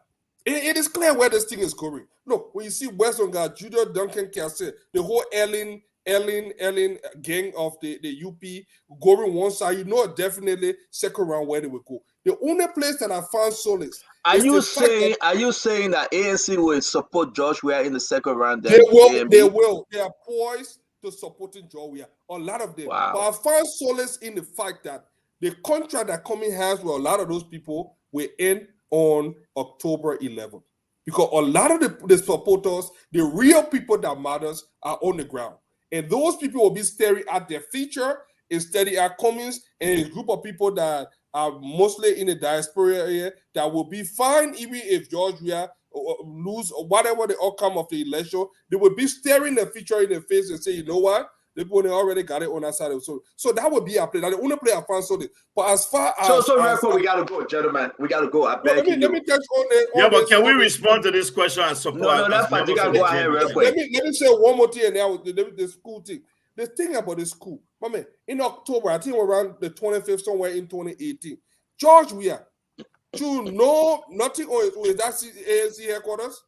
it is clear where this thing is going. Look, when you see Western guy, Judah Duncan Cassett, the whole Ellen gang of the UP going one side, you know definitely second round where they will go. The only place that I found solace Are is you the fact that saying that ANC will support George Weah in the second round? they Then will. They are poised to supporting George Weah. A lot of them. Wow. But I found solace in the fact that the contract that Cummings has with a lot of those people will end on October 11th. Because a lot of the supporters, the real people that matters, are on the ground. And those people will be staring at their future instead at Cummings and a group of people that are mostly in the diaspora area that will be fine even if George Weah lose or whatever the outcome of the election. They will be staring the future in the face and say, you know what? The people already got it on our side. So that would be our play. That's the only play I found solid. But as far as we gotta go, gentlemen. We gotta go. I beg you. Let me touch on it. But can we respond to this question and support? No, that's fine. You gotta go ahead real quick. Let me say one more thing, and that the school thing. The thing about the school, my man, in October, I think around the 25th, somewhere in 2018, George Weah, you know nothing on is that ANC headquarters?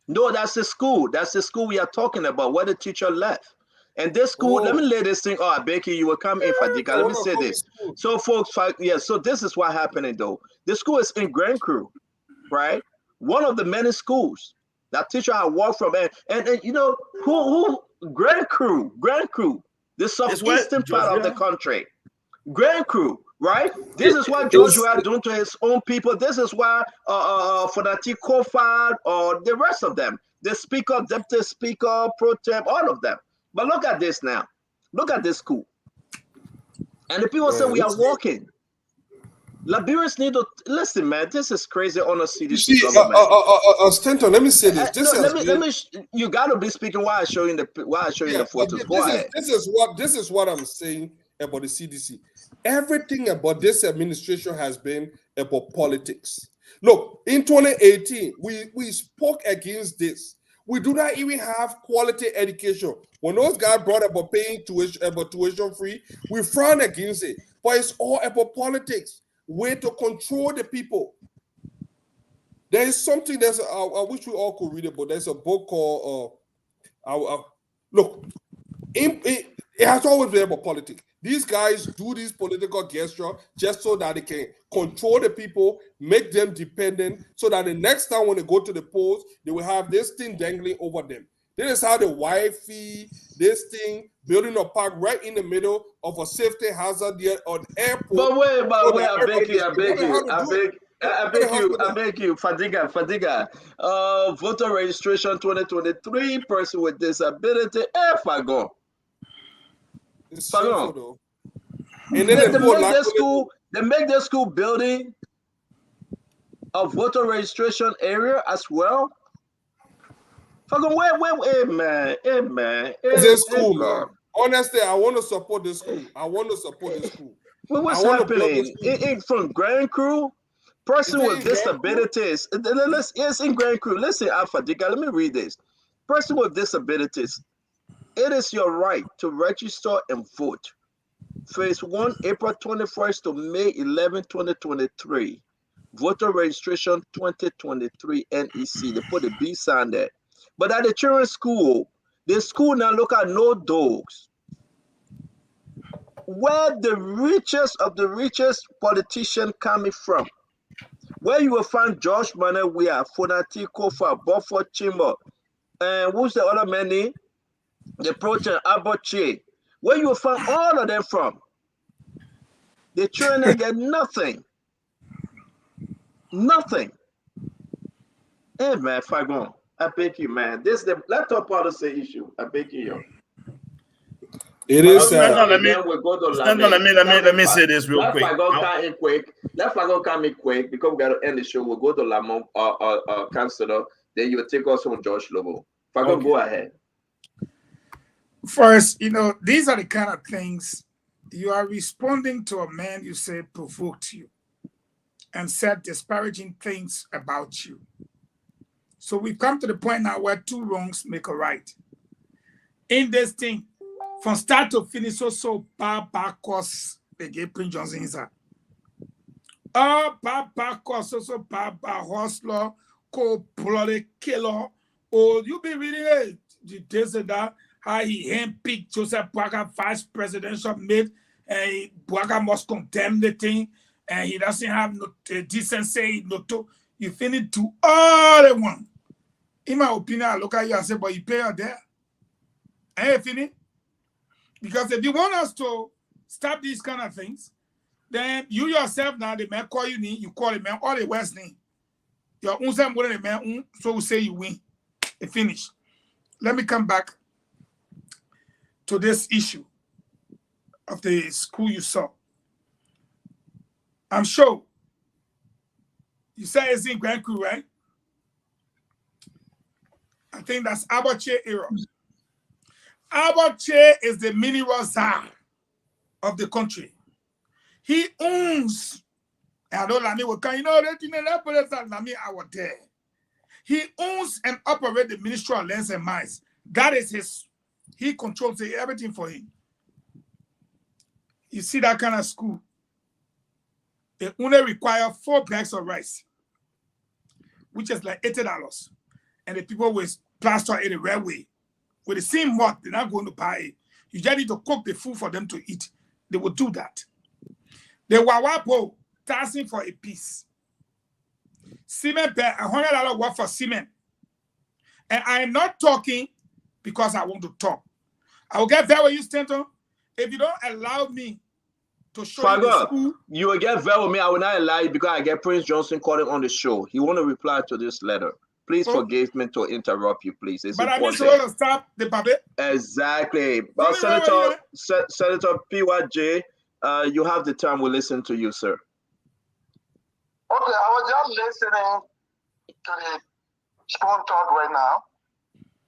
No, that's the school. That's the school we are talking about, where the teacher left. And this school, let me lay this thing. Oh, Becky, you will come in, Fadika. Let me say this. So, folks, so this is what happening, though. The school is in Grand Cru, right? One of the many schools that teacher I work from. And you know, who Grand Cru, the southeastern part of the country. Grand Cru, right? This is what George Weah doing to his own people. This is why Fonati Kofad or the rest of them, the speaker, deputy speaker, pro temp, all of them. But look at this now. Look at this school. And the people say we are walking. Liberians need to listen, man. This is crazy on a CDC government. Stanton, let me say this. You gotta be speaking while I show you the photos. Go ahead. This is what I'm saying about the CDC. Everything about this administration has been about politics. Look, in 2018, we spoke against this. We do not even have quality education. When those guys brought about paying tuition free, we frown against it. But it's all about politics, way to control the people. There is something that's I wish we all could read it, but there's a book called look. It has always been about politics. These guys do these political gestures just so that they can control the people, make them dependent, so that the next time when they go to the polls, they will have this thing dangling over them. This is how the Wi-Fi, this thing, building a park right in the middle of a safety hazard there on airport. But wait, I beg you, Fadiga. Voter registration 2023, person with disability, I go. It's simple, though. And then they make their school building a voter registration area as well. Hey man. It's school, man. Honestly, I want to support this school. What's happening? From Grand Cru, person with disabilities. It's in Grand Cru. Listen, Alpha-Diga, let me read this. Person with disabilities. It is your right to register and vote. Phase 1, April 21st to May 11, 2023. Voter registration 2023 NEC. They put the B sign there. But at the children's school, the school now look at no dogs. Where the richest of the richest politician coming from? Where you will find George Manuel Weah, Fonati Kofa, Beaufort Chamber, and who's the other man name? The pro-chair Abache. Where you will find all of them from? The children get nothing. Nothing. Hey man, Fagon, I beg you, man. This is the laptop policy issue. I beg you. It is. Let me say this real quick. Let Fagon come in quick because we got to end the show. We'll go to Lamont, Councilor. Then you will take us on George Lobo. Fagon, go ahead. First, these are the kind of things you are responding to a man you say provoked you and said disparaging things about you. So we've come to the point now where two wrongs make a right. In this thing, from start to finish, so Baba course they gave Prince Johnson inside. Baba course, so Baba hustler, cold-blooded killer. Oh, you be reading it. The days of that. How he handpicked Joseph Boaga vice presidential mate, and Boaga must condemn the thing. and he doesn't have no decency, no to, you finish to all the one. In my opinion, I look at you and say, but you pay out there. And you finish. Because if you want us to stop these kind of things, then you yourself now, the man call you call the man, all the West name. Your own son, the man, so we say you win. It finish. Let me come back to this issue of the school you saw. I'm sure you say it's in Grand Crew, right? I think that's Abache era. Abache is the mineral czar of the country. He owns, and I don't know, I was there. He owns and operates the Ministry of Lands and Mines. That is his, he controls everything for him. You see that kind of school, they only require 4 bags of rice, which is like $80. And the people will plaster it the right way. With the same mud, they're not going to buy it. You just need to cook the food for them to eat. They will do that. The Wawapo taxing for a piece. Cement, $100 worth for cement. And I am not talking because I want to talk. I will get there with you, Stanton. If you don't allow me to show you the school. You will get there with me. I will not allow you because I get Prince Johnson calling on the show. He want to reply to this letter. Please forgive me to interrupt you, please. It's important. But I need to stop the puppet. Exactly. Well, Senator PYJ, you have the time. We'll listen to you, sir. Okay, I was just listening to the spoon talk right now,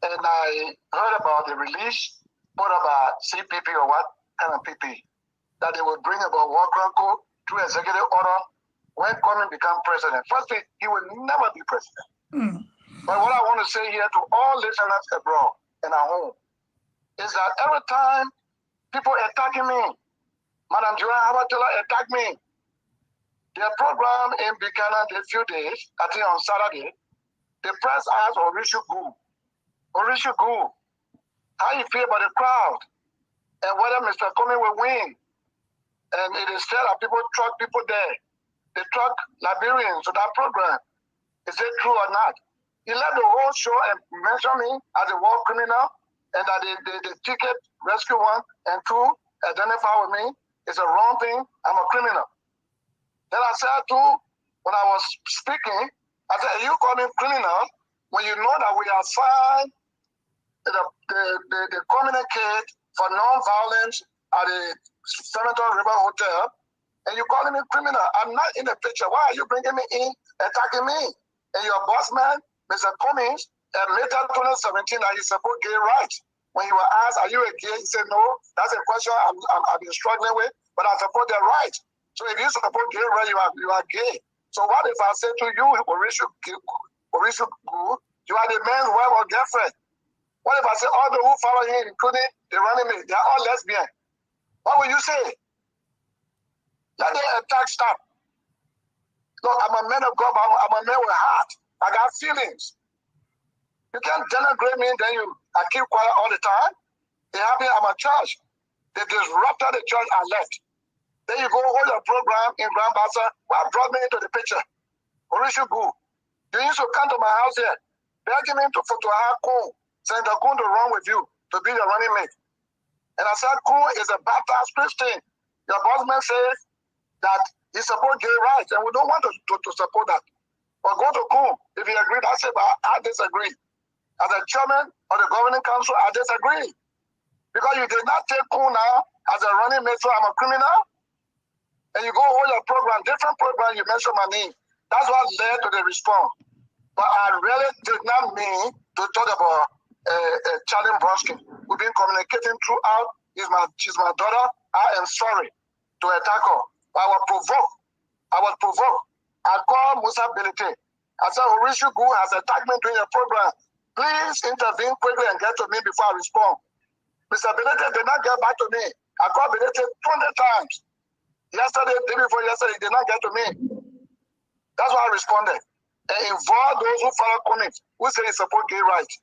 and I heard about the release, what about CPP or what kind of PP, that they would bring about Walker Code through executive order when Coleman become president. Firstly, he will never be president. But what I want to say here to all listeners abroad and at home is that every time people attacking me, Madam Joanne Habatella attacked me. Their program in Buchanan a few days, I think on Saturday, the press asked Orishu Gu, how you feel about the crowd and whether Mr. Comey will win. And it is said that people truck people there. They truck Liberians to that program. Is it true or not? He left the whole show and mentioned me as a war criminal, and that the ticket rescue 1 and 2 identify with me is a wrong thing. I'm a criminal. Then I said too, when I was speaking, I said, you call me criminal when you know that we have signed the communicate for non-violence at the Senator River Hotel, and you calling me criminal. I'm not in the picture. Why are you bringing me in, attacking me? And your boss man, Mr. Cummings, admitted 2017 that he support gay rights. When you were asked, are you a gay? He said, no, that's a question I've been struggling with, but I support their rights. So if you support gay rights, you are gay. So what if I say to you, Orishu Gu, you are the man's wife or girlfriend? What if I say all those who follow him, including the running mate, they are all lesbian? What will you say? Let the attack stop. Look, I'm a man of God, but I'm a man with heart. I got feelings. You can't denigrate me, then I keep quiet all the time. They happen at my church. They disrupted the church, I left. Then you go hold your program in Grand Bassa. What brought me into the picture? Orishu Gu. You used to come to my house here, begging me to have Kun, Senator Kun to run with you, to be the running mate. And I said, Kun is a baptized Christian. Your boss man says that he supports gay rights, and we don't want to support that. But go to Kun. If he agreed, I said, but I disagree. As a chairman of the governing council, I disagree. Because you did not take Kun now as a running mate, so I'm a criminal. And you go hold your program, different program, you mention my name. That's what led to the response. But I really did not mean to talk about Charlie Bronski. We've been communicating throughout. She's my daughter. I am sorry to attack her. But I was provoked. I called Musa Bilite. I said, Orishu Gu has attacked me during the program. Please intervene quickly and get to me before I respond. Mr. Bilite did not get back to me. I called Bilite 20 times. Yesterday, day before yesterday, he did not get to me. That's why I responded. And involve those who follow Cummings, who say he support gay rights.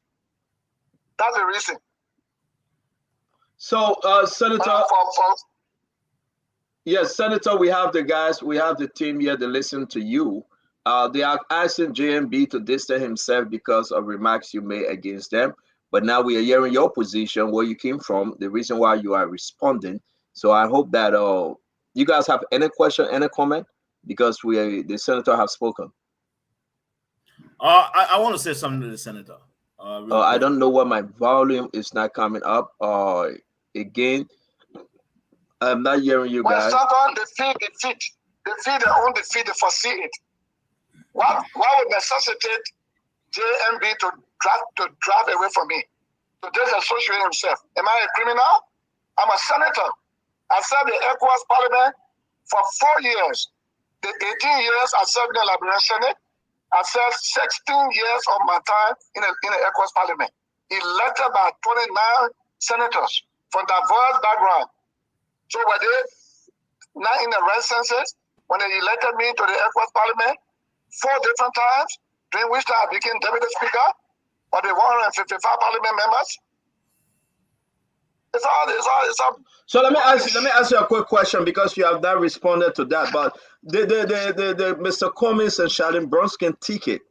That's the reason. So, Senator, Yes, Senator, we have the guys, we have the team here to listen to you. They are asking JMB to distance himself because of remarks you made against them. But now we are hearing your position, where you came from, the reason why you are responding. So I hope that you guys have any question, any comment, because the senator have spoken. I want to say something to the senator. Real I quick. don't know why my volume is not coming up. Again, I'm not hearing you When guys. someone they feed their own, they foresee it. What would necessitate JMB to drive away from me, to disassociate himself? Am I a criminal? I'm a senator. I served the ECOWAS Parliament for 4 years. The 18 years I served in the Liberian Senate. I served 16 years of my time in the ECOWAS Parliament, elected by 29 senators from diverse backgrounds. So were they not in the right senses when they elected me to the ECOWAS Parliament 4 different times, during which time I became Deputy Speaker of the 155 Parliament members? It's all. So let me ask you a quick question, because you have not responded to that. But the Mr. Cummings and Charlene Bronskin ticket,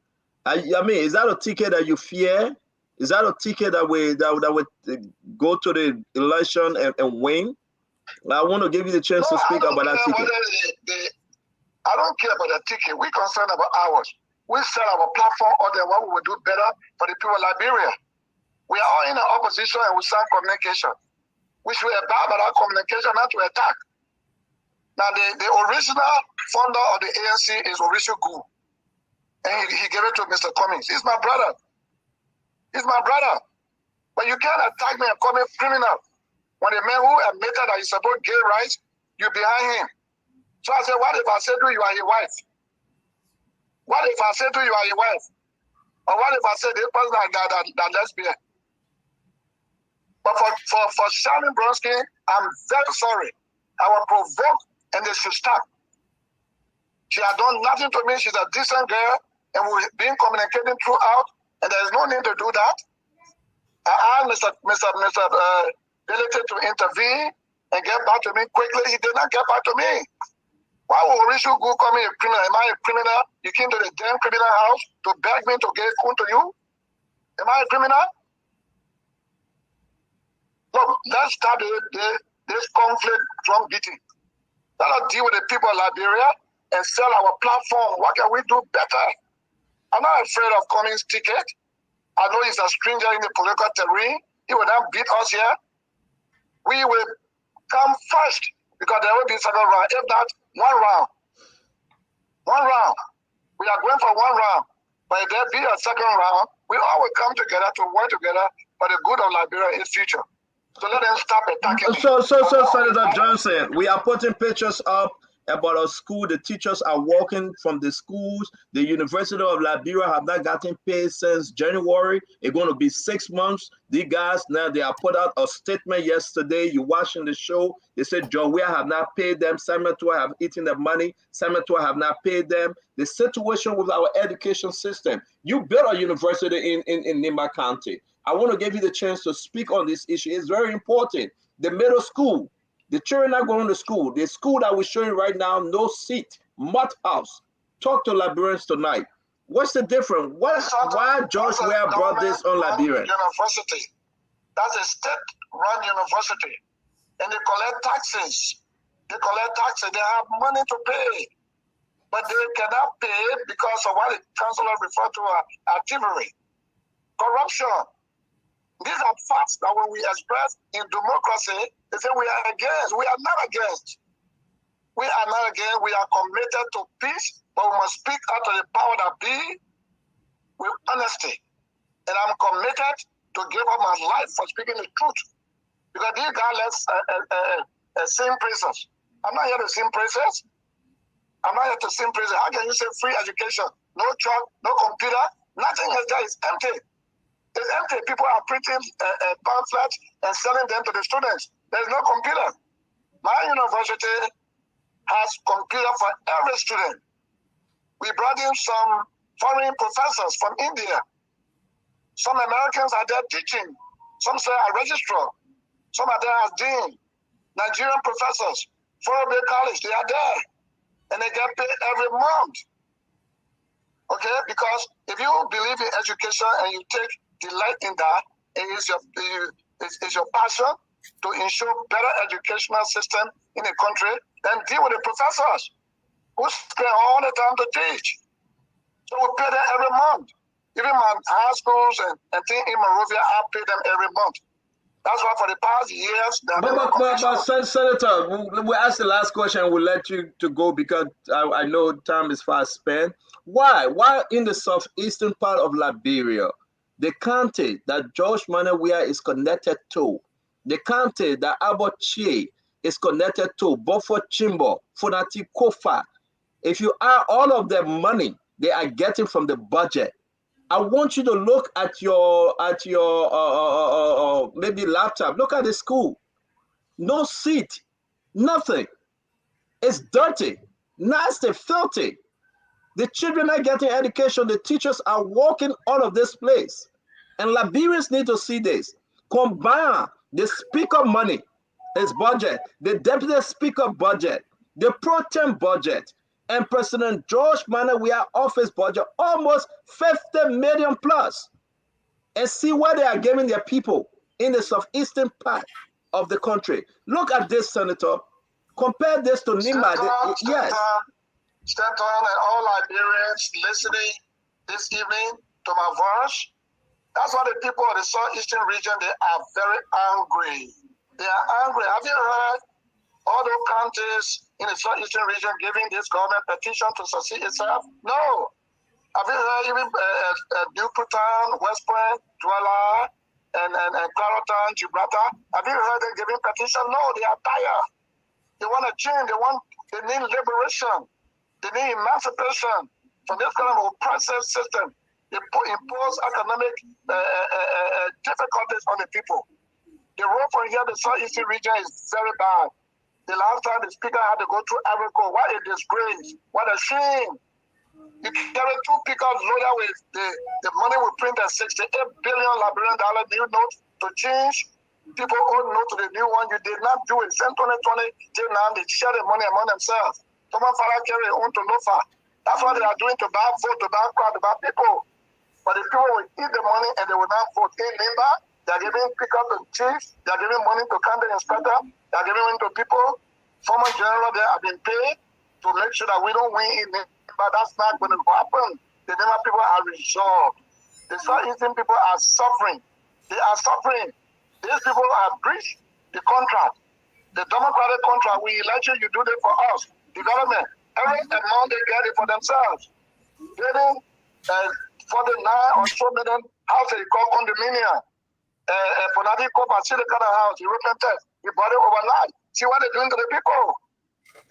I mean, is that a ticket that you fear? Is that a ticket that would go to the election and win? I want to give you the chance to speak about that ticket. I don't care about the ticket. We're concerned about ours. We set our platform on what we will do better for the people of Liberia. We are all in the opposition and we sign communication. We should abide by that communication, not to attack. Now, the original founder of the ANC is Mauricio Gu. And he gave it to Mr. Cummings. He's my brother. He's my brother. But you can't attack me and call me criminal. When a man who admitted that he supports gay rights, you're behind him. So I said, what if I say to you, you are your wife? What if I say to you, you are your wife? Or what if I say this person that lesbian? But for Charlene Bronsky, I'm very sorry. I was provoked and they should stop. She had done nothing to me. She's a decent girl and we've been communicating throughout, and there's no need to do that. I asked Mr. Delete to intervene and get back to me quickly. He did not get back to me. Why would Mauricio Gu call me a criminal? Am I a criminal? You came to the damn criminal house to beg me to get phone to you? Am I a criminal? Look, let's start this conflict drum beating. Let us deal with the people of Liberia and sell our platform. What can we do better? I'm not afraid of Cummings' ticket. I know he's a stranger in the political terrain. He will not beat us here. We will come first because there will be second round. If not, one round. One round. We are going for one round. But if there be a second round, we all will come together to work together for the good of Liberia in its future. So let them stop attacking. So Senator Johnson, we are putting pictures up about a school. The teachers are walking from the schools. The University of Liberia have not gotten paid since January. It's going to be 6 months. The guys now, they have put out a statement yesterday. You watching the show? They said John, we have not paid them. Samuel Tua have eaten the money. Samuel Tua have not paid them. The situation with our education system. You built a university in Nimba County. I want to give you the chance to speak on this issue. It's very important. The middle school, the children are going to school. The school that we're showing right now, no seat, mud house. Talk to Liberians tonight. What's the difference? Why George Weah brought this on Liberians? University. That's a state-run university. And they collect taxes. They have money to pay. But they cannot pay because of what the chancellor referred to as thievery, corruption. These are facts that when we express in democracy, they say we are against. We are not against. We are not against. We are committed to peace, but we must speak out of the power that be with honesty. And I'm committed to give up my life for speaking the truth. Because these guys sing praises. I'm not here to sing praises. I'm not here to sing praises. How can you say free education? No truck, no computer, nothing else there is empty. It's empty. People are printing pamphlets and selling them to the students. There's no computer. My university has computer for every student. We brought in some foreign professors from India. Some Americans are there teaching. Some say are registrar. Some are there as dean. Nigerian professors Bay College, they are there. And they get paid every month. Okay? Because if you believe in education and you take delight in that, it's your passion to ensure better educational system in the country, then deal with the professors who spend all the time to teach. So we pay them every month. Even my high schools and things in Monrovia, I pay them every month. That's why for the past years... But Senator, we asked the last question. We'll let you to go because I know time is fast spent. Why? Why in the southeastern part of Liberia, the county that George Manawia is connected to, the county that Abochie is connected to, Bofo Chimbo, Funati Kofa, if you add all of the money they are getting from the budget, I want you to look at your maybe laptop. Look at the school. No seat, nothing. It's dirty, nasty, filthy. The children are getting education. The teachers are walking out of this place. And Liberians need to see this. Combine the speaker money, his budget, the deputy speaker budget, the pro tem budget, and President George Manawia office budget, almost 50 million plus. And see what they are giving their people in the southeastern part of the country. Look at this, Senator. Compare this to Nimba. Yes. Stanton and all Liberians listening this evening to my voice. That's why the people of the southeastern region, they are very angry. They are angry. Have you heard all those counties in the southeastern region giving this government petition to succeed itself? No. Have you heard even Newport, West Point, Douala, and Claroton, Gibraltar? Have you heard them giving petition? No, they are tired. They want to change. They need liberation. They need emancipation from this kind of oppressive system. They impose economic difficulties on the people. The road from here to the southeastern region is very bad. The last time the speaker had to go through Africa, what a disgrace, what a shame. You carry two pickups loaded with the money we print at $68 billion Liberian dollar new notes to change people old note to the new one. You did not do it. Since 2020 till now, they share the money among themselves. Someone father carry on to Lofa. That's what they are doing to buy vote, to buy crowd, to buy people. But the people will eat the money and they will not vote. In Limba, they are giving pickup to chiefs, they are giving money to county inspector, they are giving money to people. Former general there have been paid to make sure that we don't win in Limba. But that's not going to happen. The Limba people are resolved. The southeastern people are suffering. They are suffering. These people have breached the contract. The democratic contract, we elect you, you do it for us. The government, every amount they get it for themselves. Getting 49 or so million houses they call condominium. For Nadi Kopa, see the kind of house, European test, he bought it overnight. See what they're doing to the people.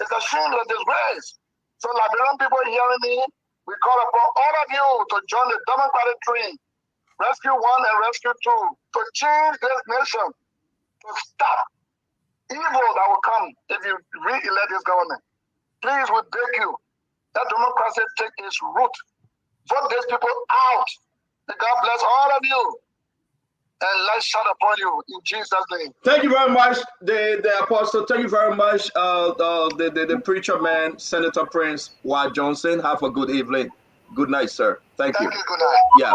It's a shame, a disgrace. So Liberian people hearing me, we call upon all of you to join the democratic tree. Rescue 1 and Rescue 2 to change this nation, to stop evil that will come if you re-elect this government. Please, we beg you, that democracy take its root. Vote these people out. May God bless all of you. And light shine upon you in Jesus' name. Thank you very much, the apostle. Thank you very much, the preacher man, Senator Prince White Johnson. Have a good evening. Good night, sir. Thank you. Good night.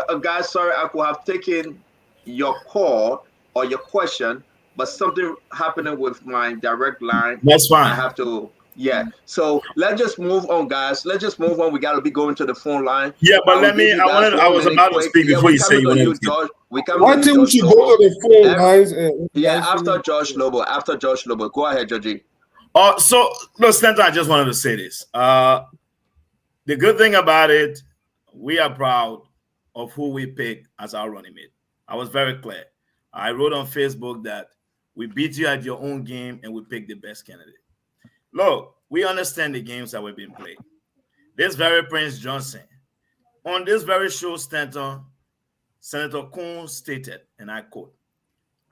Yeah. Guys, sorry, I could have taken your call or your question, but something happening with my direct line. That's fine. I have to. Yeah. So let's just move on, guys. Let's just move on. We got to be going to the phone line. Yeah, but I was about to speak before you say you wanted to. George. Why think we should go to the phone lines? After George Lobo. After George Lobo. Go ahead, Georgie. So, no, Stanton, I just wanted to say this. The good thing about it, we are proud of who we pick as our running mate. I was very clear. I wrote on Facebook that we beat you at your own game and we pick the best candidate. Look, we understand the games that we've been playing. This very Prince Johnson, on this very show, Stanton, Senator Coons stated, and I quote,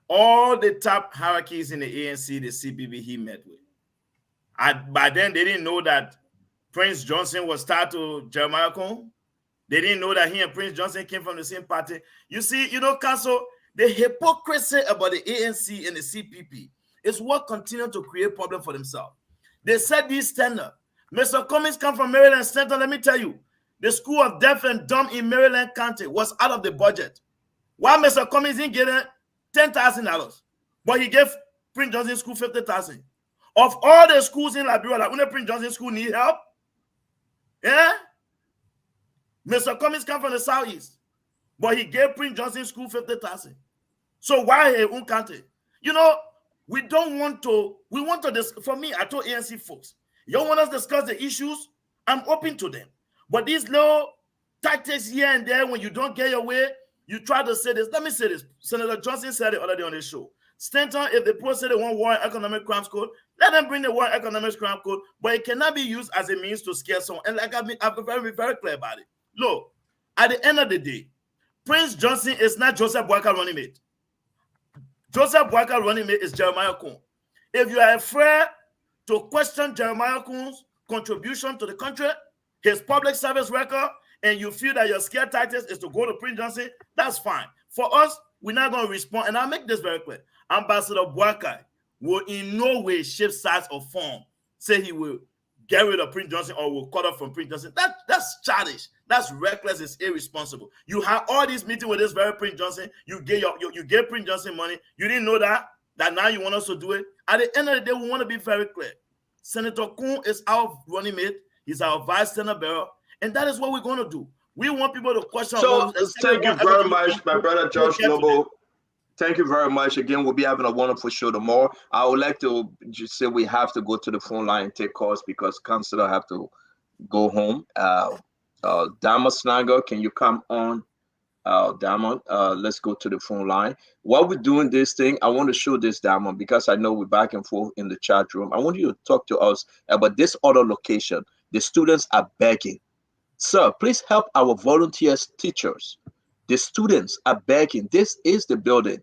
all the top hierarchies in the ANC, the CPB he met with. By then, they didn't know that Prince Johnson was tied to Jeremiah Cohn. They didn't know that he and Prince Johnson came from the same party. You see, Council, the hypocrisy about the ANC and the CPP is what continue to create problem for themselves. They set these standards. Mr. Cummings come from Maryland Center. Let me tell you, the School of Deaf and Dumb in Maryland County was out of the budget. Why Mr. Cummings didn't get $10,000, but he gave Prince Johnson School $50,000. Of all the schools in Liberia, like when the Prince Johnson School need help, yeah, Mr. Cummings come from the Southeast, but he gave Prince Johnson School $50,000. So why his own country? You know, we want to, for me, I told ANC folks, you want us to discuss the issues, I'm open to them. But these little tactics here and there, when you don't get your way, you try to say this. Let me say this. Senator Johnson said it other day on this show. Stanton, if the poor say they want war and economic crimes code, let them bring the war and economic crime code, but it cannot be used as a means to scare someone. And like I've been very clear about it. Look, at the end of the day, Prince Johnson is not Joseph Boyka running mate. Joseph Boyka running mate is Jeremiah Kuhn. If you are afraid to question Jeremiah Kuhn's contribution to the country, his public service record, and you feel that your scare tactics is to go to Prince Johnson, that's fine. For us, we're not going to respond. And I'll make this very clear. Ambassador Boyka will in no way, shape, size, or form say he will get rid of Prince Johnson or will cut off from Prince Johnson. That's childish. That's reckless. It's irresponsible. You have all these meetings with this very Prince Johnson. You gave Prince Johnson money. You didn't know that now you want us to do it. At the end of the day, we want to be very clear. Senator Kuhn is our running mate. He's our vice senator bearer. And that is what we're going to do. We want people to question. So thank you very much, my brother George Noble. Thank you very much. Again, we'll be having a wonderful show tomorrow. I would like to just say we have to go to the phone line and take calls because councilor have to go home. Dama Snager, can you come on? Dama, let's go to the phone line. While we're doing this thing, I want to show this, Dama, because I know we're back and forth in the chat room. I want you to talk to us about this other location. The students are begging. Sir, please help our volunteers, teachers. The students are begging. This is the building.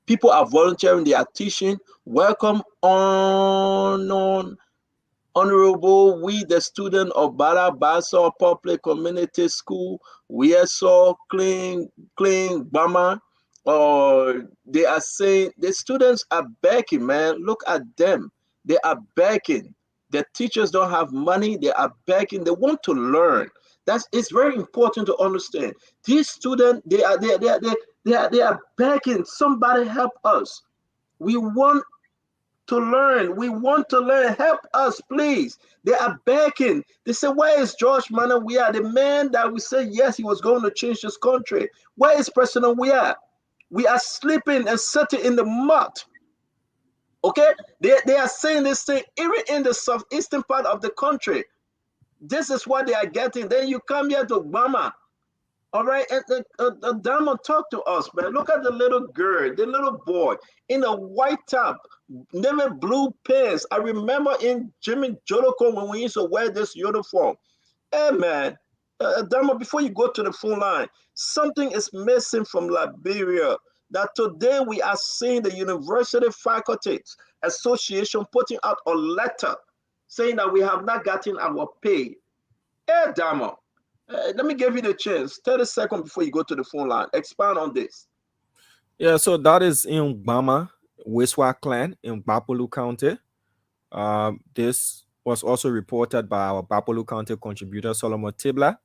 People are volunteering. They are teaching. Welcome on Honorable, we the student of Barabasa Public Community School, we are so clean, Bama. They are saying the students are begging, man. Look at them. They are begging. The teachers don't have money. They are begging. They want to learn. It's very important to understand. These students, they are begging. Somebody help us. We want to learn. We want to learn. Help us, please. They are begging. They say, where is George Manor? We are the man that we said, yes, he was going to change this country. Where is President We are? We are sleeping and sitting in the mud. Okay? They are saying this thing, even in the southeastern part of the country. This is what they are getting. Then you come here to Obama. All right, and Dama, talk to us, man. Look at the little girl, the little boy in a white top, navy blue pants. I remember in Jimmy Joloko when we used to wear this uniform. Hey, man, Dama, before you go to the phone line, something is missing from Liberia. That today we are seeing the University Faculties Association putting out a letter saying that we have not gotten our pay. Hey, Dama. Let me give you the chance. 30 seconds before you go to the phone line. Expand on this. Yeah, so that is in Bama, Wiswa Clan in Bapolu County. This was also reported by our Bapolu County contributor, Solomon Tibler,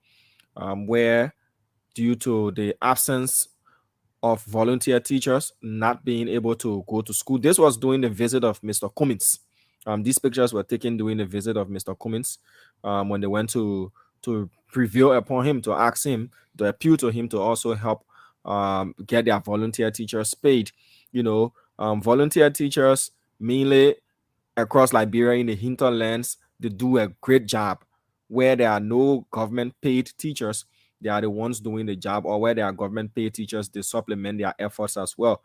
where due to the absence of volunteer teachers not being able to go to school, this was during the visit of Mr. Cummins. These pictures were taken during the visit of Mr. Cummins when they went to prevail upon him, to ask him, to appeal to him to also help get their volunteer teachers paid. You know, volunteer teachers mainly across Liberia in the hinterlands, they do a great job. Where there are no government paid teachers, they are the ones doing the job, or where there are government paid teachers, they supplement their efforts as well.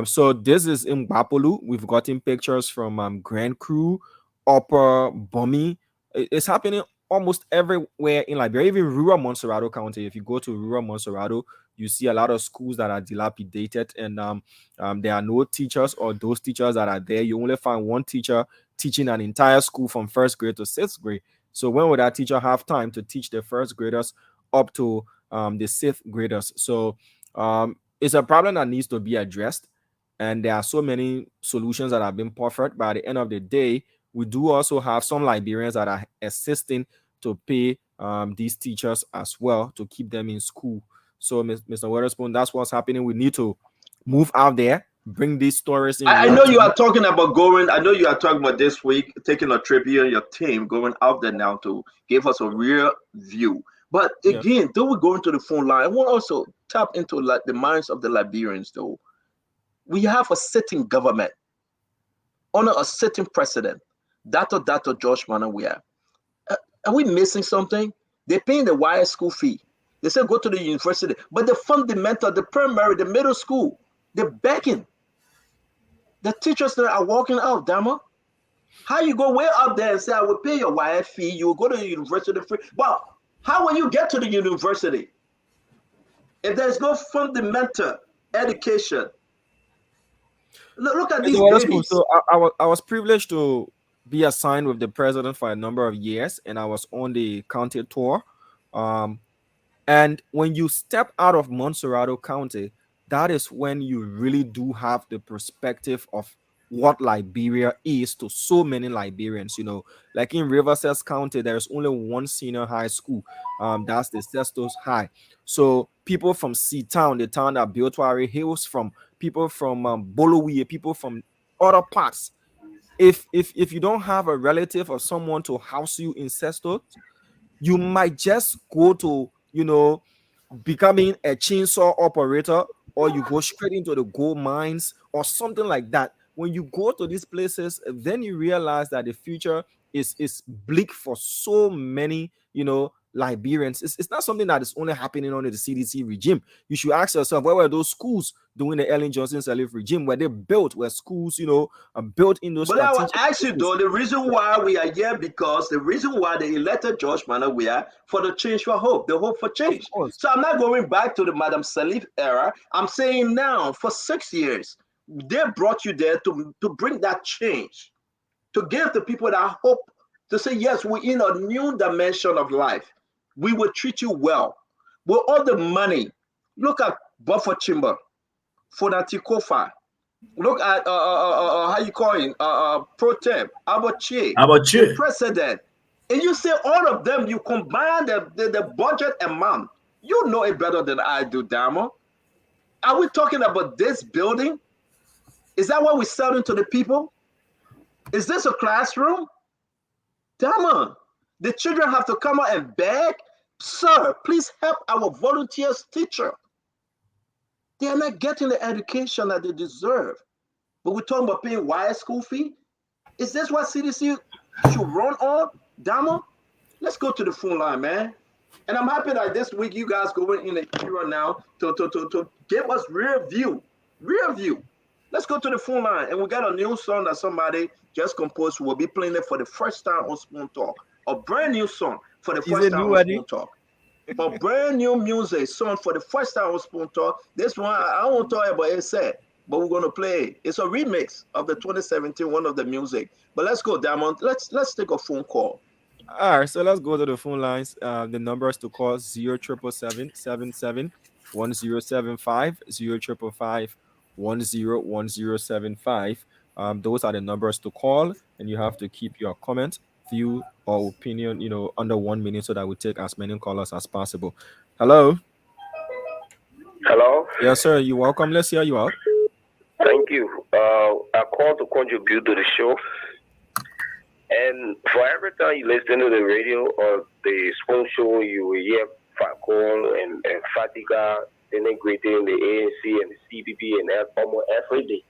So this is in Bapolu. We've gotten pictures from Grand Cru, Upper Bumi. It's happening almost everywhere in Liberia, even rural Montserrado County. If you go to rural Montserrado, you see a lot of schools that are dilapidated, and there are no teachers, or those teachers that are there, you only find one teacher teaching an entire school from first grade to sixth grade. So when would that teacher have time to teach the first graders up to the sixth graders? So it's a problem that needs to be addressed. and there are so many solutions that have been perfect. By the end of the day, we do also have some Liberians that are assisting to pay these teachers as well to keep them in school. So, Mr. Witherspoon, that's what's happening. We need to move out there, bring these stories in I real know you time. are talking about going. I know you are talking about this week taking a trip, you and your team going out there now to give us a real view. But Yeah. again, though we go into the phone line, I want to also tap into like the minds of the Liberians. Though we have a sitting government, under a sitting president, Dr. George Manawia. Are we missing something? They're paying the wire school fee. They say go to the university, but the fundamental, the primary, the middle school, they're begging. The teachers that are walking out, Dama. How you go way up there and say, I will pay your wire fee, you will go to the university free. Well, how will you get to the university if there's no fundamental education? Look at these babies. So I was privileged to be assigned with the president for a number of years, and I was on the county tour. And when you step out of Montserrado County, that is when you really do have the perspective of what Liberia is to so many Liberians. You know, like in Riverside County, there's only one senior high school. That's the Sestos High. So people from Seatown, the town that built Wari Hills, from people from Bolowie, people from other parts. If you don't have a relative or someone to house you in Sestos, you might just go to, becoming a chainsaw operator, or you go straight into the gold mines or something like that. When you go to these places, then you realize that the future is bleak for so many, Liberians. It's not something that is only happening under the CDC regime. You should ask yourself, where were those schools during the Ellen Johnson Sirleaf regime? Were they built? Were schools, built in those But I will strategic ask you places? though, the reason why we are here, because the reason why they elected George Mana, we are for the change for hope, the hope for change. Of course. So I'm not going back to the Madam Salif era. I'm saying now, for 6 years, they brought you there to bring that change, to give the people that hope, to say, yes, we're in a new dimension of life. We will treat you well. With all the money, look at Buffer Chamber, Fonati Kofa. Look at how you call him, Pro Tem, Abachi, the president. And you say all of them, you combine the budget amount. You know it better than I do, Damo. Are we talking about this building? Is that what we're selling to the people? Is this a classroom? Damo, the children have to come out and beg. Sir, please help our volunteers teacher. They are not getting the education that they deserve. But we're talking about paying wire school fee. Is this what CDC should run on, Damo? Let's go to the phone line, man. And I'm happy that this week you guys going in the era now to give us real view. Let's go to the phone line. And we got a new song that somebody just composed. We'll be playing it for the first time on Spoon Talk. A brand new song for the first time on Spoon Talk. A brand new music song for the first time on Spoon Talk. This one, I won't talk about it said, but we're going to play it. It's a remix of the 2017 one of the music. But let's go, Diamond. Let's take a phone call. All right, so let's go to the phone lines. The numbers to call 0777 1075 0555 101075. Those are the numbers to call, and you have to keep your comment, view, or opinion, under 1 minute, so that we take as many callers as possible. Hello. Hello. Yes, sir. You're welcome. Let's hear you out. Thank you. I called to contribute to the show. And for every time you listen to the radio or the Spoon Show, you will hear Falcon and Fatiga integrating the ANC and the CPP and almost every day.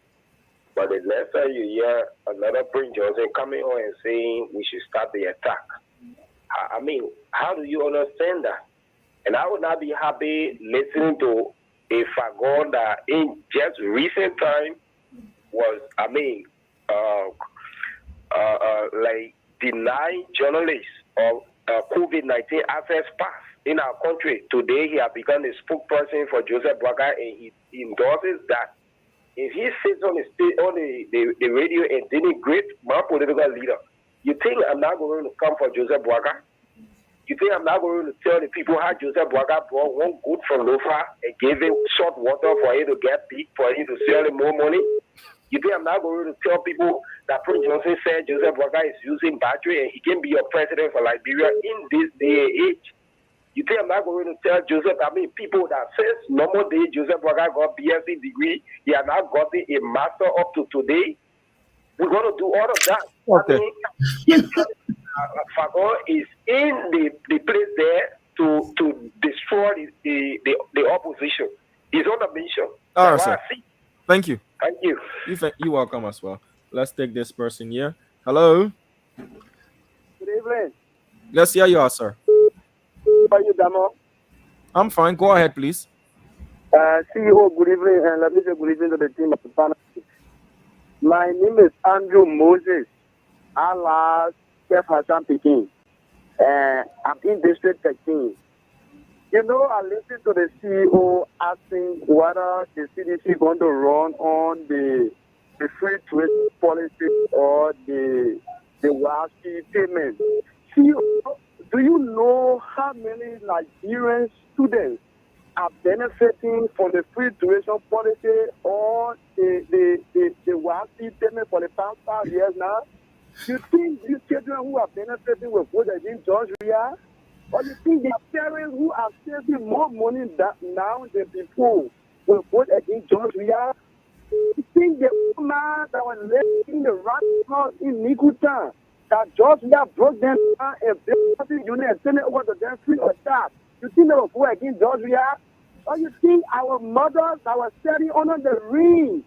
But the next time you hear another Prince Johnson coming on and saying we should start the attack, I mean, how do you understand that? And I would not be happy listening to a Fagon that in just recent time was, like denying journalists of COVID-19 access pass in our country. Today, he has become a spokesperson for Joseph Boakai, and he endorses that. If he sits on the radio and denigrate my political leader, you think I'm not going to come for Joseph Boakai? You think I'm not going to tell the people how Joseph Boaga brought one goat from Lofa and gave him salt water for him to get big, for him to sell him more money? You think I'm not going to tell people that Prince Johnson said Joseph Boaga is using battery and he can be your president for Liberia in this day and age? You think I'm not going to tell people that says normal day Joseph Boaga got BSc degree, he has not gotten a master up to today? We're going to do all of that. Okay. Fagon is in the place there to destroy the opposition. He's on a mission. All right, sir. Thank you. Thank you. You're welcome as well. Let's take this person here. Hello. Good evening. Let's hear you out, sir. How are you, Damo? I'm fine. Go ahead, please. CEO, good evening, and let me say good evening to the team of the panel. My name is Andrew Moses, alias Chef Hassan Peking. I'm in District 13. You know, I listened to the CEO asking whether the CDC is going to run on the free trade policy or the WASP payment. CEO, do you know how many Nigerian students are benefiting from the free tuition policy or the WASP payment for the past 5 years now? Do you think these children who are benefiting will vote against George Weah? Or you think the parents who are saving more money now than before will vote against George Weah? You think the woman that was living in the rat house in Nikutan, that George Weah broke them down and built the unit and sent it over to them free of charge? You think they will vote against George Weah? Or you think our mothers that were standing under the ring,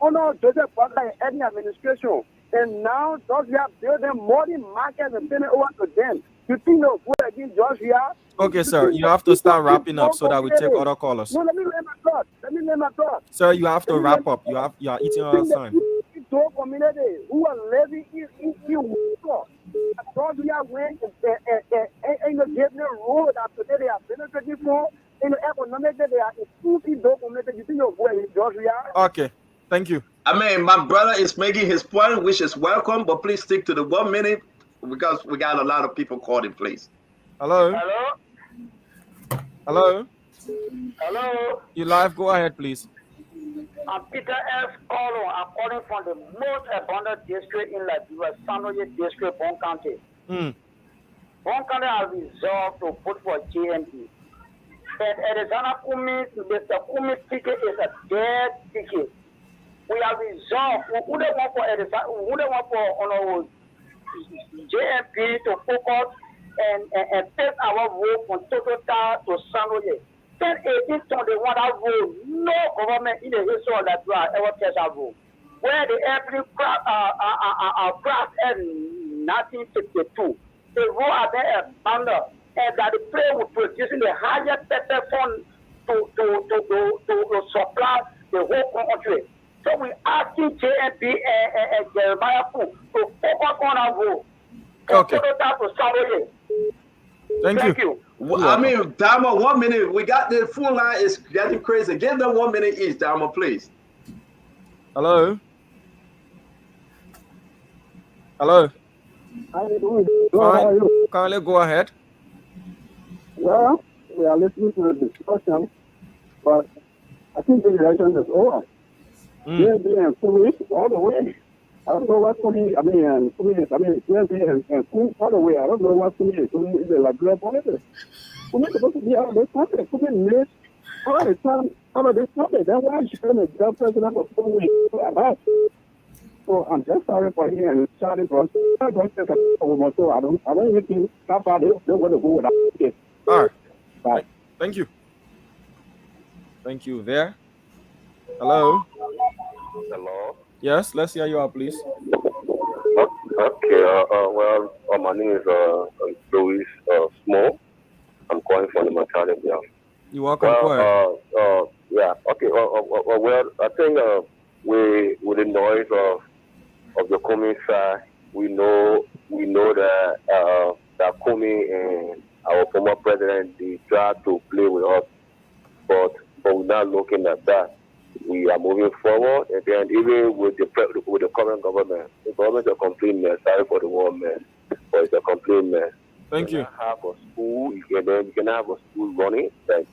under Joseph Boaga and any administration, and now George Weah built them more than markets and sent it over to them? You think they'll vote against George Weah? Okay, sir. You have to start wrapping up so that we take other callers. No, let me lay my thought. Sir, you have to wrap up. You are eating all the time. People community who are living in George Weah went and gave them road that today they are benefiting from. In the economic, they are improving those community. You think you're voting against George Weah? Okay. Thank you. I mean, my brother is making his point, which is welcome, but please stick to the 1 minute because we got a lot of people calling, please. Hello. Hello. Hello. Hello. You live? Go ahead, please. I'm Peter S. Colo. I'm calling from the most abundant district in Liberia, Sanoye District, Bon County. Bon County has resolved to vote for JMP. And Arizona Kumi, Mr. Kumi ticket is a dead ticket. We have resolved. We wouldn't want for Arizona, we wouldn't want for JMP to focus and take our vote from Totota to Sanoye. 10-18-21 that vote, no government in the history of Liberia ever takes our vote. Where the airplane crashed in 1962, the vote are there abandoned, and that the player was producing the highest pepper fund to supply the whole country. So we asking JMP and Jeremiah Fu to focus on our vote. Okay. Thank you. I mean, Dama, 1 minute. We got the full line is getting crazy. Give them 1 minute each, Dama, please. Hello. Hello. How are you doing? Fine. How are you? Kindly go ahead. Well, we are listening to the discussion, but I think the election is over. and all the way. I don't know what's coming. All the way. I don't know what's coming in the Liberia politics. We're supposed to be out of this country. All the time out of this country. That's why I'm trying to get president for 4 weeks. So I'm just sorry for him and shouting for us. I don't even think that far they're going to go without it. All right. Bye. Thank you. Thank you. There. Hello. Hello. Yes, let's hear you out, please. Okay. My name is Louis Small. I'm calling from the maternity house. You're welcome. Go ahead. Yeah. Okay. Well, I think with the noise of the Kumi side, we know that that Kumi and our former president, they try to play with us, but we're not looking at that. We are moving forward, and then even with the current government, the government is a complete mess. Sorry for the word mess, but it's a complete mess. Thank you. Have a school, you can have a school running that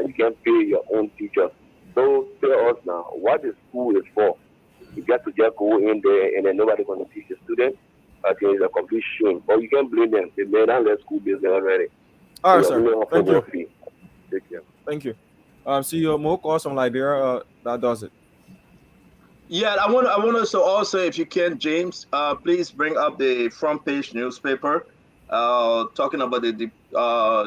you can pay your own teachers. So tell us now, what the school is for? You got to just go in there and then nobody going to teach the students. I think it's a complete shame. But you can blame them. They made that less school business already. All right, So sir. we offer Thank you. more fee. Take care. Thank you. See, more calls from Liberia. That does it. Yeah, I want us to also, if you can, James, please bring up the front page newspaper, talking about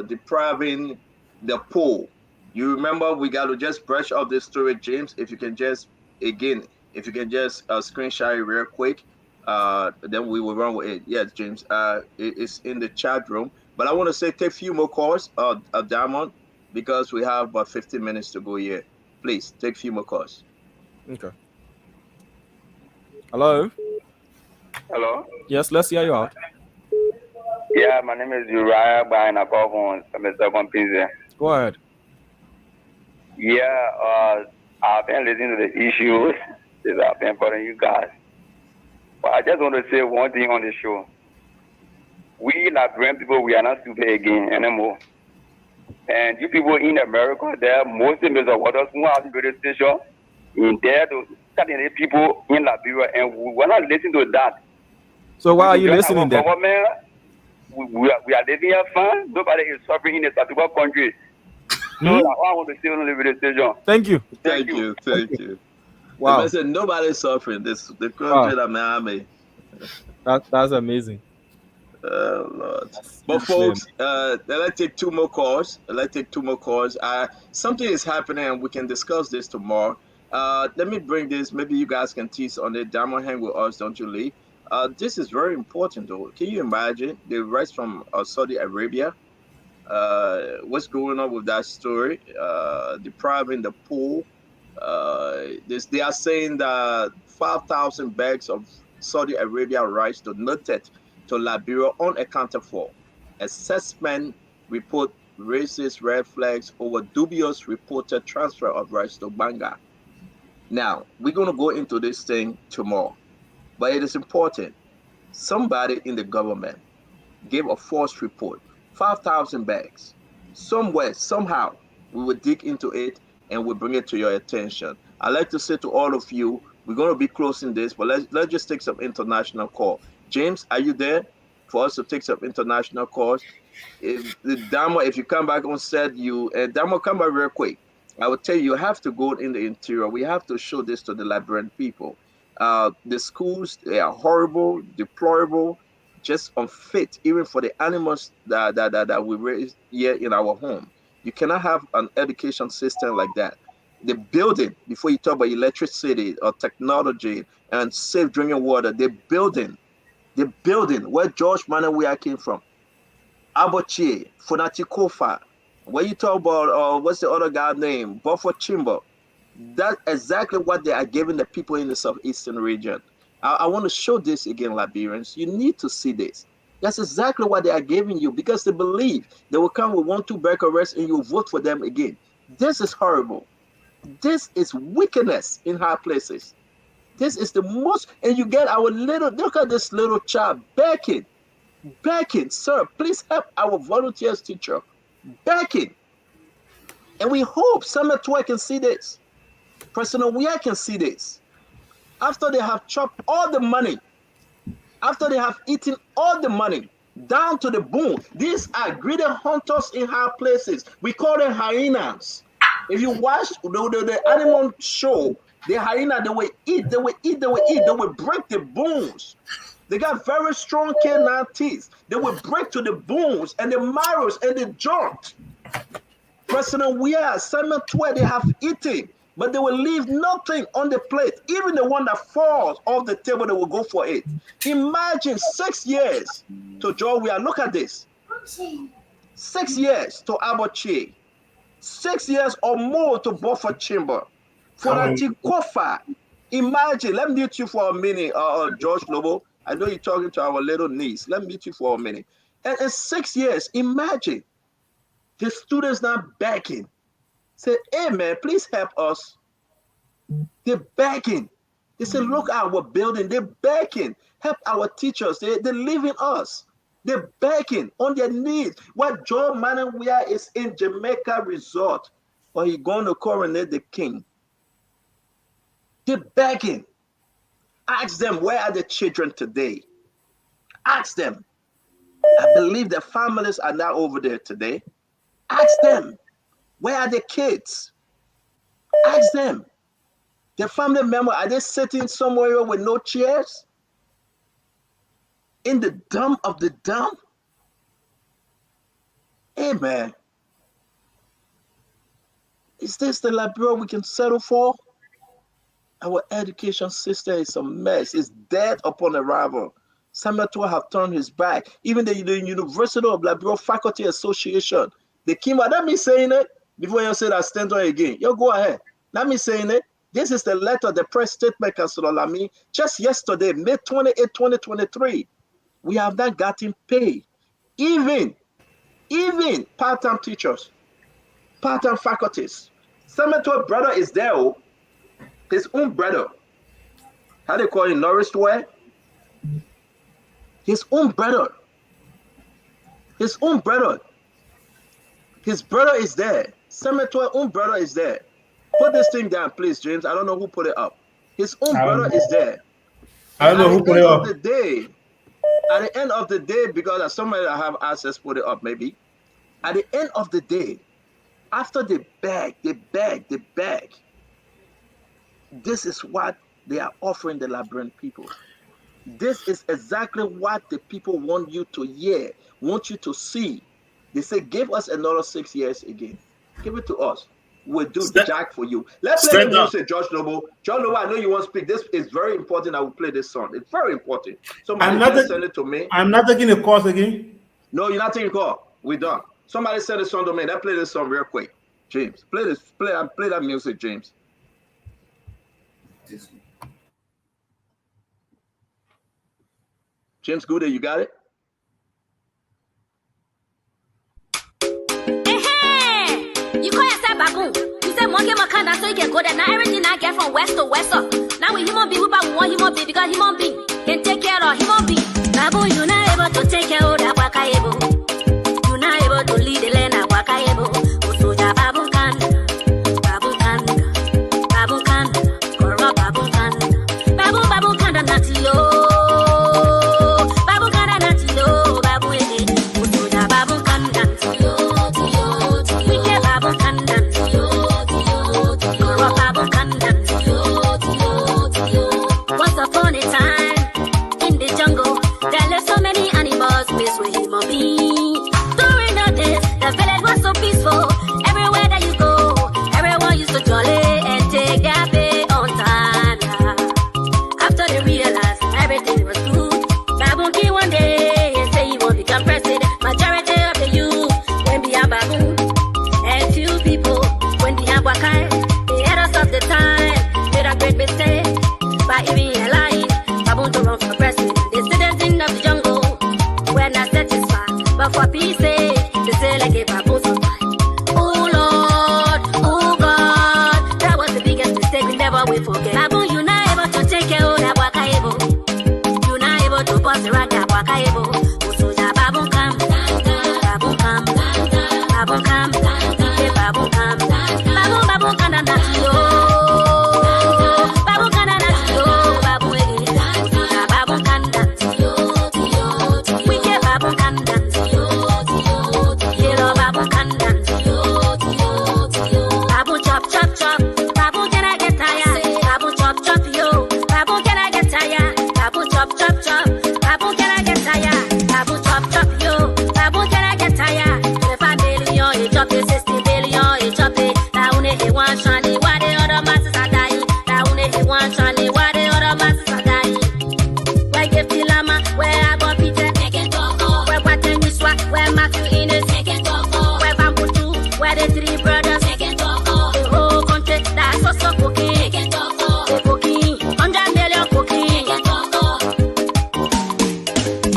depriving the poor. You remember we got to just brush up this story, James. If you can just again, if you can just screenshot it real quick, then we will run with it. Yes, James. It's in the chat room. But I want to say take a few more calls, Diamond, because we have about 15 minutes to go here. Please take a few more calls. Okay. Hello. Hello. Yes, let's hear you out. Yeah, my name is Uriah buying a call from Mr. Compizia. Go ahead. Yeah, I've been listening to the issues that I've been putting you guys. But I just want to say one thing on the show. We Liberian people, we are not stupid again anymore. And you people in America, there are most of the waters who have radio station in there to studying people in Liberia, and we're not listening to that. So why are you listening then? Government, we are living here fine. Nobody is suffering in a particular country. So I want to say on the radio station. Thank you. Thank you. Wow. I said nobody's suffering. The country that Miami. That's amazing. Oh Lord. But folks, let's take two more calls. Something is happening and we can discuss this tomorrow. Let me bring this. Maybe you guys can tease on it. Diamond, hang with us, don't you, Lee? This is very important though. Can you imagine the rise from Saudi Arabia? What's going on with that story? Depriving the poor. They are saying that 5,000 bags of Saudi Arabia rice donated to Liberia unaccounted for. Assessment report raises red flags over dubious reported transfer of rice to Banga. Now, we're going to go into this thing tomorrow, but it is important. Somebody in the government gave a false report, 5,000 bags. Somewhere, somehow, we will dig into it and we'll bring it to your attention. I'd like to say to all of you, we're going to be closing this, but let's just take some international call. James, are you there for us to take some international calls? If you come back on set, Damo, come back real quick. I will tell you have to go in the interior. We have to show this to the Liberian people. The schools, they are horrible, deplorable, just unfit, even for the animals that we raise here in our home. You cannot have an education system like that. The building, before you talk about electricity or technology and safe drinking water, the building where George Manawia came from, Abochie, Funati Kofa, when you talk about, what's the other guy's name, Buffer Chimbo, that's exactly what they are giving the people in the southeastern region. I want to show this again, Liberians. You need to see this. That's exactly what they are giving you because they believe they will come with 1-2 back arrests and you vote for them again. This is horrible. This is wickedness in high places. This is the most, and you get look at this little child begging, sir, please help our volunteers teacher, begging. And we hope Summit 12 can see this. President Weah can see this. After they have chopped all the money, after they have eaten all the money, down to the bone, these are greedy hunters in high places. We call them hyenas. If you watch the animal show, the hyena, they will eat, they will break the bones. They got very strong canine teeth. They will break to the bones and the marrows and the joint. President Weah, Summit 12, they have eaten, but they will leave nothing on the plate. Even the one that falls off the table, they will go for it. Imagine 6 years to George Weah. Look at this. 6 years to Abochie. 6 years or more to Buffer Chamber. For Kofa. Imagine, let me mute you for a minute, George Lobo. I know you're talking to our little niece. Let me mute you for a minute. And in 6 years, imagine the students now begging. Say, hey man, please help us. They're begging. They say, look at our building. They're begging. Help our teachers. They live in us. They're begging on their knees. What Joe Manuel is in Jamaica resort, or he going to coronate the king. They're begging. Ask them, where are the children today? Ask them. I believe the families are not over there today. Ask them, where are the kids? Ask them. The family member, are they sitting somewhere with no chairs? In the dump of the dump? Hey, man. Is this the Liberia we can settle for? Our education system is a mess. It's dead upon arrival. Samuel Eto'o have turned his back. Even the University of Liberia Faculty Association, they came out. Let me saying it before you say that stand on again. You go ahead. Let me saying it. This is the letter, the press statement, Councilor Lamy, just yesterday, May 28, 2023. We have not gotten paid. Even part-time teachers, part-time faculties. Samuel Eto'o brother is there. His own brother. How they call him? Nourished way? His own brother. His own brother. His brother is there. Samuel Eto'o's own brother is there. Put this thing down, please, James. I don't know who put it up. His own brother is there. I don't know who put it up. At the end of the day, because somebody that have access put it up, maybe. At the end of the day, after they beg, this is what they are offering the Liberian people. This is exactly what the people want you to hear, want you to see. They say, give us another 6 years again. Give it to us. We'll do jack for you. Let's play the music, George Noble. George Noble, I know you want to speak. This is very important. I will play this song. It's very important. Somebody send it to me. I'm not taking a course again. No, you're not taking a call. We're done. Somebody send a song to me. Let's play this song real quick. James, play that music, James. James Gooder, you got it? You call yourself baboon. You say monkey makanda so you can go there. Now everything I get from west to west up. Now we human being, we want human being because human being can take care of human being. Baboon, you're not able to take care of that wakayebo. You're not able to lead the land at wakayebo. Usoja baboon kanda, corrupt baboon kanda, nati yo. Baboon kanda nati yo, baboon eh. Usoja baboon kanda, wicked baboon kanda, corrupt baboon kanda. Once upon a time in the jungle, there lived so many animals mixed with human beings. During the days, the village was so peaceful. Everywhere that you go, everyone used to jolly and take their pay on time. After they realized everything was good, Baboon came one day and say he won't become president. Majority of the youth went behind Baboon, and few people went behind Wakai. The headers of the time made a great mistake by even allowing Baboon to run for president. The citizens of the jungle were not satisfied, but for peace sake, they say like a Baboon some time. Oh Lord, oh God, that was the biggest mistake we never will forget. Baboon, you're not able to take care of that wakayebo. You're not able to boss around that wakayebo. Usoja Baboon come, Baboon come, Baboon come, yeah, Baboon come, Baboon kanda nati yo. Baboon kanda nati yo, Baboon eh. Usoja Baboon kanda, wicked Baboon kanda, yellow Baboon kanda. Baboon chop chop chop, Baboon can I get tired? Baboon chop chop yo, Baboon can I get tired? Baboon chop chop chop, Baboon can I get tired? Baboon chop chop yo, Baboon can I get tired? 25 billion, he chop it, 60 billion, he chop it. That one he want shiny, why the other masses are dying? That one he want shiny, why the other masses are dying? Where give the lama, where I go Peter, where Paten Wiswa, where Matthew Innes, where Bambutu, where the three brothers, the whole country that's also cooking, they cooking, 100 million cooking.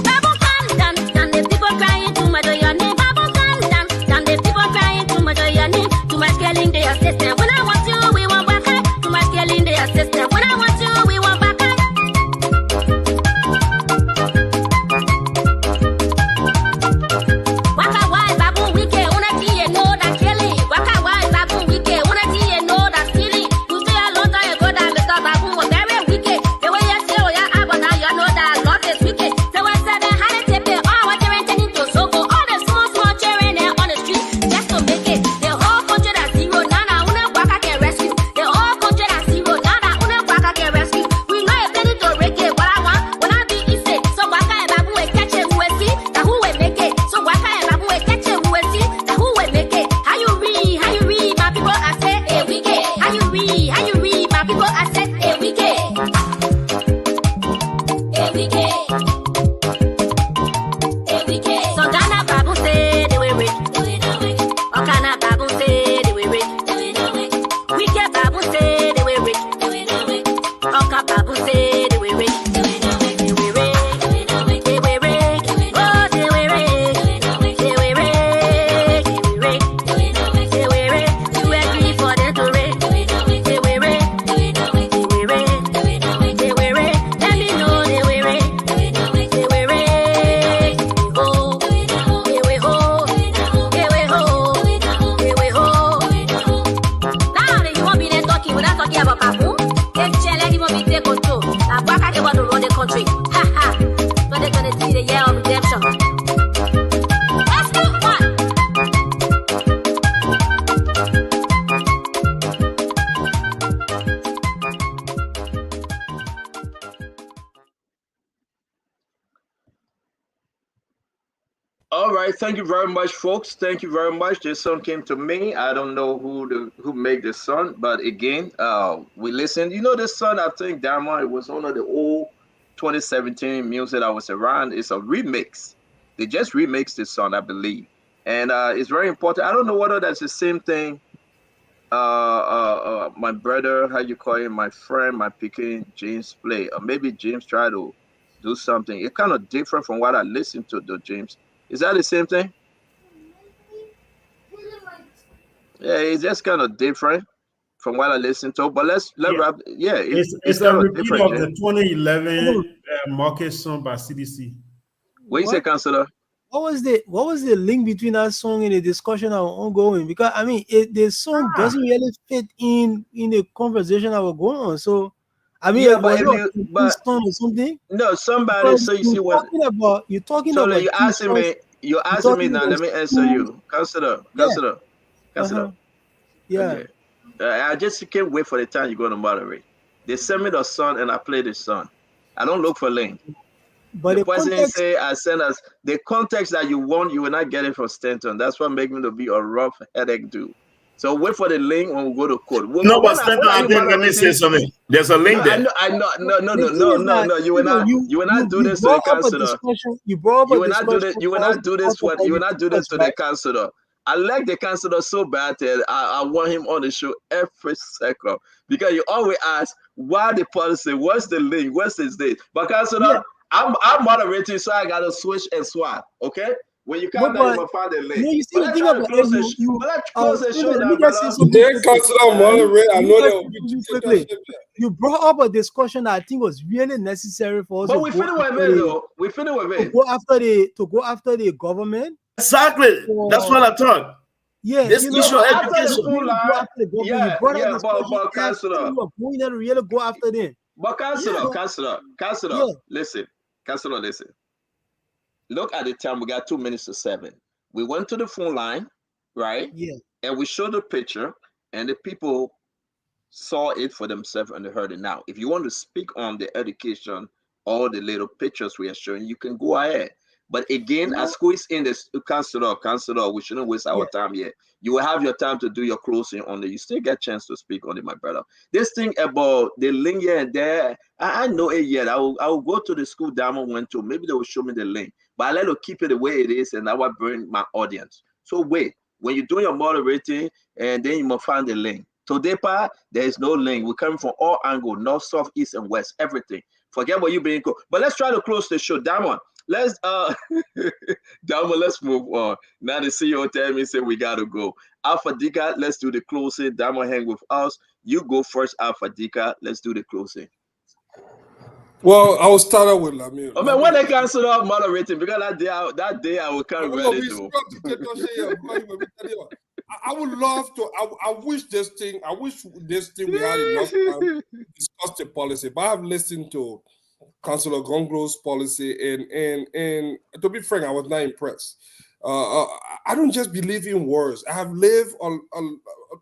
Baboon can dance, and the people crying too much of your name. Baboon can dance, and the people crying too much of your name. Too much killing, they are system. When I want to right. Thank you very much, folks. Thank you very much. This song came to me. I don't know who made this song, but again, we listened. You know, this song, I think, Diamond, it was one of the old 2017 music that was around. It's a remix. They just remixed this song, I believe. And it's very important. I don't know whether that's the same thing my brother, how you call him, my friend, my picking James play, or maybe James try to do something. It's kind of different from what I listen to, though, James. Is that the same thing? Yeah, it's just kind of different from what I listen to. But let's wrap. Yeah, it's a kind of repeat different, of the James. 2011 market song by CDC. What you say, Counselor? What was the link between that song and the discussion that was ongoing? Because I mean, the song doesn't really fit in the conversation that was going on. So, I mean, Yeah, it but was if not you a song or something. no somebody, Because so you see what. you're talking So about you're asking teachers, me. You're you're asking me talking now. about Let me answer schools. you, Counselor. Yeah. Counselor. Yeah. Okay. I just can't wait for the time you're going to moderate. They send me the song and I play the song. I don't look for link. But The the person context, say I send us the context that you want, you will not get it from Stanton. That's what makes me to be a rough headache dude. So wait for the link when we go to court. No, but When Stanton, are I you think let me say moderating? something. There's a No, link there. I know, the thing is that You will not, you will not do you this to the brought up a councilor. discussion. You brought up You a will not do discussion this. You will for us not to do this. talk about You will the not do this teachers, to the right? councilor. I like the councilor so bad that I want him on the show every second because you always ask why the policy, what's the link, what's this date. But Yeah. councilor, I'm moderating, so I gotta switch and swap. Okay, when you No, come down, you but must find the link. you see But the let's thing try to about it, close the. But let's close the show let me now, just say brother. something Then quickly. consider moderate. I Let me know just there say will be something quickly. dictatorship. You brought up a discussion that I think was really necessary for us But to we go finished with after it though. We finished with it. to go after the government. Exactly. That's what I thought. Yeah, This you No, know, issue of but to after the really education. full go line, after the government. You yeah, brought up yeah, this question but as if councilor, you are going there to really go after them. but councilor, So, councilor, yeah, listen, councilor, listen. Look at the time. We got 2 minutes to 7. We went to the phone line, right? yeah. And we showed the picture, and the people saw it for themselves and they heard it. Now, if you want to speak on the education or the little pictures we are showing, you can go ahead. But again, I No, squeeze in this councilor, we shouldn't waste our yeah. time here. You will have your time to do your closing on it. You still get a chance to speak on it, my brother. This thing about the link here and there, I know it yet. I will go to the school Diamond went to. Maybe they will show me the link. But I let them keep it the way it is, and I will bring my audience. So wait, when you're doing your moderating, and then you must find the link. Today, there is no link. We come from all angles, north, south, east, and west, everything. Forget what you've been. But let's try to close the show. Diamond, let's Diamond, let's move on. Now the CEO tell me say we gotta go. Alpha Dika, let's do the closing. Diamond hang with us. You go first, Alpha Dika. Let's do the closing. Well, I will start out with Lamir. Oh man, when they cancel out moderating, because that day I will come ready to. I would love to. I wish this thing we had enough time to discuss the policy. But I've listened to Councillor Gongro's policy, and to be frank, I was not impressed. I don't just believe in words. I have lived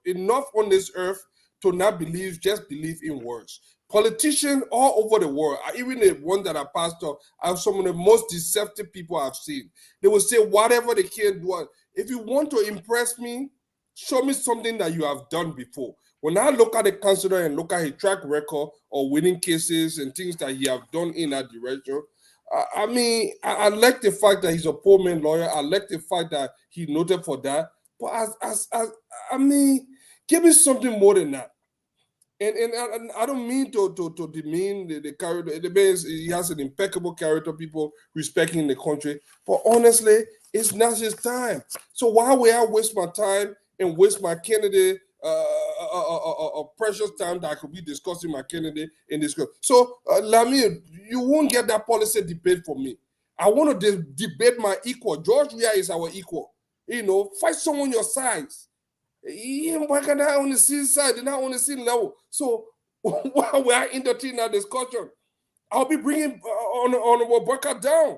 enough on this earth to not just believe in words. Politicians all over the world, even the one that I passed on, are some of the most deceptive people I've seen. They will say whatever they can do. If you want to impress me, show me something that you have done before. When I look at the councillor and look at his track record or winning cases and things that he have done in that direction, I like the fact that he's a poor man lawyer. I like the fact that he noted for that. But give me something more than that. And I don't mean to demean the character. The man he has an impeccable character, people respecting the country. But honestly, it's not his time. So why would I waste my time and waste my candidate a precious time that I could be discussing my candidate in this? So Lamir, you won't get that policy debate from me. I want to debate my equal. George Weah is our equal. Fight someone your size. Why can't I on the same side and not on the same level? So while we are entertaining that discussion, I'll be bringing Honorable Burka down.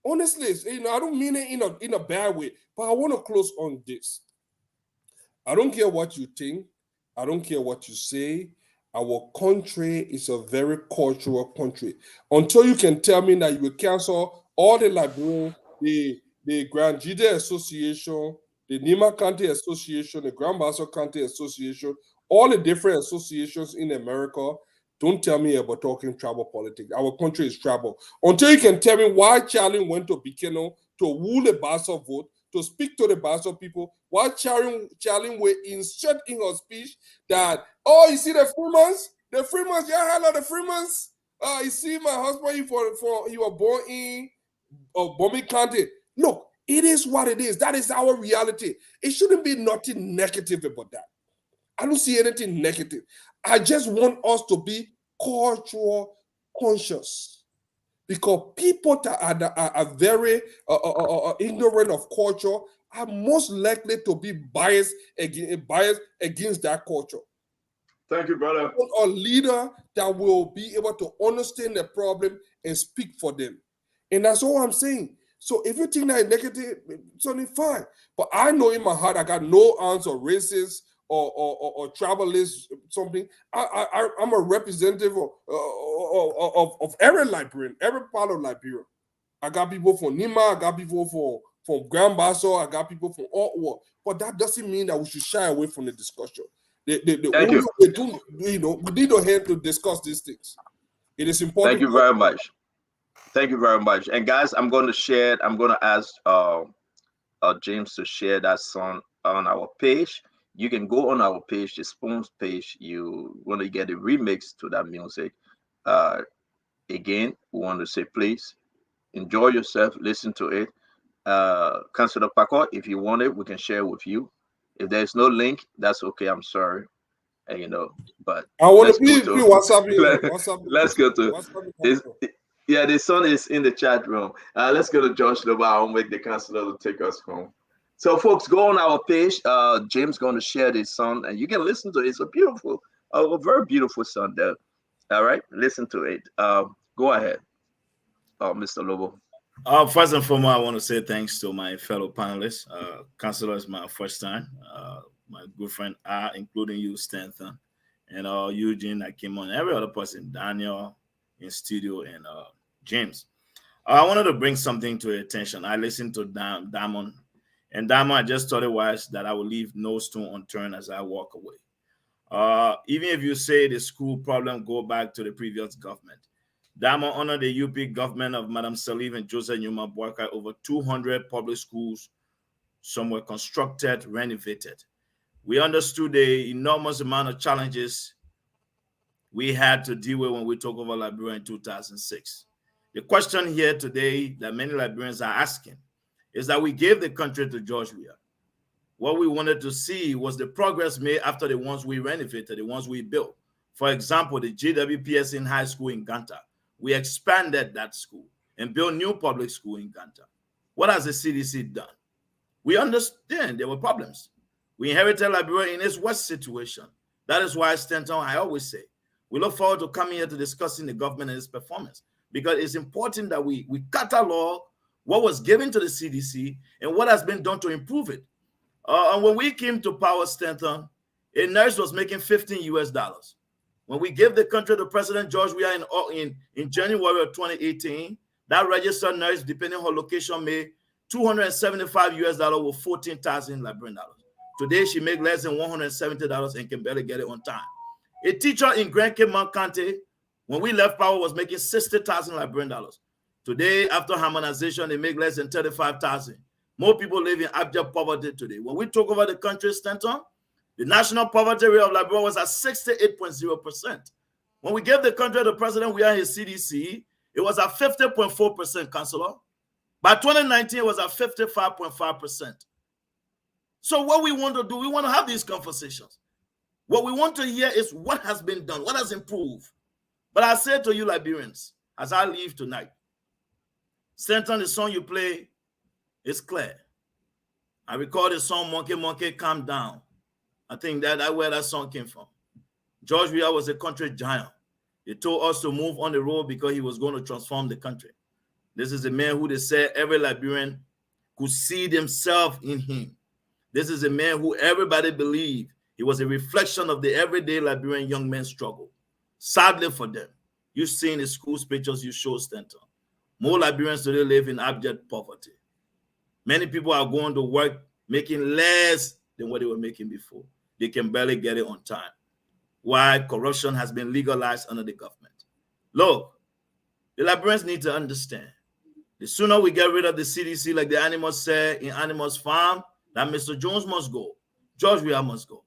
Honestly, I don't mean it in a bad way, but I want to close on this. I don't care what you think. I don't care what you say. Our country is a very cultural country. Until you can tell me that you will cancel all the librarians, the Grand Jide Association, the Nima County Association, the Grand Bassa County Association, all the different associations in America. Don't tell me about talking tribal politics. Our country is tribal. Until you can tell me why Charlie went to Bikeno to woo the Bassa vote, to speak to the Bassa people, why Charlie will insert in her speech that, oh, you see the Freemans? The Freemans, yeah, hello, the Freemans. You see my husband, he was born in Bombay County. Look, it is what it is. That is our reality. It shouldn't be nothing negative about that. I don't see anything negative. I just want us to be cultural conscious, because people that are very ignorant of culture are most likely to be biased against that culture. Thank you, brother. A leader that will be able to understand the problem and speak for them. And that's all I'm saying. So if you think that is negative, it's only fine. But I know in my heart I got no ounce of racist or tribalist something. I'm a representative of every Liberian, every part of Liberia. I got people from Nima, I got people from Grand Bassa, I got people from all over. But that doesn't mean that we should shy away from the discussion. The only way to, we need to have to discuss these things. It is important. Thank you very much. Thank you very much. And guys, I'm going to share it. I'm going to ask James to share that song on our page. You can go on our page, the Spoons page. You want to get a remix to that music. Again, we want to say, please enjoy yourself, listen to it. Councilor Paco, if you want it, we can share with you. If there's no link, that's okay. I'm sorry. But I want to be WhatsApp. Let's go to yeah, the son is in the chat room. Let's go to Josh Loba. I'll make the counselor to take us home. So, folks, go on our page. James going to share this song, and you can listen to it. It's a beautiful, a very beautiful song there. All right, listen to it. Go ahead, Mr. Lobo. First and foremost, I want to say thanks to my fellow panelists. Counselor is my first time. My good friend including you, Stanton, and Eugene that came on, every other person, Daniel in studio, and James. I wanted to bring something to your attention. I listened to Damon, and Damon, I just thought it was that I would leave no stone unturned as I walk away. Even if you say the school problem go back to the previous government, Damon honored the UP government of Madam Salif and Joseph Numa Boakai. Over 200 public schools, some were constructed, renovated. We understood the enormous amount of challenges we had to deal with when we took over Liberia in 2006. The question here today that many Liberians are asking is that we gave the country to George Weah. What we wanted to see was the progress made after the ones we renovated, the ones we built. For example, the GWPS in high school in Ganta. We expanded that school and built new public school in Ganta. What has the CDC done? We understand there were problems. We inherited Liberia in its worst situation. That is why, Stanton, I always say, we look forward to coming here to discussing the government and its performance, because it's important that we catalog what was given to the CDC and what has been done to improve it. And when we came to power, Stanton, a nurse was making $15 US. When we gave the country to President George Weah in January of 2018, that registered nurse, depending on her location, made $275 US with 14,000 Liberian dollars. Today, she makes less than $170 and can barely get it on time. A teacher in Grand Cape County, when we left power, was making 60,000 Liberian dollars. Today, after harmonization, they make less than 35,000. More people live in abject poverty today. When we took over the country, Stanton, the national poverty rate of Liberia was at 68.0%. When we gave the country to President Weah and his CDC, it was at 50.4%, Councillor. By 2019, it was at 55.5%. So what we want to do, we want to have these conversations. What we want to hear is what has been done, what has improved. But I say to you, Liberians, as I leave tonight, Stanton, the song you play is clear. I recall the song Monkey, Monkey, Calm Down. I think that's where that song came from. George Weah was a country giant. He told us to move on the road because he was going to transform the country. This is a man who they said every Liberian could see themselves in him. This is a man who everybody believed he was a reflection of the everyday Liberian young men's struggle. Sadly for them, you've seen the school pictures you show, Stanton. More Liberians today live in abject poverty. Many people are going to work making less than what they were making before. They can barely get it on time. Why? Corruption has been legalized under the government. Look, the Liberians need to understand. The sooner we get rid of the CDC, like the animals said in Animals Farm, that Mr. Jones must go. George Weah must go.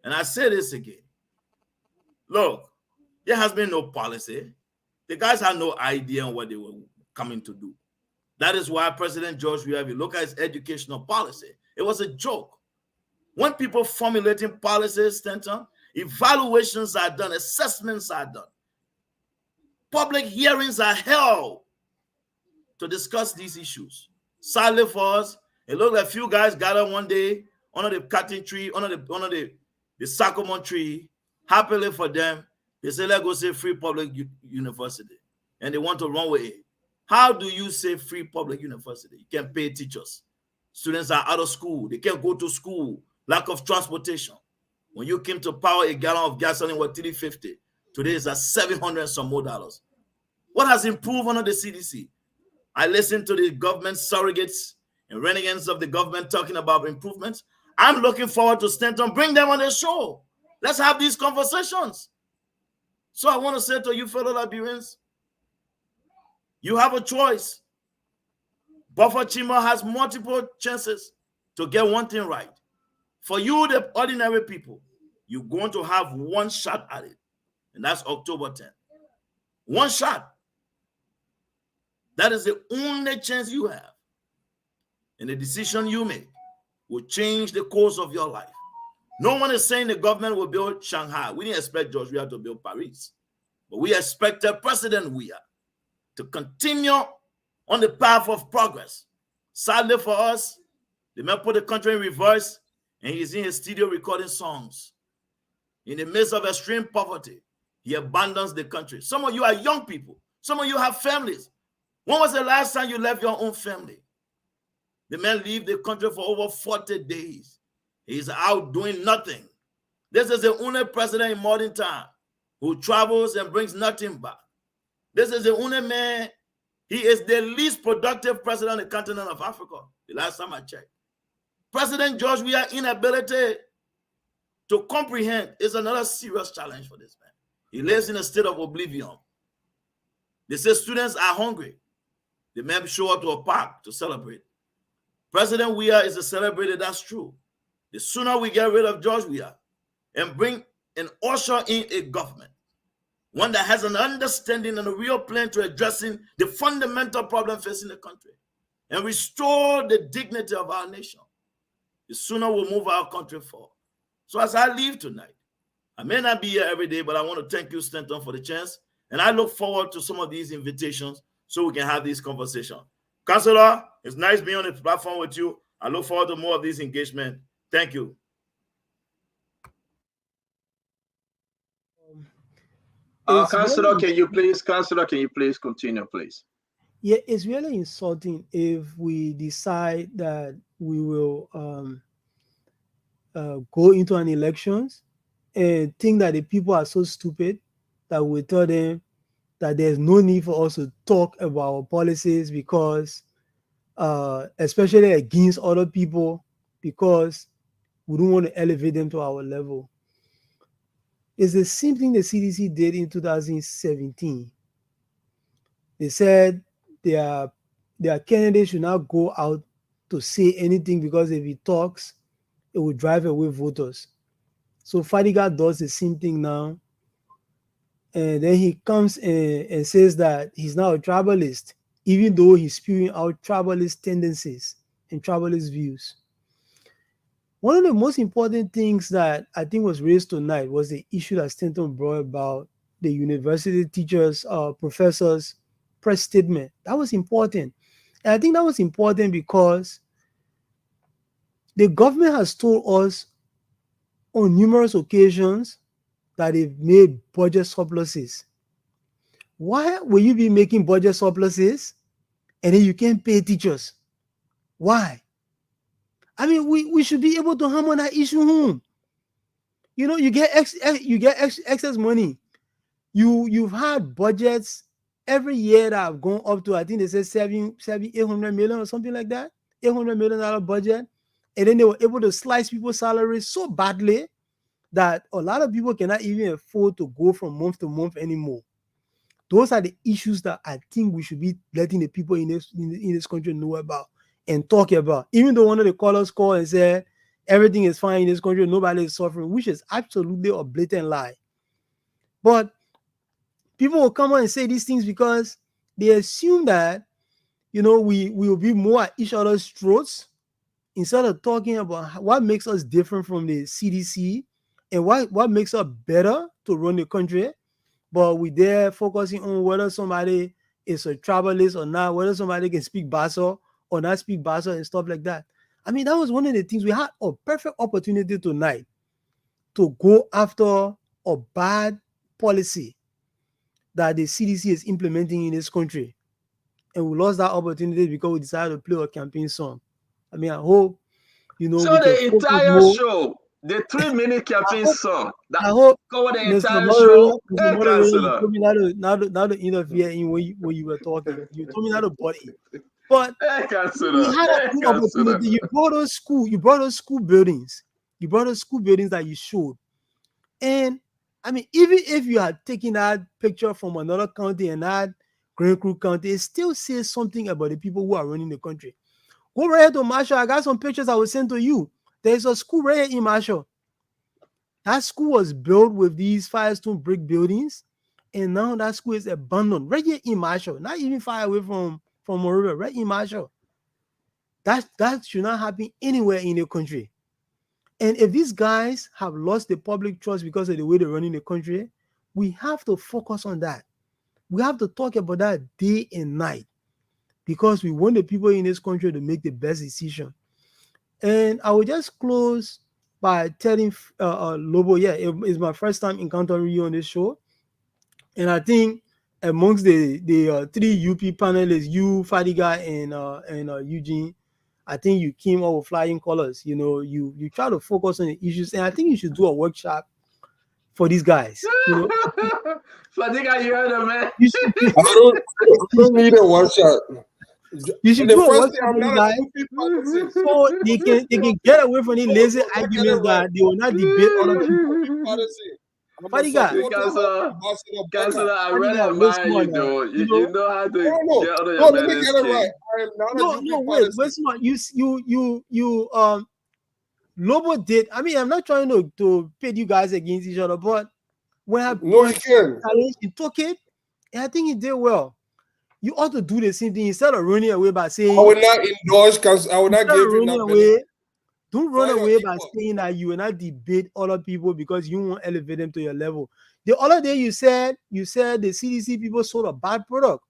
And I say this again. Look, there has been no policy. The guys had no idea on what they were coming to do. That is why President George Weah, if you look at his educational policy, it was a joke. When people formulating policies, Stanton, evaluations are done, assessments are done. Public hearings are held to discuss these issues. Sadly for us, it looked like a few guys gathered one day under the cotton tree, under the sycamore tree. Happily for them, they say, let's go say free public university. And they want to run with it. How do you say free public university? You can't pay teachers. Students are out of school. They can't go to school. Lack of transportation. When you came to power, a gallon of gasoline was $3.50. Today it's at $700 and some more dollars. What has improved under the CDC? I listen to the government surrogates and renegades of the government talking about improvements. I'm looking forward to Stanton. Bring them on the show. Let's have these conversations. So I want to say to you fellow Liberians, you have a choice. Buffer Chima has multiple chances to get one thing right. For you, the ordinary people, you're going to have one shot at it. And that's October 10th. One shot. That is the only chance you have. And the decision you make will change the course of your life. No one is saying the government will build Shanghai. We didn't expect George Weah to build Paris. But we expected President Weah to continue on the path of progress. Sadly for us, the man put the country in reverse, and he's in his studio recording songs. In the midst of extreme poverty, he abandons the country. Some of you are young people. Some of you have families. When was the last time you left your own family? The man left the country for over 40 days. He's out doing nothing. This is the only president in modern time who travels and brings nothing back. This is the only man. He is the least productive president on the continent of Africa, the last time I checked. President George Weah's inability to comprehend is another serious challenge for this man. He lives in a state of oblivion. They say students are hungry. The men show up to a park to celebrate. President Weah is a celebrator, that's true. The sooner we get rid of George Weah and bring and usher in a government, one that has an understanding and a real plan to addressing the fundamental problem facing the country and restore the dignity of our nation, the sooner we'll move our country forward. So as I leave tonight, I may not be here every day, but I want to thank you, Stanton, for the chance. And I look forward to some of these invitations so we can have this conversation. Councillor, it's nice being on the platform with you. I look forward to more of this engagement. Thank you. Councillor, can you please continue, please? Yeah, it's really insulting if we decide that we will go into an elections and think that the people are so stupid that we tell them that there's no need for us to talk about our policies because, especially against other people, because we don't want to elevate them to our level. It's the same thing the CDC did in 2017. They said their candidates should not go out to say anything because if he talks, it will drive away voters. So Fadiga does the same thing now. And then he comes and says that he's now a tribalist, even though he's spewing out tribalist tendencies and tribalist views. One of the most important things that I think was raised tonight was the issue that Stanton brought about the university teachers, professors' press statement. That was important. And I think that was important because the government has told us on numerous occasions that they've made budget surpluses. Why will you be making budget surpluses and then you can't pay teachers? Why? I mean, we should be able to hammer that issue home. You know, you get excess money. You've had budgets every year that have gone up to, I think they said 800 million or something like that. $800 million budget, and then they were able to slice people's salaries so badly that a lot of people cannot even afford to go from month to month anymore. Those are the issues that I think we should be letting the people in this country know about and talk about. Even though one of the callers called and said everything is fine in this country, nobody is suffering, which is absolutely a blatant lie. But people will come on and say these things because they assume that, we will be more at each other's throats instead of talking about what makes us different from the CDC and what makes us better to run the country. But we there focusing on whether somebody is a travelist or not, whether somebody can speak Basa or not speak Basa and stuff like that. I mean, that was one of the things. We had a perfect opportunity tonight to go after a bad policy that the CDC is implementing in this country. And we lost that opportunity because we decided to play a campaign song. I mean, I hope, So we can the entire show, the 3-minute campaign song, that I hope cover the Mr. entire Moderator, show. Mr. Hey, Moderator, you Councillor. told me not to interfere in when you were talking. You told me not to butt in. But Hey, we Councillor. had a Hey, good Councillor. opportunity. You brought us school buildings. You brought us school buildings that you showed. And I mean, even if you had taken that picture from another county and not Grand Creek County, it still says something about the people who are running the country. Go right here to Marshall. I got some pictures I will send to you. There's a school right here in Marshall. That school was built with these Firestone brick buildings, and now that school is abandoned right here in Marshall, not even far away from Monrovia, right in Marshall. That should not happen anywhere in the country. And if these guys have lost the public trust because of the way they're running the country, we have to focus on that. We have to talk about that day and night because we want the people in this country to make the best decision. And I will just close by telling Lobo, it's my first time encountering you on this show. And I think amongst the 3 UP panelists, you, Fadiga, and Eugene, I think you came up with flying colors. You try to focus on the issues, and I think you should do a workshop for these guys. Fadiga, you heard him, man. I don't need a workshop. You should the do a first thing, workshop I'm for these not guys, a UP partisan. so they can get away from the lazy arguments that they will not debate other people. Fadiga, Councillor, I really Fadiga, admire you, though. You know how to get out of your No, let me man's get it skin. right. I am not a UP wait, partisan. Lobo did. I mean, I'm not trying to pit you guys against each other, but when you can. He took it, and I think he did well. You ought to do the same thing instead of running away by saying I will not endorse. I will not give you that benefit. Don't run away by saying that you will not debate other people because you won't elevate them to your level. The other day you said the CDC people sold a bad product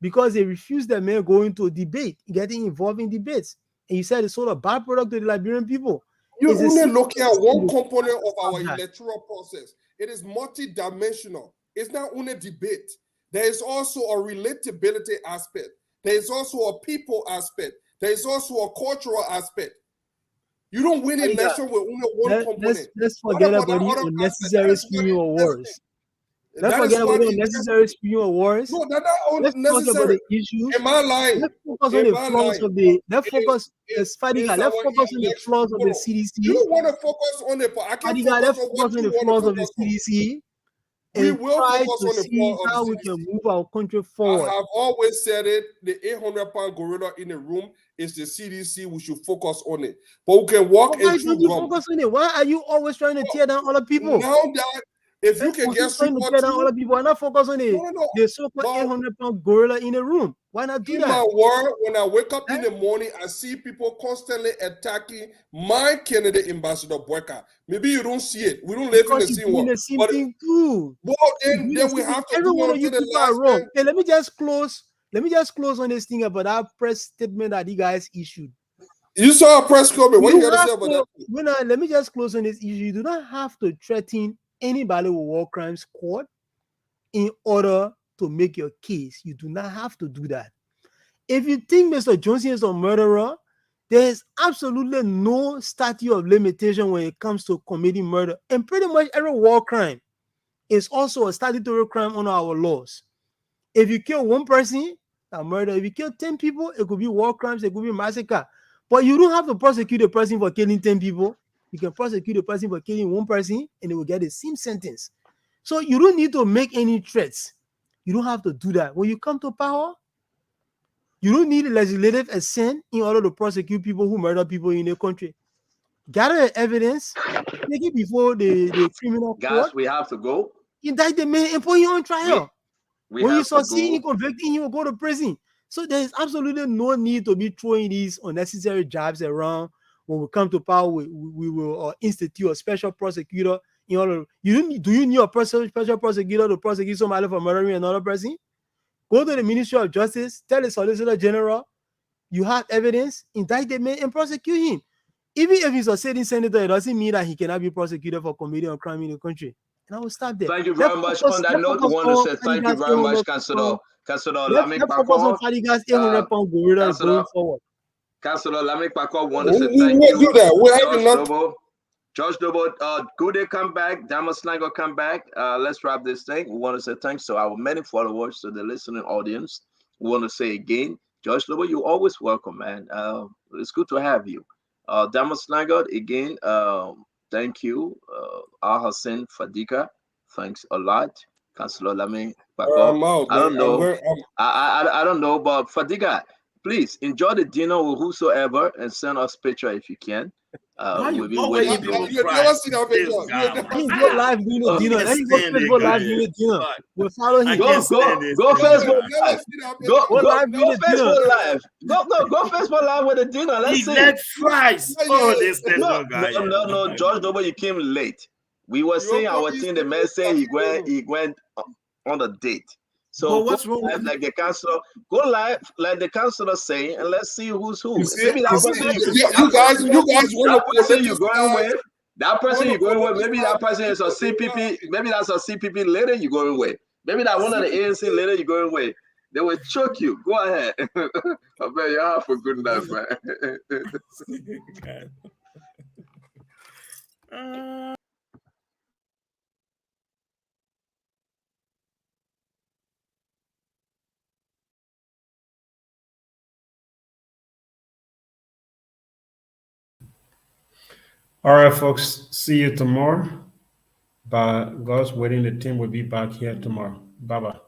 because they refused their men going to debate, getting involved in debates. And you said they sold a bad product to the Liberian people. You're only looking at one component of our electoral process. It is multidimensional. It's not only debate. There is also a relatability aspect. There is also a people aspect. There is also a cultural aspect. You don't win election with only one component. Let's forget about the unnecessary spewing of words. Let's forget about the unnecessary spewing of words. No, they're not Let's talk about the issues. Am I lying? Let's focus on the flaws of the. Let's focus on the flaws of the CDC. You don't want to focus on it, but I can focus on what you want to focus on. CDC. We will try focus to on the see flaws of how the we CDC. can move our country forward. I have always said it. The 800-pound gorilla in the room is the CDC. We should focus on it. But we can walk Why and chew don't you gum. focus on it? Why are you always trying to tear down other people? Now that if you can get trying to tear down other people, why not focus on the so-called 800-pound gorilla in the room? Why not do in that? my world, when I wake up in the morning, I see people constantly attacking my candidate, Ambassador Boyka. Maybe you don't see it. We don't live in the same world. The same thing too. Well, then we have to every do one of until you the people are last wrong. man. Hey, let me just close on this thing about that press statement that you guys issued. You saw a press comment. What you got to say about that? Let me just close on this issue. You do not have to threaten anybody with war crimes court in order to make your case. You do not have to do that. If you think Mr. Johnson is a murderer, there is absolutely no statute of limitation when it comes to committing murder. And pretty much every war crime is also a statutory crime under our laws. If you kill one person, that's murder. If you kill 10 people, it could be war crimes, it could be massacre. But you don't have to prosecute a person for killing 10 people. You can prosecute a person for killing one person and they will get the same sentence. So you don't need to make any threats. You don't have to do that. When you come to power, you don't need legislative assent in order to prosecute people who murder people in the country. Gather evidence, take it before the criminal Guys, court, we have to go. indict the man and put him on trial. We When you have to succeed in go. convicting, you will go to prison. So there is absolutely no need to be throwing these unnecessary jabs around. When we come to power, we will institute a special prosecutor. In order, do you need a special prosecutor to prosecute somebody for murdering another person? Go to the Ministry of Justice, tell the Solicitor General, you have evidence, indict the man and prosecute him. Even if he's a sitting senator, it doesn't mean that he cannot be prosecuted for committing a crime in the country. And I will stop there. Thank you very much. On that note, we want to say thank you very much, Councilor Lami Kpako. Going forward. Councilor Lami Kpako, want to say thank you. George Noble, good day, come back. Damas Slango, come back. Let's wrap this thing. We want to say thanks to our many followers, to the listening audience. We want to say again, George Noble, you're always welcome, man. It's good to have you. Damas Slango, again, thank you. Al Hassan Fadika, thanks a lot. Councilor Lami Kpako. I don't know. I don't know, but Fadika, please enjoy the dinner with whosoever and send us picture if you can. We'll be waiting. Please go live doing the dinner. Let me go Facebook live doing the dinner. We'll follow him. Go Facebook live. Go Facebook live. Go Facebook live with the dinner. Let's see. Let fries. Oh, this no, George Noble, you came late. We were saying our thing. The man said he went on a date. So what's wrong with like the councilor, go live like the councilor saying, and let's see who's who. You guys want to person you're going with. That person you're going with, maybe that person is a CPP, maybe that's a CPP leader you're going with. Maybe that one of the ANC leader you're going with. They will choke you. Go ahead. I bet you have a good night, man. All right, folks. See you tomorrow. By God's willing, the team will be back here tomorrow. Bye-bye.